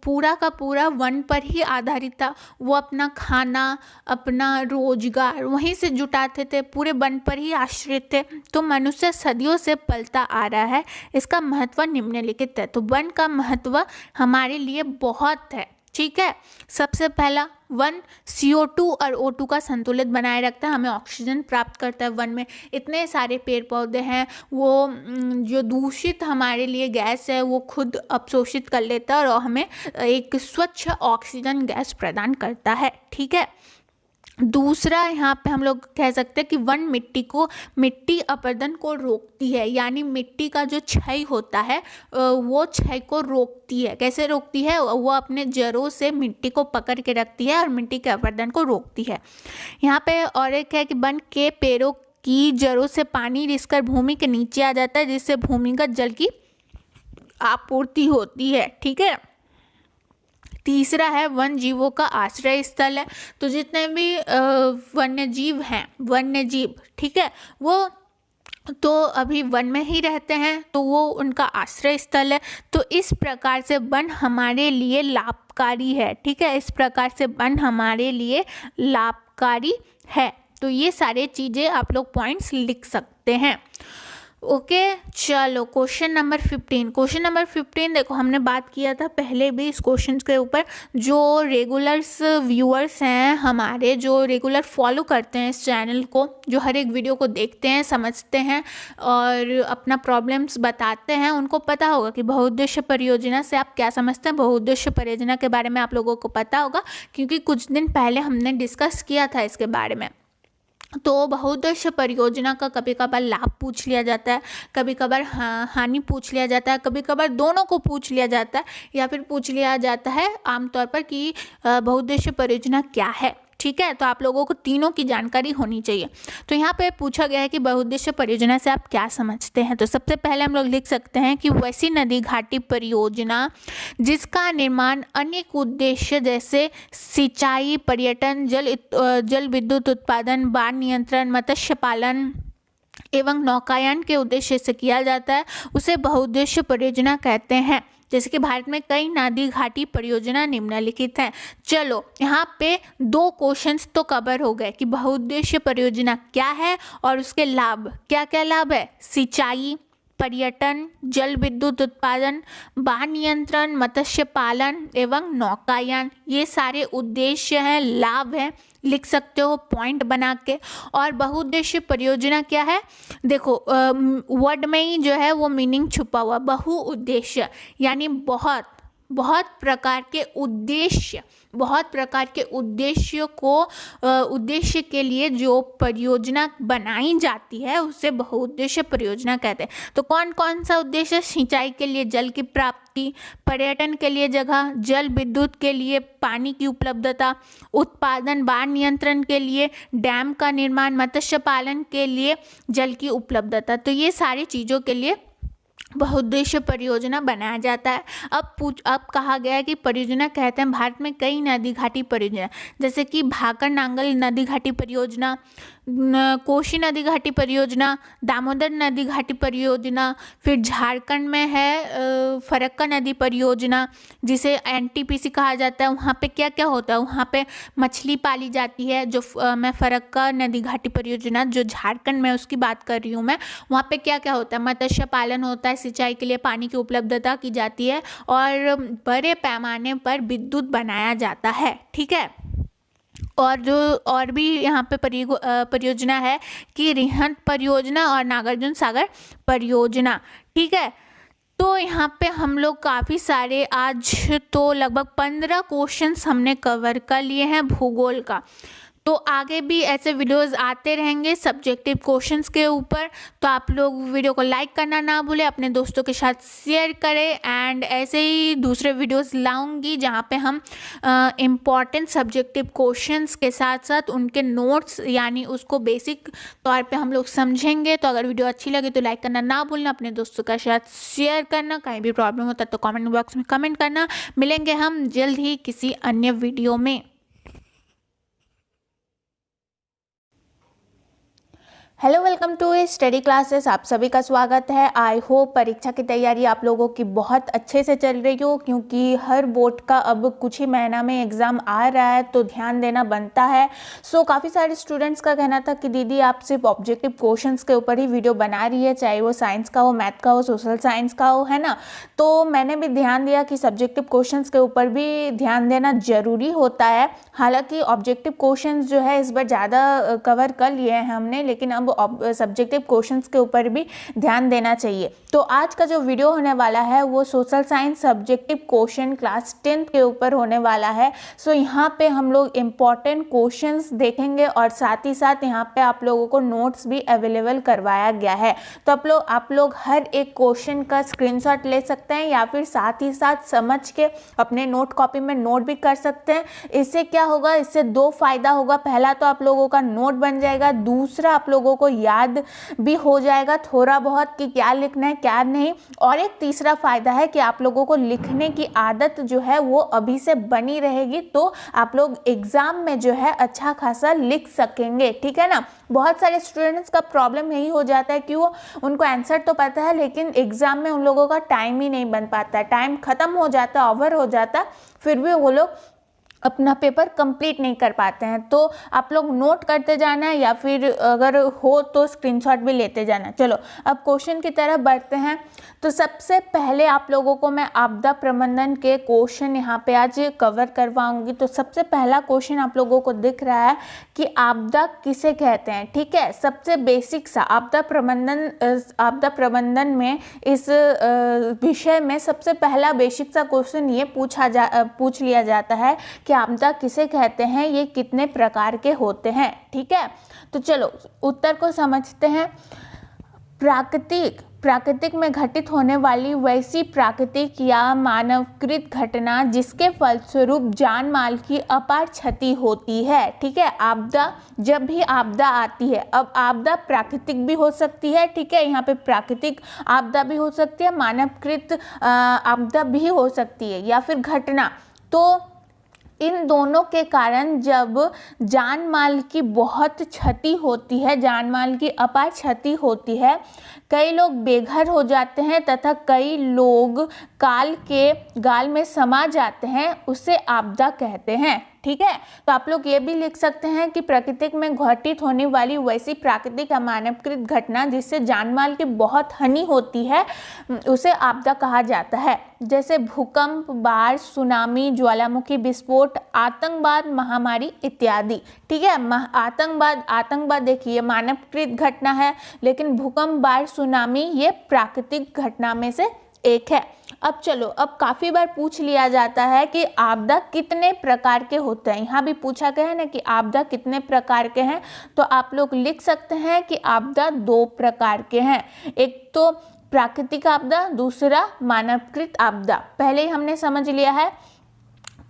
पूरा का पूरा वन पर ही आधारित था। वो अपना खाना, अपना रोजगार वहीं से जुटाते थे, पूरे वन पर ही आश्रित थे। तो मनुष्य सदियों से पलता आ रहा है। इसका महत्व निम्नलिखित है। तो वन का महत्व हमारे लिए बहुत है। ठीक है, सबसे पहला, वन CO2 और O2 का संतुलित बनाए रखता है, हमें ऑक्सीजन प्राप्त करता है। वन में इतने सारे पेड़ पौधे हैं, वो जो दूषित हमारे लिए गैस है वो खुद अपशोषित कर लेता है और हमें एक स्वच्छ ऑक्सीजन गैस प्रदान करता है। ठीक है, दूसरा यहाँ पे हम लोग कह सकते हैं कि वन मिट्टी अपरदन को रोकती है, यानी मिट्टी का जो क्षय होता है वो क्षय को रोकती है। कैसे रोकती है? वो अपने जड़ों से मिट्टी को पकड़ के रखती है और मिट्टी के अपरदन को रोकती है। यहाँ पे और एक है कि वन के पेड़ों की जड़ों से पानी रिसकर भूमि के नीचे आ जाता है, जिससे भूमिगत जल की आपूर्ति होती है। ठीक है, तीसरा है वन जीवों का आश्रय स्थल है। तो जितने भी वन्य जीव, ठीक है, वो तो अभी वन में ही रहते हैं, तो वो उनका आश्रय स्थल है। तो इस प्रकार से वन हमारे लिए लाभकारी है। ठीक है, इस प्रकार से वन हमारे लिए लाभकारी है। तो ये सारे चीज़ें आप लोग पॉइंट्स लिख सकते हैं। ओके, चलो क्वेश्चन नंबर 15 देखो, हमने बात किया था पहले भी इस क्वेश्चन के ऊपर। जो रेगुलर्स व्यूअर्स हैं हमारे, जो रेगुलर फॉलो करते हैं इस चैनल को, जो हर एक वीडियो को देखते हैं, समझते हैं और अपना प्रॉब्लम्स बताते हैं, उनको पता होगा कि बहुउद्देश्य परियोजना से आप क्या समझते हैं। बहुउद्देश्य परियोजना के बारे में आप लोगों को पता होगा क्योंकि कुछ दिन पहले हमने डिस्कस किया था इसके बारे में। तो बहुउद्देश्य परियोजना का कभी कभार लाभ पूछ लिया जाता है, कभी कभार हानि पूछ लिया जाता है, कभी कभार दोनों को पूछ लिया जाता है, या फिर पूछ लिया जाता है आमतौर पर कि बहुउद्देश्य परियोजना क्या है। ठीक है, तो आप लोगों को तीनों की जानकारी होनी चाहिए। तो यहाँ पे पूछा गया है कि बहुउद्देश्य परियोजना से आप क्या समझते हैं। तो सबसे पहले हम लोग लिख सकते हैं कि वैसी नदी घाटी परियोजना जिसका निर्माण अनेक उद्देश्य जैसे सिंचाई, पर्यटन, जल विद्युत उत्पादन, बाढ़ नियंत्रण, मत्स्य पालन एवं नौकायन के उद्देश्य से किया जाता है उसे बहुउद्देश्य परियोजना कहते हैं। जैसे कि भारत में कई नदी घाटी परियोजना निम्नलिखित हैं। चलो यहाँ पे 2 क्वेश्चंस तो कवर हो गए कि बहुउद्देश्य परियोजना क्या है और उसके लाभ क्या क्या लाभ है। सिंचाई, पर्यटन, जल विद्युत उत्पादन, बाढ़ नियंत्रण, मत्स्य पालन एवं नौकायन, ये सारे उद्देश्य हैं, लाभ हैं, लिख सकते हो पॉइंट बना के। और बहुउद्देश्य परियोजना क्या है, देखो वर्ड में ही जो है वो मीनिंग छुपा हुआ। बहुउद्देश्य यानी बहुत प्रकार के उद्देश्य, बहुत प्रकार के उद्देश्यों को उद्देश्य के लिए जो परियोजना बनाई जाती है उसे बहुउद्देश्य परियोजना कहते हैं। तो कौन कौन सा उद्देश्य, सिंचाई के लिए जल की प्राप्ति, पर्यटन के लिए जगह, जल विद्युत के लिए पानी की उपलब्धता, उत्पादन बाढ़ नियंत्रण के लिए डैम का निर्माण, मत्स्य पालन के लिए जल की उपलब्धता। तो ये सारी चीज़ों के लिए बहुउद्देश्य परियोजना बनाया जाता है। अब कहा गया है कि परियोजना कहते हैं भारत में कई नदी घाटी परियोजना, जैसे कि भाकर नांगल नदी घाटी परियोजना, कोसी नदी घाटी परियोजना, दामोदर नदी घाटी परियोजना, फिर झारखंड में है फरक्का नदी परियोजना जिसे एनटीपीसी कहा जाता है। वहाँ पे क्या क्या होता है, वहाँ पे मछली पाली जाती है। जो मैं फरक्का नदी घाटी परियोजना जो झारखंड में उसकी बात कर रही हूँ मैं, वहाँ पे क्या क्या होता है, मत्स्य पालन होता है, सिंचाई के लिए पानी की उपलब्धता की जाती है और बड़े पैमाने पर विद्युत बनाया जाता है। ठीक है, और भी यहाँ पे परियोजना है कि रिहंद परियोजना और नागार्जुन सागर परियोजना। ठीक है, तो यहाँ पे हम लोग काफ़ी सारे आज तो लगभग 15 क्वेश्चंस हमने कवर कर लिए हैं भूगोल का। तो आगे भी ऐसे वीडियोस आते रहेंगे सब्जेक्टिव क्वेश्चंस के ऊपर। तो आप लोग वीडियो को लाइक करना ना भूलें, अपने दोस्तों के साथ शेयर करें एंड ऐसे ही दूसरे वीडियोस लाऊंगी जहाँ पे हम इम्पॉर्टेंट सब्जेक्टिव क्वेश्चंस के साथ साथ उनके नोट्स यानी उसको बेसिक तौर पे हम लोग समझेंगे। तो अगर वीडियो अच्छी लगे तो लाइक करना ना भूलना, अपने दोस्तों के साथ शेयर करना, कहीं भी प्रॉब्लम होता है तो कमेंट बॉक्स में कमेंट करना। मिलेंगे हम जल्द ही किसी अन्य वीडियो में। Hello, welcome to study classes. आप सभी का स्वागत है। आई होप परीक्षा की तैयारी आप लोगों की बहुत अच्छे से चल रही हो, क्योंकि हर बोर्ड का अब कुछ ही महीना में एग्ज़ाम आ रहा है तो ध्यान देना बनता है। काफ़ी सारे स्टूडेंट्स का कहना था कि दीदी आप सिर्फ ऑब्जेक्टिव क्वेश्चंस के ऊपर ही वीडियो बना रही है, चाहे वो साइंस का हो, मैथ का हो, सोशल साइंस का हो, है ना। तो मैंने भी ध्यान दिया कि सब्जेक्टिव क्वेश्चंस के ऊपर भी ध्यान देना ज़रूरी होता है। हालाँकि ऑब्जेक्टिव क्वेश्चंस जो है इस बार ज़्यादा कवर कर लिए हैं हमने, लेकिन अब सब्जेक्टिव क्वेश्चंस के ऊपर भी ध्यान देना चाहिए। तो आज का जो वीडियो होने वाला है वो social science subjective question class 10th के ऊपर होने वाला है। यहाँ पे हम लोग इम्पॉर्टेंट क्वेश्चंस देखेंगे और साथ ही साथ यहाँ पे आप लोगों को नोट्स भी अवेलेबल करवाया गया है। तो आप लोग हर एक क्वेश्चन का स्क्रीनशॉट ले सकते हैं या फिर साथ ही साथ समझ के अपने नोट कॉपी में नोट भी कर सकते हैं। इससे क्या होगा, इससे 2 फायदा होगा। पहला तो आप लोगों का नोट बन जाएगा, दूसरा आप लोगों को याद भी हो जाएगा थोड़ा बहुत कि क्या लिखना है क्या नहीं। और एक तीसरा फायदा है कि आप लोगों को लिखने की आदत जो है वो अभी से बनी रहेगी, तो आप लोग एग्जाम में जो है अच्छा खासा लिख सकेंगे। ठीक है ना। बहुत सारे स्टूडेंट्स का प्रॉब्लम यही हो जाता है कि वो उनको आंसर तो पता है लेकिन एग्जाम में उन लोगों का टाइम ही नहीं बन पाता है, टाइम खत्म हो जाता है, ओवर हो जाता है, फिर भी वो लोग अपना पेपर कंप्लीट नहीं कर पाते हैं। तो आप लोग नोट करते जाना है या फिर अगर हो तो स्क्रीनशॉट भी लेते जाना। चलो अब क्वेश्चन की तरफ बढ़ते हैं। तो सबसे पहले आप लोगों को मैं आपदा प्रबंधन के क्वेश्चन यहाँ पे आज कवर करवाऊंगी। तो सबसे पहला क्वेश्चन आप लोगों को दिख रहा है कि आपदा किसे कहते हैं। ठीक है, सबसे बेसिक सा आपदा प्रबंधन में इस विषय में सबसे पहला बेसिक सा क्वेश्चन ये पूछ लिया जाता है कि आपदा किसे कहते हैं, ये कितने प्रकार के होते हैं। ठीक है, तो चलो उत्तर को समझते हैं। प्राकृतिक में घटित होने वाली वैसी प्राकृतिक या मानवकृत घटना जिसके फलस्वरूप जान माल की अपार क्षति होती है। ठीक है, आपदा, जब भी आपदा आती है, अब आपदा प्राकृतिक भी हो सकती है। ठीक है, यहाँ पे प्राकृतिक आपदा भी हो सकती है, मानवकृत आपदा भी हो सकती है या फिर घटना। तो इन दोनों के कारण जब जान माल की बहुत क्षति होती है, जान माल की अपार क्षति होती है, कई लोग बेघर हो जाते हैं तथा कई लोग काल के गाल में समा जाते हैं, उसे आपदा कहते हैं। ठीक है, तो आप लोग ये भी लिख सकते हैं कि प्रकृति में घटित होने वाली वैसी प्राकृतिक या मानवकृत घटना जिससे जानमाल की बहुत हानि होती है उसे आपदा कहा जाता है। जैसे भूकंप, बाढ़, सुनामी, ज्वालामुखी विस्फोट, आतंकवाद, महामारी इत्यादि। ठीक है, आतंकवाद देखिए मानवकृत घटना है, लेकिन भूकंप, बाढ़, सुनामी ये प्राकृतिक घटना में से एक है। अब चलो, अब काफ़ी बार पूछ लिया जाता है कि आपदा कितने प्रकार के होते हैं। यहाँ भी पूछा गया है ना कि आपदा कितने प्रकार के हैं, तो आप लोग लिख सकते हैं कि आपदा 2 प्रकार के हैं। एक तो प्राकृतिक आपदा, दूसरा मानवकृत आपदा। पहले ही हमने समझ लिया है।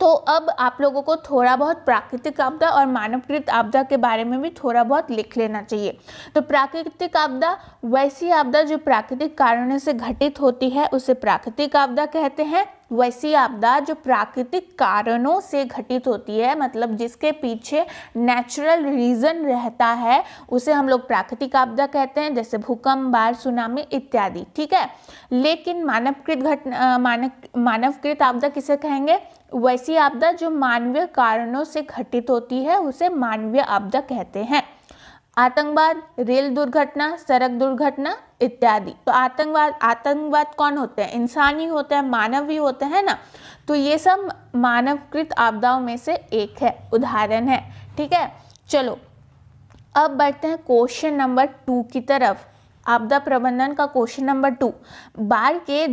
तो अब आप लोगों को थोड़ा बहुत प्राकृतिक आपदा और मानवकृत आपदा के बारे में भी थोड़ा बहुत लिख लेना चाहिए। तो प्राकृतिक आपदा वैसी आपदा जो प्राकृतिक कारणों से घटित होती है उसे प्राकृतिक आपदा कहते हैं। वैसी आपदा जो प्राकृतिक कारणों से घटित होती है, मतलब जिसके पीछे नेचुरल रीज़न रहता है, उसे हम लोग प्राकृतिक आपदा कहते हैं, जैसे भूकंप, बाढ़, सुनामी इत्यादि। ठीक है, लेकिन मानवकृत आपदा किसे कहेंगे? वैसी आपदा जो मानवीय कारणों से घटित होती है उसे मानवीय आपदा कहते हैं। आतंकवाद, रेल दुर्घटना, सड़क दुर्घटना इत्यादि। तो आतंकवाद कौन होते हैं? इंसान ही होते हैं, मानव ही होते हैं ना। तो ये सब मानवकृत आपदाओं में से एक है, उदाहरण है। ठीक है, चलो अब बढ़ते हैं क्वेश्चन नंबर 2 की तरफ। आपदा प्रबंधन का क्वेश्चन नंबर 2, बाढ़ के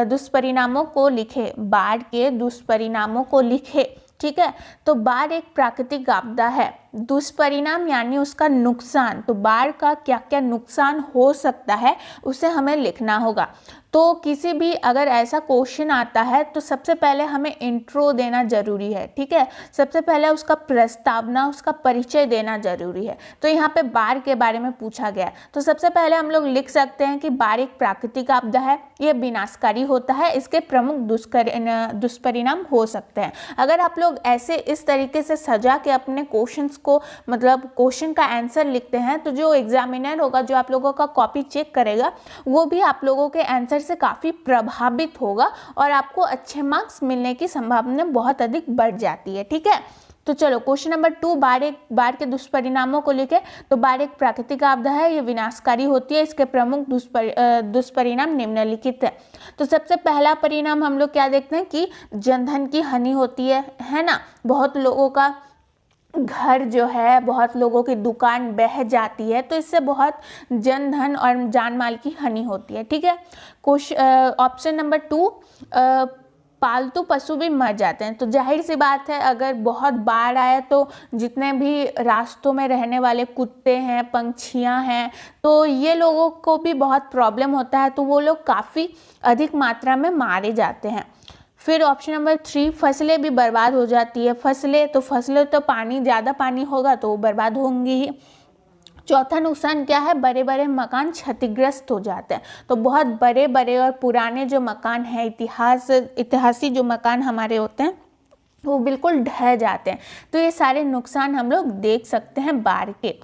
दुष्परिणामों को लिखे। बाढ़ के दुष्परिणामों को लिखे। ठीक है, तो बाढ़ एक प्राकृतिक आपदा है। दुष्परिणाम यानी उसका नुकसान, तो बाढ़ का क्या क्या नुकसान हो सकता है उसे हमें लिखना होगा। तो किसी भी अगर ऐसा क्वेश्चन आता है तो सबसे पहले हमें इंट्रो देना जरूरी है। ठीक है, सबसे पहले उसका प्रस्तावना, उसका परिचय देना जरूरी है। तो यहाँ पे बाढ़ के बारे में पूछा गया, तो सबसे पहले हम लोग लिख सकते हैं कि बाढ़ एक प्राकृतिक आपदा है, ये विनाशकारी होता है, इसके प्रमुख दुष्परिणाम हो सकते हैं। अगर आप लोग ऐसे इस तरीके से सजा के अपने क्वेश्चंस को, मतलब क्वेश्चन का आंसर लिखते हैं, तो जो एग्जामिनर होगा, जो आप लोगों का कॉपी चेक करेगा, वो भी आप लोगों के आंसर से काफ़ी प्रभावित होगा और आपको अच्छे मार्क्स मिलने की संभावना बहुत अधिक बढ़ जाती है। ठीक है, तो चलो क्वेश्चन नंबर 2, बाढ़ के दुष्परिणामों को लिखे। तो बाढ़ एक प्राकृतिक आपदा है, ये विनाशकारी होती है, इसके प्रमुख दुष्परिणाम निम्नलिखित है। तो सबसे पहला परिणाम हम लोग क्या देखते हैं कि जनधन की हानि होती है ना। बहुत लोगों का घर जो है, बहुत लोगों की दुकान बह जाती है, तो इससे बहुत जनधन और जान माल की हानि होती है। ठीक है, ऑप्शन नंबर 2, पालतू पशु भी मर जाते हैं। तो जाहिर सी बात है, अगर बहुत बाढ़ आए तो जितने भी रास्तों में रहने वाले कुत्ते हैं, पंछियां हैं, तो ये लोगों को भी बहुत प्रॉब्लम होता है, तो वो लोग काफ़ी अधिक मात्रा में मारे जाते हैं। फिर ऑप्शन नंबर 3, फसलें भी बर्बाद हो जाती है। फसलें तो ज़्यादा पानी होगा तो वो बर्बाद होंगी ही। चौथा नुकसान क्या है? बड़े बड़े मकान क्षतिग्रस्त हो जाते हैं। तो बहुत बड़े बड़े और पुराने जो मकान हैं, इतिहासी जो मकान हमारे होते हैं, वो बिल्कुल ढह जाते हैं। तो ये सारे नुकसान हम लोग देख सकते हैं बाढ़ के।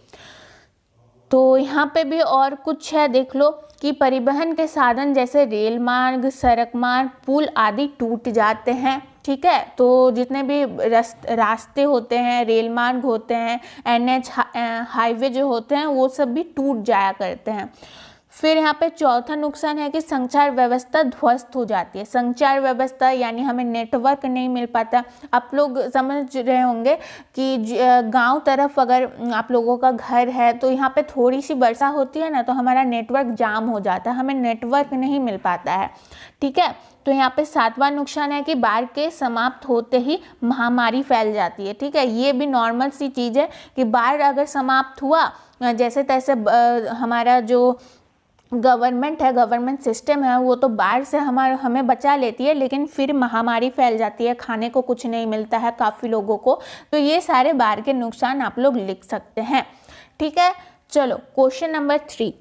तो यहाँ पे भी और कुछ है, देख लो कि परिवहन के साधन जैसे रेल मार्ग, सड़क मार्ग, पुल आदि टूट जाते हैं। ठीक है, तो जितने भी रास्ते होते हैं, रेल मार्ग होते हैं, NH हाईवे जो होते हैं, वो सब भी टूट जाया करते हैं। फिर यहाँ पे चौथा नुकसान है कि संचार व्यवस्था ध्वस्त हो जाती है। संचार व्यवस्था यानी हमें नेटवर्क नहीं मिल पाता। आप लोग समझ रहे होंगे कि गांव तरफ अगर आप लोगों का घर है तो यहाँ पे थोड़ी सी वर्षा होती है ना, तो हमारा नेटवर्क जाम हो जाता है, हमें नेटवर्क नहीं मिल पाता है। ठीक है, तो यहाँ पे 7वां नुकसान है कि बाढ़ के समाप्त होते ही महामारी फैल जाती है। ठीक है, ये भी नॉर्मल सी चीज़ है कि बाढ़ अगर समाप्त हुआ, जैसे तैसे हमारा जो गवर्नमेंट सिस्टम है, वो तो बाढ़ से हमें बचा लेती है, लेकिन फिर महामारी फैल जाती है, खाने को कुछ नहीं मिलता है काफ़ी लोगों को। तो ये सारे बाढ़ के नुकसान आप लोग लिख सकते हैं। ठीक है, चलो क्वेश्चन नंबर 3,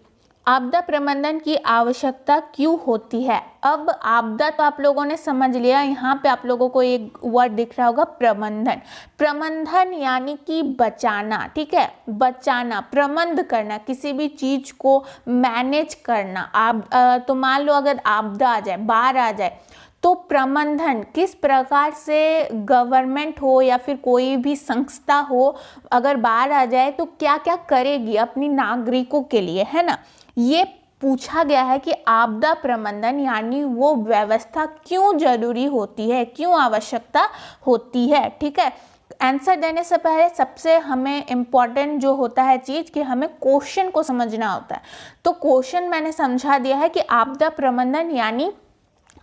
आपदा प्रबंधन की आवश्यकता क्यों होती है। अब आपदा तो आप लोगों ने समझ लिया, यहाँ पे आप लोगों को एक वर्ड दिख रहा होगा प्रबंधन। प्रबंधन यानी कि बचाना, ठीक है, बचाना, प्रबंध करना, किसी भी चीज को मैनेज करना। आप तो मान लो अगर आपदा आ जाए, बाढ़ आ जाए, तो प्रबंधन किस प्रकार से गवर्नमेंट हो या फिर कोई भी संस्था हो, अगर बाढ़ आ जाए तो क्या क्या करेगी अपनी नागरिकों के लिए, है ना। ये पूछा गया है कि आपदा प्रबंधन यानी वो व्यवस्था क्यों जरूरी होती है, क्यों आवश्यकता होती है, ठीक है। आंसर देने से पहले सबसे हमें इम्पॉर्टेंट जो होता है चीज़ कि हमें क्वेश्चन को समझना होता है। तो क्वेश्चन मैंने समझा दिया है कि आपदा प्रबंधन यानी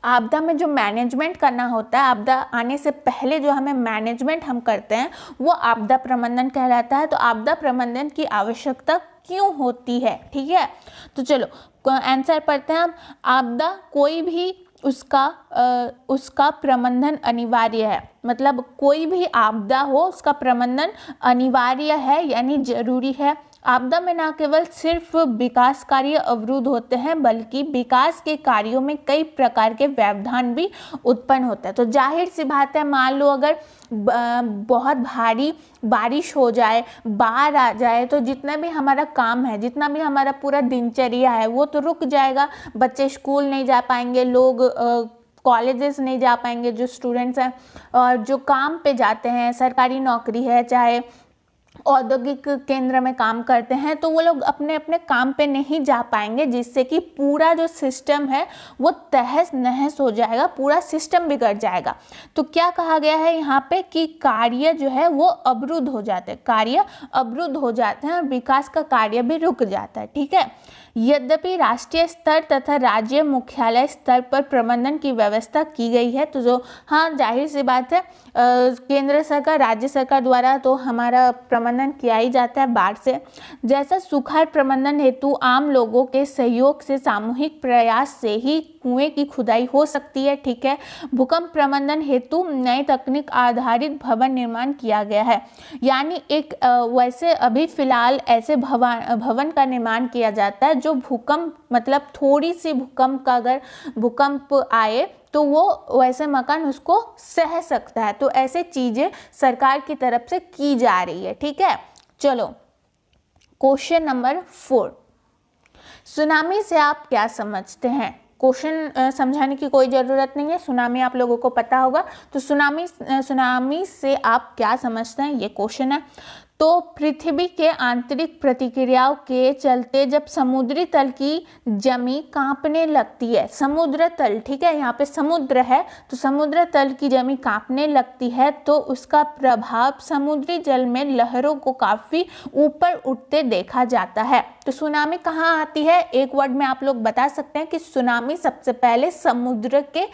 आपदा में जो मैनेजमेंट करना होता है, आपदा आने से पहले जो हमें मैनेजमेंट हम करते हैं वो आपदा प्रबंधन कहलाता है। तो आपदा प्रबंधन की आवश्यकता क्यों होती है, ठीक है। तो चलो आंसर पढ़ते हैं हम। आपदा कोई भी उसका प्रबंधन अनिवार्य है, मतलब कोई भी आपदा हो उसका प्रबंधन अनिवार्य है यानी जरूरी है। आपदा में न केवल सिर्फ विकास कार्य अवरुद्ध होते हैं बल्कि विकास के कार्यों में कई प्रकार के व्यवधान भी उत्पन्न होते हैं। तो जाहिर सी बात है, मान लो अगर बहुत भारी बारिश हो जाए, बाढ़ आ जाए, तो जितना भी हमारा काम है, जितना भी हमारा पूरा दिनचर्या है वो तो रुक जाएगा। बच्चे स्कूल नहीं जा पाएंगे, लोग कॉलेजेस नहीं जा पाएंगे, जो स्टूडेंट्स हैं और जो काम पे जाते हैं, सरकारी नौकरी है चाहे औद्योगिक केंद्र में काम करते हैं, तो वो लोग अपने अपने काम पे नहीं जा पाएंगे, जिससे कि पूरा जो सिस्टम है वो तहस नहस हो जाएगा, पूरा सिस्टम बिगड़ जाएगा। तो क्या कहा गया है यहाँ पे कि कार्य जो है वो अवरुद्ध हो जाते हैं, कार्य अवरुद्ध हो जाते हैं और विकास का कार्य भी रुक जाता है, ठीक है। यद्यपि राष्ट्रीय स्तर तथा राज्य मुख्यालय स्तर पर प्रबंधन की व्यवस्था की गई है, तो जो हाँ जाहिर सी बात है केंद्र सरकार, राज्य सरकार द्वारा तो हमारा प्रबंधन किया ही जाता है बाढ़ से। जैसा सुखाड़ प्रबंधन हेतु आम लोगों के सहयोग से सामूहिक प्रयास से ही कुएं की खुदाई हो सकती है, ठीक है। भूकंप प्रबंधन हेतु नई तकनीक आधारित भवन निर्माण किया गया है, यानी एक वैसे अभी फिलहाल ऐसे भवन का निर्माण किया जाता है जो भूकंप, मतलब थोड़ी सी भूकंप का अगर भूकंप आए तो वो वैसे मकान उसको सह सकता है। तो ऐसे चीजें सरकार की तरफ से की जा रही है, ठीक है। चलो क्वेश्चन नंबर 4, सुनामी से आप क्या समझते हैं। क्वेश्चन समझाने की कोई ज़रूरत नहीं है, सुनामी आप लोगों को पता होगा। तो सुनामी से आप क्या समझते हैं, ये क्वेश्चन है। तो पृथ्वी के आंतरिक प्रतिक्रियाओं के चलते जब समुद्री तल की जमीन कांपने लगती है, समुद्र तल, ठीक है, यहाँ पे समुद्र है, तो समुद्र तल की जमीन कांपने लगती है तो उसका प्रभाव समुद्री जल में लहरों को काफ़ी ऊपर उठते देखा जाता है। तो सुनामी कहाँ आती है, एक वर्ड में आप लोग बता सकते हैं कि सुनामी सबसे पहले समुद्र के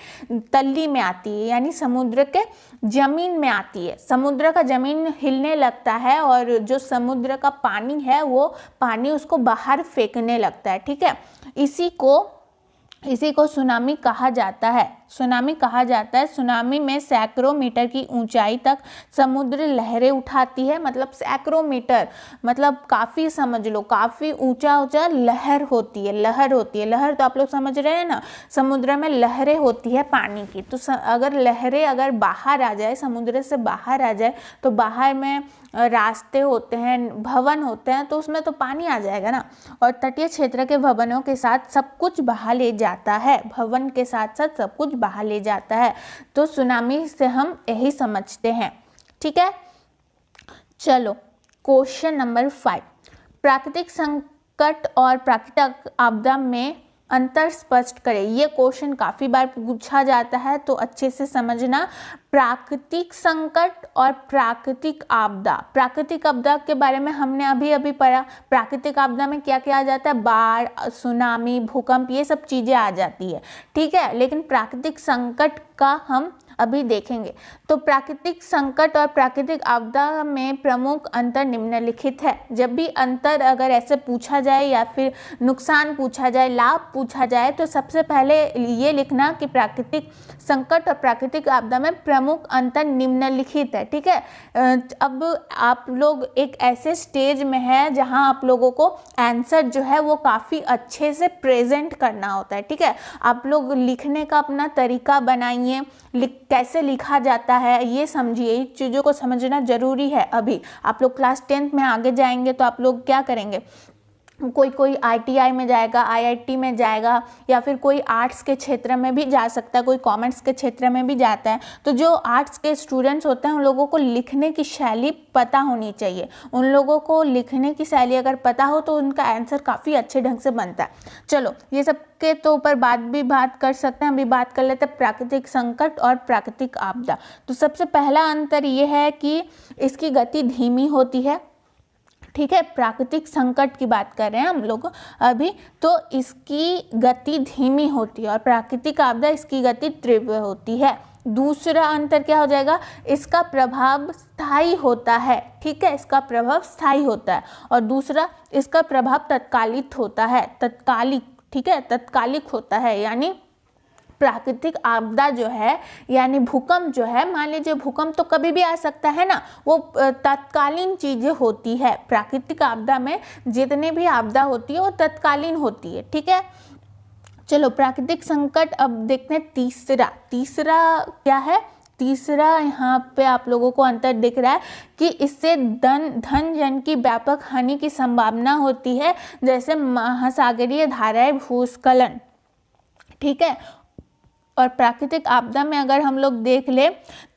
तली में आती है, यानी समुद्र के जमीन में आती है। समुद्र का जमीन हिलने लगता है और जो समुद्र का पानी है वो पानी उसको बाहर फेंकने लगता है, ठीक है। इसी को सुनामी कहा जाता है, सुनामी कहा जाता है। सुनामी में सैकड़ों मीटर की ऊंचाई तक समुद्र लहरें उठाती है, मतलब सैकड़ों मीटर, मतलब काफ़ी समझ लो, काफ़ी ऊंचा लहर होती है, लहर तो आप लोग समझ रहे हैं ना, समुद्र में लहरें होती है पानी की। तो अगर लहरें अगर बाहर आ जाए, समुद्र से बाहर आ जाए, तो बाहर में रास्ते होते हैं, भवन होते हैं, तो उसमें तो पानी आ जाएगा ना, और तटीय क्षेत्र के भवनों के साथ सब कुछ बहा ले जाता है, भवन के साथ साथ सब कुछ बाहर ले जाता है। तो सुनामी से हम यही समझते हैं, ठीक है। चलो क्वेश्चन नंबर 5, प्राकृतिक संकट और प्राकृतिक आपदा में अंतर स्पष्ट करें। ये क्वेश्चन काफ़ी बार पूछा जाता है, तो अच्छे से समझना। प्राकृतिक संकट और प्राकृतिक आपदा, प्राकृतिक आपदा के बारे में हमने अभी पढ़ा। प्राकृतिक आपदा में क्या क्या आ जाता है, बाढ़, सुनामी, भूकंप, ये सब चीज़ें आ जाती है, ठीक है। लेकिन प्राकृतिक संकट का हम अभी देखेंगे। तो प्राकृतिक संकट और प्राकृतिक आपदा में प्रमुख अंतर निम्नलिखित है। जब भी अंतर अगर ऐसे पूछा जाए या फिर नुकसान पूछा जाए, लाभ पूछा जाए, तो सबसे पहले ये लिखना कि प्राकृतिक संकट और प्राकृतिक आपदा में प्रमुख अंतर निम्नलिखित है। ठीक है, अब आप लोग एक ऐसे स्टेज में है जहां आप लोगों को आंसर जो है वो काफ़ी अच्छे से प्रेजेंट करना होता है। ठीक है, आप लोग लिखने का अपना तरीका बनाइए, कैसे लिखा जाता है ये समझिए, इन चीज़ों को समझना ज़रूरी है। अभी आप लोग क्लास 10th में आगे जाएंगे तो आप लोग क्या करेंगे, कोई ITI में जाएगा, IIT में जाएगा, या फिर कोई आर्ट्स के क्षेत्र में भी जा सकता है, कोई कॉमर्स के क्षेत्र में भी जाता है। तो जो आर्ट्स के स्टूडेंट्स होते हैं उन लोगों को लिखने की शैली पता होनी चाहिए। उन लोगों को लिखने की शैली अगर पता हो तो उनका आंसर काफ़ी अच्छे ढंग से बनता है। चलो, ये सब के तो ऊपर बात कर सकते हैं। अभी बात कर लेते हैं प्राकृतिक संकट और प्राकृतिक आपदा। तो सबसे पहला अंतर ये है कि इसकी गति धीमी होती है। ठीक है, प्राकृतिक संकट की बात कर रहे हैं हम लोग अभी, तो इसकी गति धीमी होती है और प्राकृतिक आपदा इसकी गति तीव्र होती है। दूसरा अंतर क्या हो जाएगा, इसका प्रभाव स्थायी होता है। ठीक है, इसका प्रभाव स्थायी होता है। और दूसरा, इसका प्रभाव तत्कालिक होता है, तत्कालिक। ठीक है, तत्कालिक होता है, यानी प्राकृतिक आपदा जो है यानी भूकंप जो है, मान लीजिए भूकंप तो कभी भी आ सकता है ना, वो तत्कालीन चीज़ें होती है। प्राकृतिक आपदा में जितने भी आपदा होती है वो तत्कालीन होती है। ठीक है, चलो प्राकृतिक संकट अब देखते हैं। तीसरा क्या है, तीसरा यहाँ पे आप लोगों को अंतर दिख रहा है कि इससे धन जन की व्यापक हानि की संभावना होती है, जैसे महासागरीय धाराएं, भूस्खलन। ठीक है, और प्राकृतिक आपदा में अगर हम लोग देख ले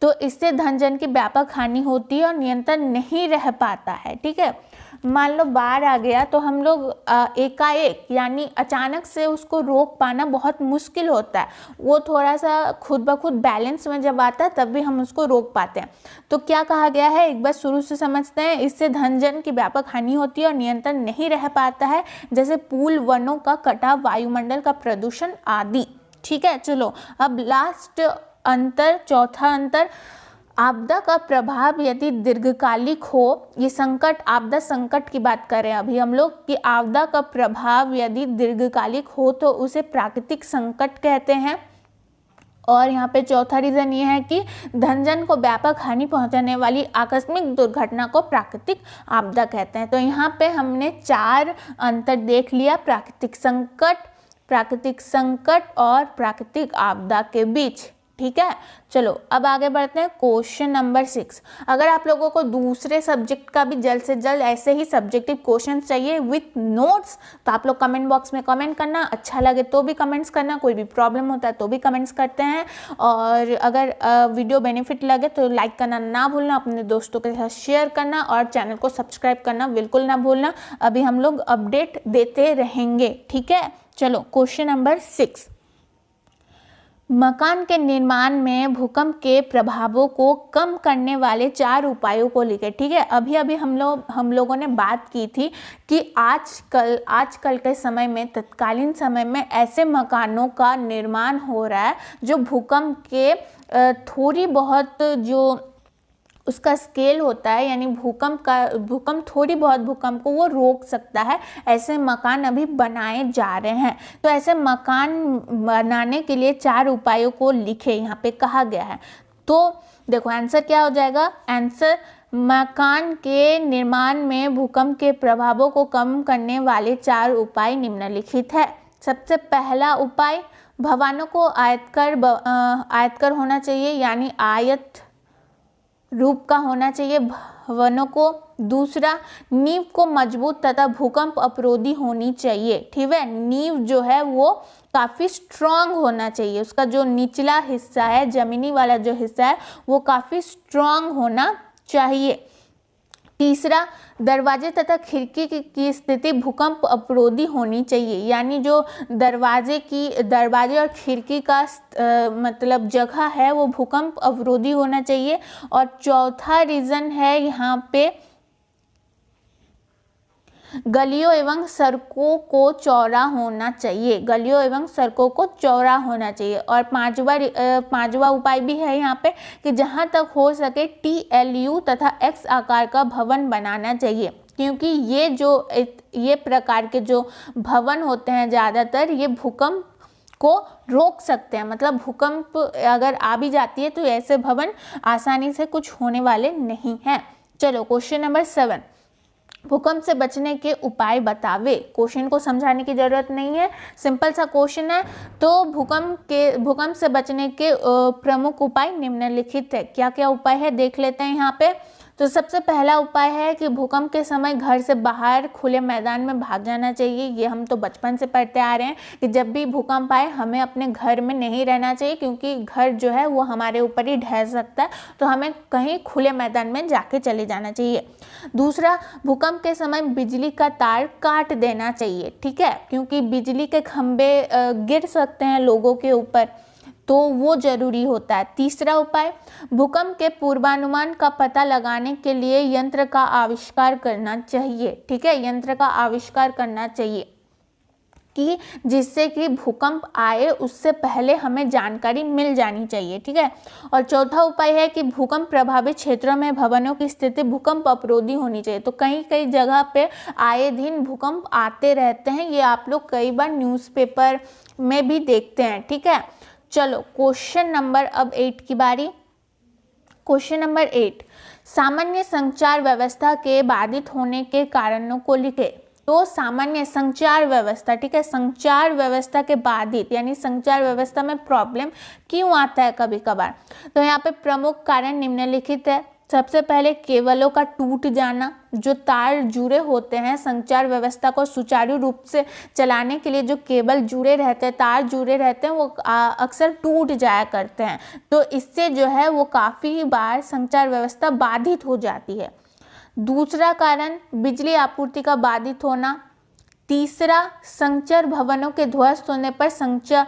तो इससे धन जन की व्यापक हानि होती है और नियंत्रण नहीं रह पाता है। ठीक है, मान लो बाढ़ आ गया तो हम लोग एकाएक यानी अचानक से उसको रोक पाना बहुत मुश्किल होता है। वो थोड़ा सा खुद ब खुद बैलेंस में जब आता है तब भी हम उसको रोक पाते हैं। तो क्या कहा गया है, एक बार शुरू से समझते हैं। इससे धन जन की व्यापक हानि होती है और नियंत्रण नहीं रह पाता है, जैसे पुल, वनों का कटाव, वायुमंडल का प्रदूषण आदि। ठीक है, चलो अब लास्ट अंतर, चौथा अंतर, आपदा का प्रभाव यदि दीर्घकालिक हो। ये संकट, आपदा संकट की बात कर रहे हैं अभी हम लोग कि आपदा का प्रभाव यदि दीर्घकालिक हो तो उसे प्राकृतिक संकट कहते हैं। और यहाँ पे चौथा रीज़न ये है कि धनजन को व्यापक हानि पहुँचाने वाली आकस्मिक दुर्घटना को प्राकृतिक आपदा कहते हैं। तो यहाँ पे हमने 4 अंतर देख लिया प्राकृतिक संकट और प्राकृतिक आपदा के बीच। ठीक है, चलो अब आगे बढ़ते हैं। Question number 6। अगर आप लोगों को दूसरे सब्जेक्ट का भी जल्द से जल्द ऐसे ही सब्जेक्टिव क्वेश्चन चाहिए विथ नोट्स तो आप लोग कमेंट बॉक्स में कमेंट करना, अच्छा लगे तो भी कमेंट्स करना, कोई भी प्रॉब्लम होता है तो भी कमेंट्स करते हैं। और अगर वीडियो बेनिफिट लगे तो लाइक करना ना भूलना, अपने दोस्तों के साथ शेयर करना और चैनल को सब्सक्राइब करना बिल्कुल ना भूलना। अभी हम लोग अपडेट देते रहेंगे। ठीक है, चलो क्वेश्चन नंबर 6। मकान के निर्माण में भूकंप के प्रभावों को कम करने वाले 4 उपायों को लिखे। ठीक है, अभी हम लोगों ने बात की थी कि आजकल के समय में, तत्कालीन समय में ऐसे मकानों का निर्माण हो रहा है जो भूकंप के थोड़ी बहुत जो उसका स्केल होता है, यानी भूकंप थोड़ी बहुत भूकंप को वो रोक सकता है। ऐसे मकान अभी बनाए जा रहे हैं। तो ऐसे मकान बनाने के लिए 4 उपायों को लिखे, यहाँ पे कहा गया है। तो देखो आंसर क्या हो जाएगा, आंसर मकान के निर्माण में भूकंप के प्रभावों को कम करने वाले 4 उपाय निम्नलिखित है। सबसे पहला उपाय, भवनों को आयताकार होना चाहिए, यानी आयत रूप का होना चाहिए भवनों को। दूसरा, नींव को मजबूत तथा भूकंप अवरोधी होनी चाहिए। ठीक है, नींव जो है वो काफ़ी स्ट्रांग होना चाहिए, उसका जो निचला हिस्सा है, जमीनी वाला जो हिस्सा है वो काफ़ी स्ट्रांग होना चाहिए। तीसरा, दरवाजे तथा खिड़की की स्थिति भूकंप अवरोधी होनी चाहिए, यानी जो दरवाजे और खिड़की का मतलब जगह है वो भूकंप अवरोधी होना चाहिए। और चौथा रीज़न है यहाँ पे गलियों एवं सड़कों को चौड़ा होना चाहिए, गलियों एवं सड़कों को चौड़ा होना चाहिए। और पांचवा उपाय भी है यहाँ पे कि जहाँ तक हो सके TLU तथा X आकार का भवन बनाना चाहिए, क्योंकि ये प्रकार के जो भवन होते हैं ज़्यादातर ये भूकंप को रोक सकते हैं। मतलब भूकंप अगर आ भी जाती है तो ऐसे भवन आसानी से कुछ होने वाले नहीं हैं। चलो क्वेश्चन नंबर 7, भूकंप से बचने के उपाय बतावे। क्वेश्चन को समझाने की जरूरत नहीं है, सिंपल सा क्वेश्चन है। तो भूकंप से बचने के प्रमुख उपाय निम्नलिखित है। क्या क्या उपाय है देख लेते हैं यहाँ पे। तो सबसे पहला उपाय है कि भूकंप के समय घर से बाहर खुले मैदान में भाग जाना चाहिए। ये हम तो बचपन से पढ़ते आ रहे हैं कि जब भी भूकंप आए हमें अपने घर में नहीं रहना चाहिए, क्योंकि घर जो है वो हमारे ऊपर ही ढह सकता है। तो हमें कहीं खुले मैदान में जाके चले जाना चाहिए। दूसरा, भूकंप के समय बिजली का तार काट देना चाहिए, ठीक है, क्योंकि बिजली के खंभे गिर सकते हैं लोगों के ऊपर, तो वो जरूरी होता है। तीसरा उपाय, भूकंप के पूर्वानुमान का पता लगाने के लिए यंत्र का आविष्कार करना चाहिए, ठीक है, यंत्र का आविष्कार करना चाहिए कि जिससे कि भूकंप आए उससे पहले हमें जानकारी मिल जानी चाहिए, ठीक है। और चौथा उपाय है कि भूकंप प्रभावित क्षेत्रों में भवनों की स्थिति भूकंप अपरोधी होनी चाहिए। तो कई जगह पे आए दिन भूकंप आते रहते हैं, ये आप लोग कई बार न्यूज़पेपर में भी देखते हैं, ठीक है। चलो क्वेश्चन नंबर अब 8 की बारी। क्वेश्चन नंबर 8, सामान्य संचार व्यवस्था के बाधित होने के कारणों को लिखे। तो सामान्य संचार व्यवस्था, ठीक है, संचार व्यवस्था के बाधित यानी संचार व्यवस्था में प्रॉब्लम क्यों आता है कभी कभार। तो यहाँ पे प्रमुख कारण निम्नलिखित है। सबसे पहले केबलों का टूट जाना, जो तार जुड़े होते हैं संचार व्यवस्था को सुचारू रूप से चलाने के लिए जो केबल जुड़े रहते हैं, तार जुड़े रहते हैं, वो अक्सर टूट जाया करते हैं। तो इससे जो है वो काफ़ी बार संचार व्यवस्था बाधित हो जाती है। दूसरा कारण बिजली आपूर्ति का बाधित होना। तीसरा, संचार भवनों के ध्वस्त होने पर संचार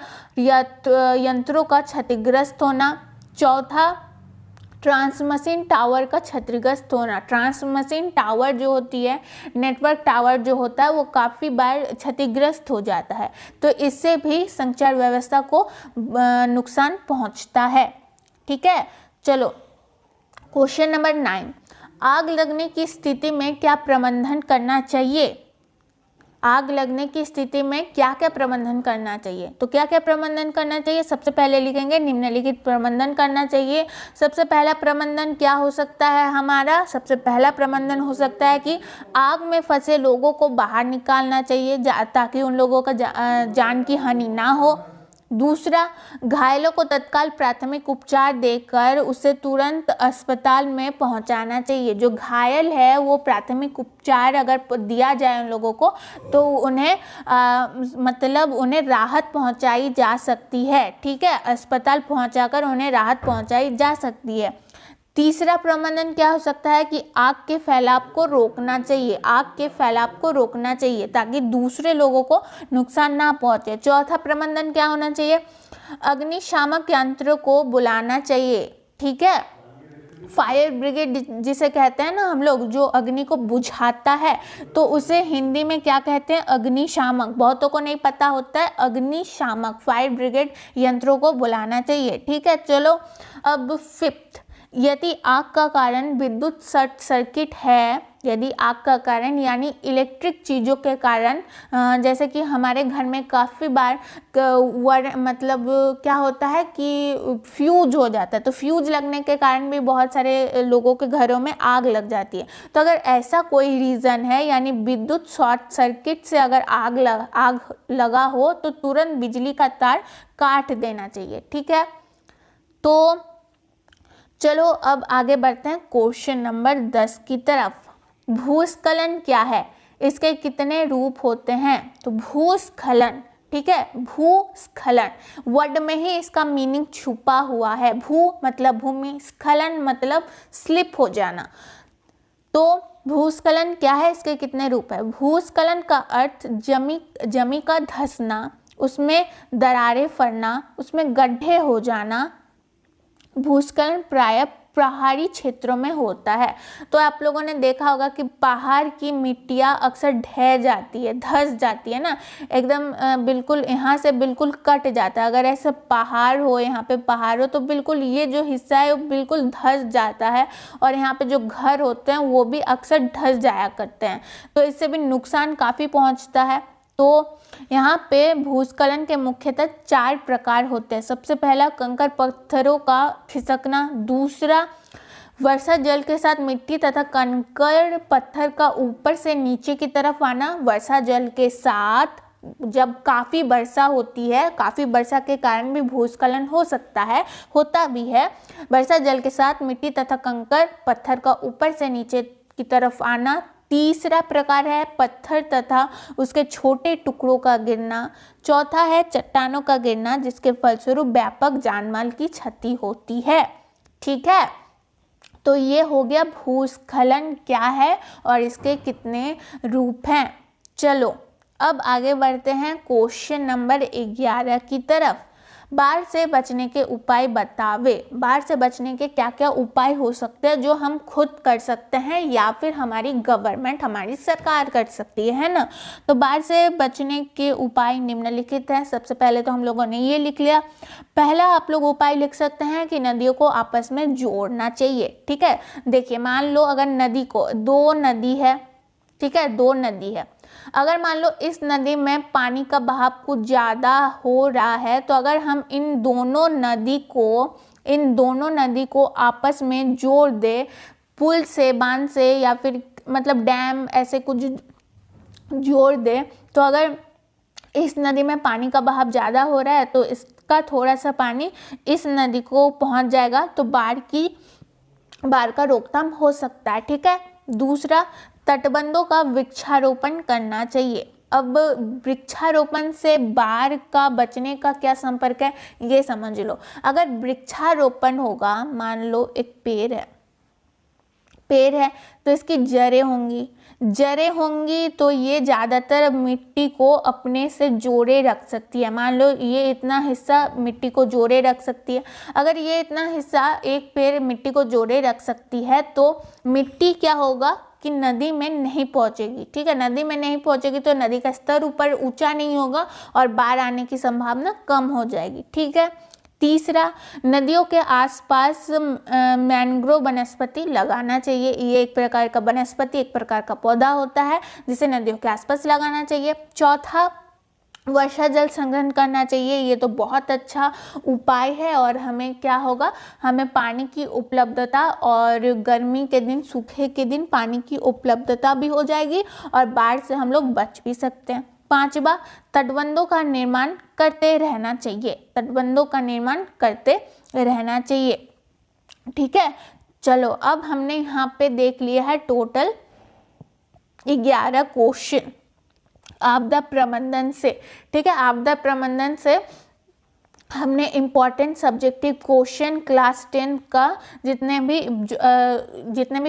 यंत्रों का क्षतिग्रस्त होना। चौथा, ट्रांसमिशन टावर का क्षतिग्रस्त होना। ट्रांसमिशन टावर जो होती है, नेटवर्क टावर जो होता है, वो काफ़ी बार क्षतिग्रस्त हो जाता है, तो इससे भी संचार व्यवस्था को नुकसान पहुंचता है, ठीक है। चलो क्वेश्चन नंबर 9, आग लगने की स्थिति में क्या प्रबंधन करना चाहिए। आग लगने की स्थिति में क्या क्या प्रबंधन करना चाहिए। तो क्या क्या प्रबंधन करना चाहिए, सबसे पहले लिखेंगे निम्नलिखित प्रबंधन करना चाहिए। सबसे पहला प्रबंधन क्या हो सकता है हमारा, सबसे पहला प्रबंधन हो सकता है कि आग में फंसे लोगों को बाहर निकालना चाहिए ताकि उन लोगों का जान की हानि ना हो। दूसरा, घायलों को तत्काल प्राथमिक उपचार देकर उसे तुरंत अस्पताल में पहुंचाना चाहिए। जो घायल है वो प्राथमिक उपचार अगर दिया जाए उन लोगों को तो उन्हें मतलब उन्हें राहत पहुंचाई जा सकती है, ठीक है, अस्पताल पहुंचाकर उन्हें राहत पहुंचाई जा सकती है। तीसरा प्रबंधन क्या हो सकता है कि आग के फैलाव को रोकना चाहिए, आग के फैलाव को रोकना चाहिए ताकि दूसरे लोगों को नुकसान ना पहुंचे। चौथा प्रबंधन क्या होना चाहिए, अग्निशामक यंत्र को बुलाना चाहिए, ठीक है, फायर ब्रिगेड जिसे कहते हैं ना हम लोग, जो अग्नि को बुझाता है, तो उसे हिंदी में क्या कहते हैं, अग्निशामक। बहुतों को नहीं पता होता है, अग्निशामक फायर ब्रिगेड यंत्रों को बुलाना चाहिए, ठीक है। चलो अब 5th, यदि आग का कारण विद्युत शॉर्ट सर्किट है, यदि आग का कारण यानी इलेक्ट्रिक चीज़ों के कारण, जैसे कि हमारे घर में काफ़ी बार मतलब क्या होता है कि फ्यूज हो जाता है, तो फ्यूज लगने के कारण भी बहुत सारे लोगों के घरों में आग लग जाती है। तो अगर ऐसा कोई रीज़न है यानी विद्युत शॉर्ट सर्किट से अगर आग लगा हो तो तुरंत बिजली का तार काट देना चाहिए, ठीक है। तो चलो अब आगे बढ़ते हैं क्वेश्चन नंबर 10 की तरफ। भूस्खलन क्या है, इसके कितने रूप होते हैं। तो भूस्खलन, ठीक है, भूस्खलन वर्ड में ही इसका मीनिंग छुपा हुआ है। भू मतलब भूमि, स्खलन मतलब स्लिप हो जाना। तो भूस्खलन क्या है, इसके कितने रूप है। भूस्खलन का अर्थ जमी का धंसना, उसमें दरारें पड़ना, उसमें गड्ढे हो जाना। भूस्खलन प्रायः पहाड़ी क्षेत्रों में होता है। तो आप लोगों ने देखा होगा कि पहाड़ की मिट्टियाँ अक्सर ढह जाती है, धंस जाती है ना, एकदम बिल्कुल यहाँ से बिल्कुल कट जाता है। अगर ऐसा पहाड़ हो, यहाँ पे पहाड़ हो, तो बिल्कुल ये जो हिस्सा है वो बिल्कुल धंस जाता है और यहाँ पे जो घर होते हैं वो भी अक्सर धंस जाया करते हैं, तो इससे भी नुकसान काफ़ी पहुँचता है। तो यहाँ पे भूस्खलन के मुख्यतः 4 प्रकार होते हैं। सबसे पहला कंकड़ पत्थरों का खिसकना, दूसरा वर्षा जल के साथ मिट्टी तथा कंकड़ पत्थर का ऊपर से नीचे की तरफ आना। वर्षा जल के साथ जब काफ़ी वर्षा होती है, काफ़ी वर्षा के कारण भी भूस्खलन हो सकता है, होता भी है। वर्षा जल के साथ मिट्टी तथा कंकड़ पत्थर का ऊपर से नीचे की तरफ आना। तीसरा प्रकार है पत्थर तथा उसके छोटे टुकड़ों का गिरना। चौथा है चट्टानों का गिरना, जिसके फलस्वरूप व्यापक जानमाल की क्षति होती है। ठीक है, तो ये हो गया भूस्खलन क्या है और इसके कितने रूप हैं। चलो अब आगे बढ़ते हैं क्वेश्चन नंबर 11 की तरफ। बाढ़ से बचने के उपाय बतावे। बाढ़ से बचने के क्या क्या उपाय हो सकते हैं जो हम खुद कर सकते हैं या फिर हमारी गवर्नमेंट, हमारी सरकार कर सकती है ना। तो बाढ़ से बचने के उपाय निम्नलिखित हैं। सबसे पहले तो हम लोगों ने ये लिख लिया। पहला आप लोग उपाय लिख सकते हैं कि नदियों को आपस में जोड़ना चाहिए। ठीक है, देखिए मान लो अगर नदी को, 2 नदी है, ठीक है, 2 नदी है, अगर मान लो इस नदी में पानी का बहाव कुछ ज़्यादा हो रहा है, तो अगर हम इन दोनों नदी को आपस में जोड़ दे, पुल से, बांध से या फिर मतलब डैम ऐसे कुछ जोड़ दे, तो अगर इस नदी में पानी का बहाव ज़्यादा हो रहा है तो इसका थोड़ा सा पानी इस नदी को पहुंच जाएगा, तो बाढ़ का रोकथाम हो सकता है। ठीक है, दूसरा तटबंधों का वृक्षारोपण करना चाहिए। अब वृक्षारोपण से बाढ़ का बचने का क्या संपर्क है, ये समझ लो। अगर वृक्षारोपण होगा, मान लो एक पेड़ है तो इसकी जड़ें होंगी तो ये ज़्यादातर मिट्टी को अपने से जोड़े रख सकती है। मान लो ये इतना हिस्सा मिट्टी को जोड़े रख सकती है। अगर ये इतना हिस्सा, एक पेड़ मिट्टी को जोड़े रख सकती है, तो मिट्टी क्या होगा कि नदी में नहीं पहुंचेगी। ठीक है, नदी में नहीं पहुंचेगी तो नदी का स्तर ऊपर ऊंचा नहीं होगा और बाढ़ आने की संभावना कम हो जाएगी। ठीक है, तीसरा नदियों के आसपास मैंग्रोव वनस्पति लगाना चाहिए। ये एक प्रकार का वनस्पति, एक प्रकार का पौधा होता है जिसे नदियों के आसपास लगाना चाहिए। चौथा वर्षा जल संग्रहण करना चाहिए। ये तो बहुत अच्छा उपाय है और हमें क्या होगा, हमें पानी की उपलब्धता और गर्मी के दिन, सूखे के दिन पानी की उपलब्धता भी हो जाएगी और बाढ़ से हम लोग बच भी सकते हैं। पांचवा तटबंधों का निर्माण करते रहना चाहिए। ठीक है, चलो अब हमने यहाँ पे देख लिया है टोटल 11 क्वेश्चन आपदा प्रबंधन से। ठीक है, आपदा प्रबंधन से हमने इम्पॉर्टेंट सब्जेक्टिव क्वेश्चन क्लास 10 का जितने भी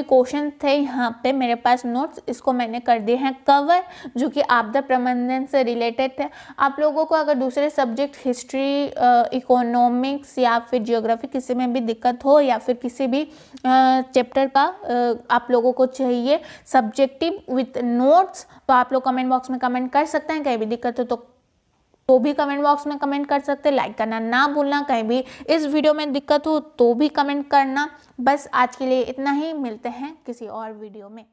क्वेश्चन थे, यहाँ पे मेरे पास नोट्स, इसको मैंने कर दिए हैं कवर, जो कि आपदा प्रबंधन से रिलेटेड थे। आप लोगों को अगर दूसरे सब्जेक्ट हिस्ट्री, इकोनॉमिक्स या फिर जियोग्राफी किसी में भी दिक्कत हो या फिर किसी भी चैप्टर का आप लोगों को चाहिए सब्जेक्टिव विथ नोट्स, तो आप लोग कमेंट बॉक्स में कमेंट कर सकते हैं। कहीं भी दिक्कत हो तो भी कमेंट बॉक्स में कमेंट कर सकते हैं। लाइक करना ना भूलना। कहीं भी इस वीडियो में दिक्कत हो तो भी कमेंट करना। बस आज के लिए इतना ही, मिलते हैं किसी और वीडियो में।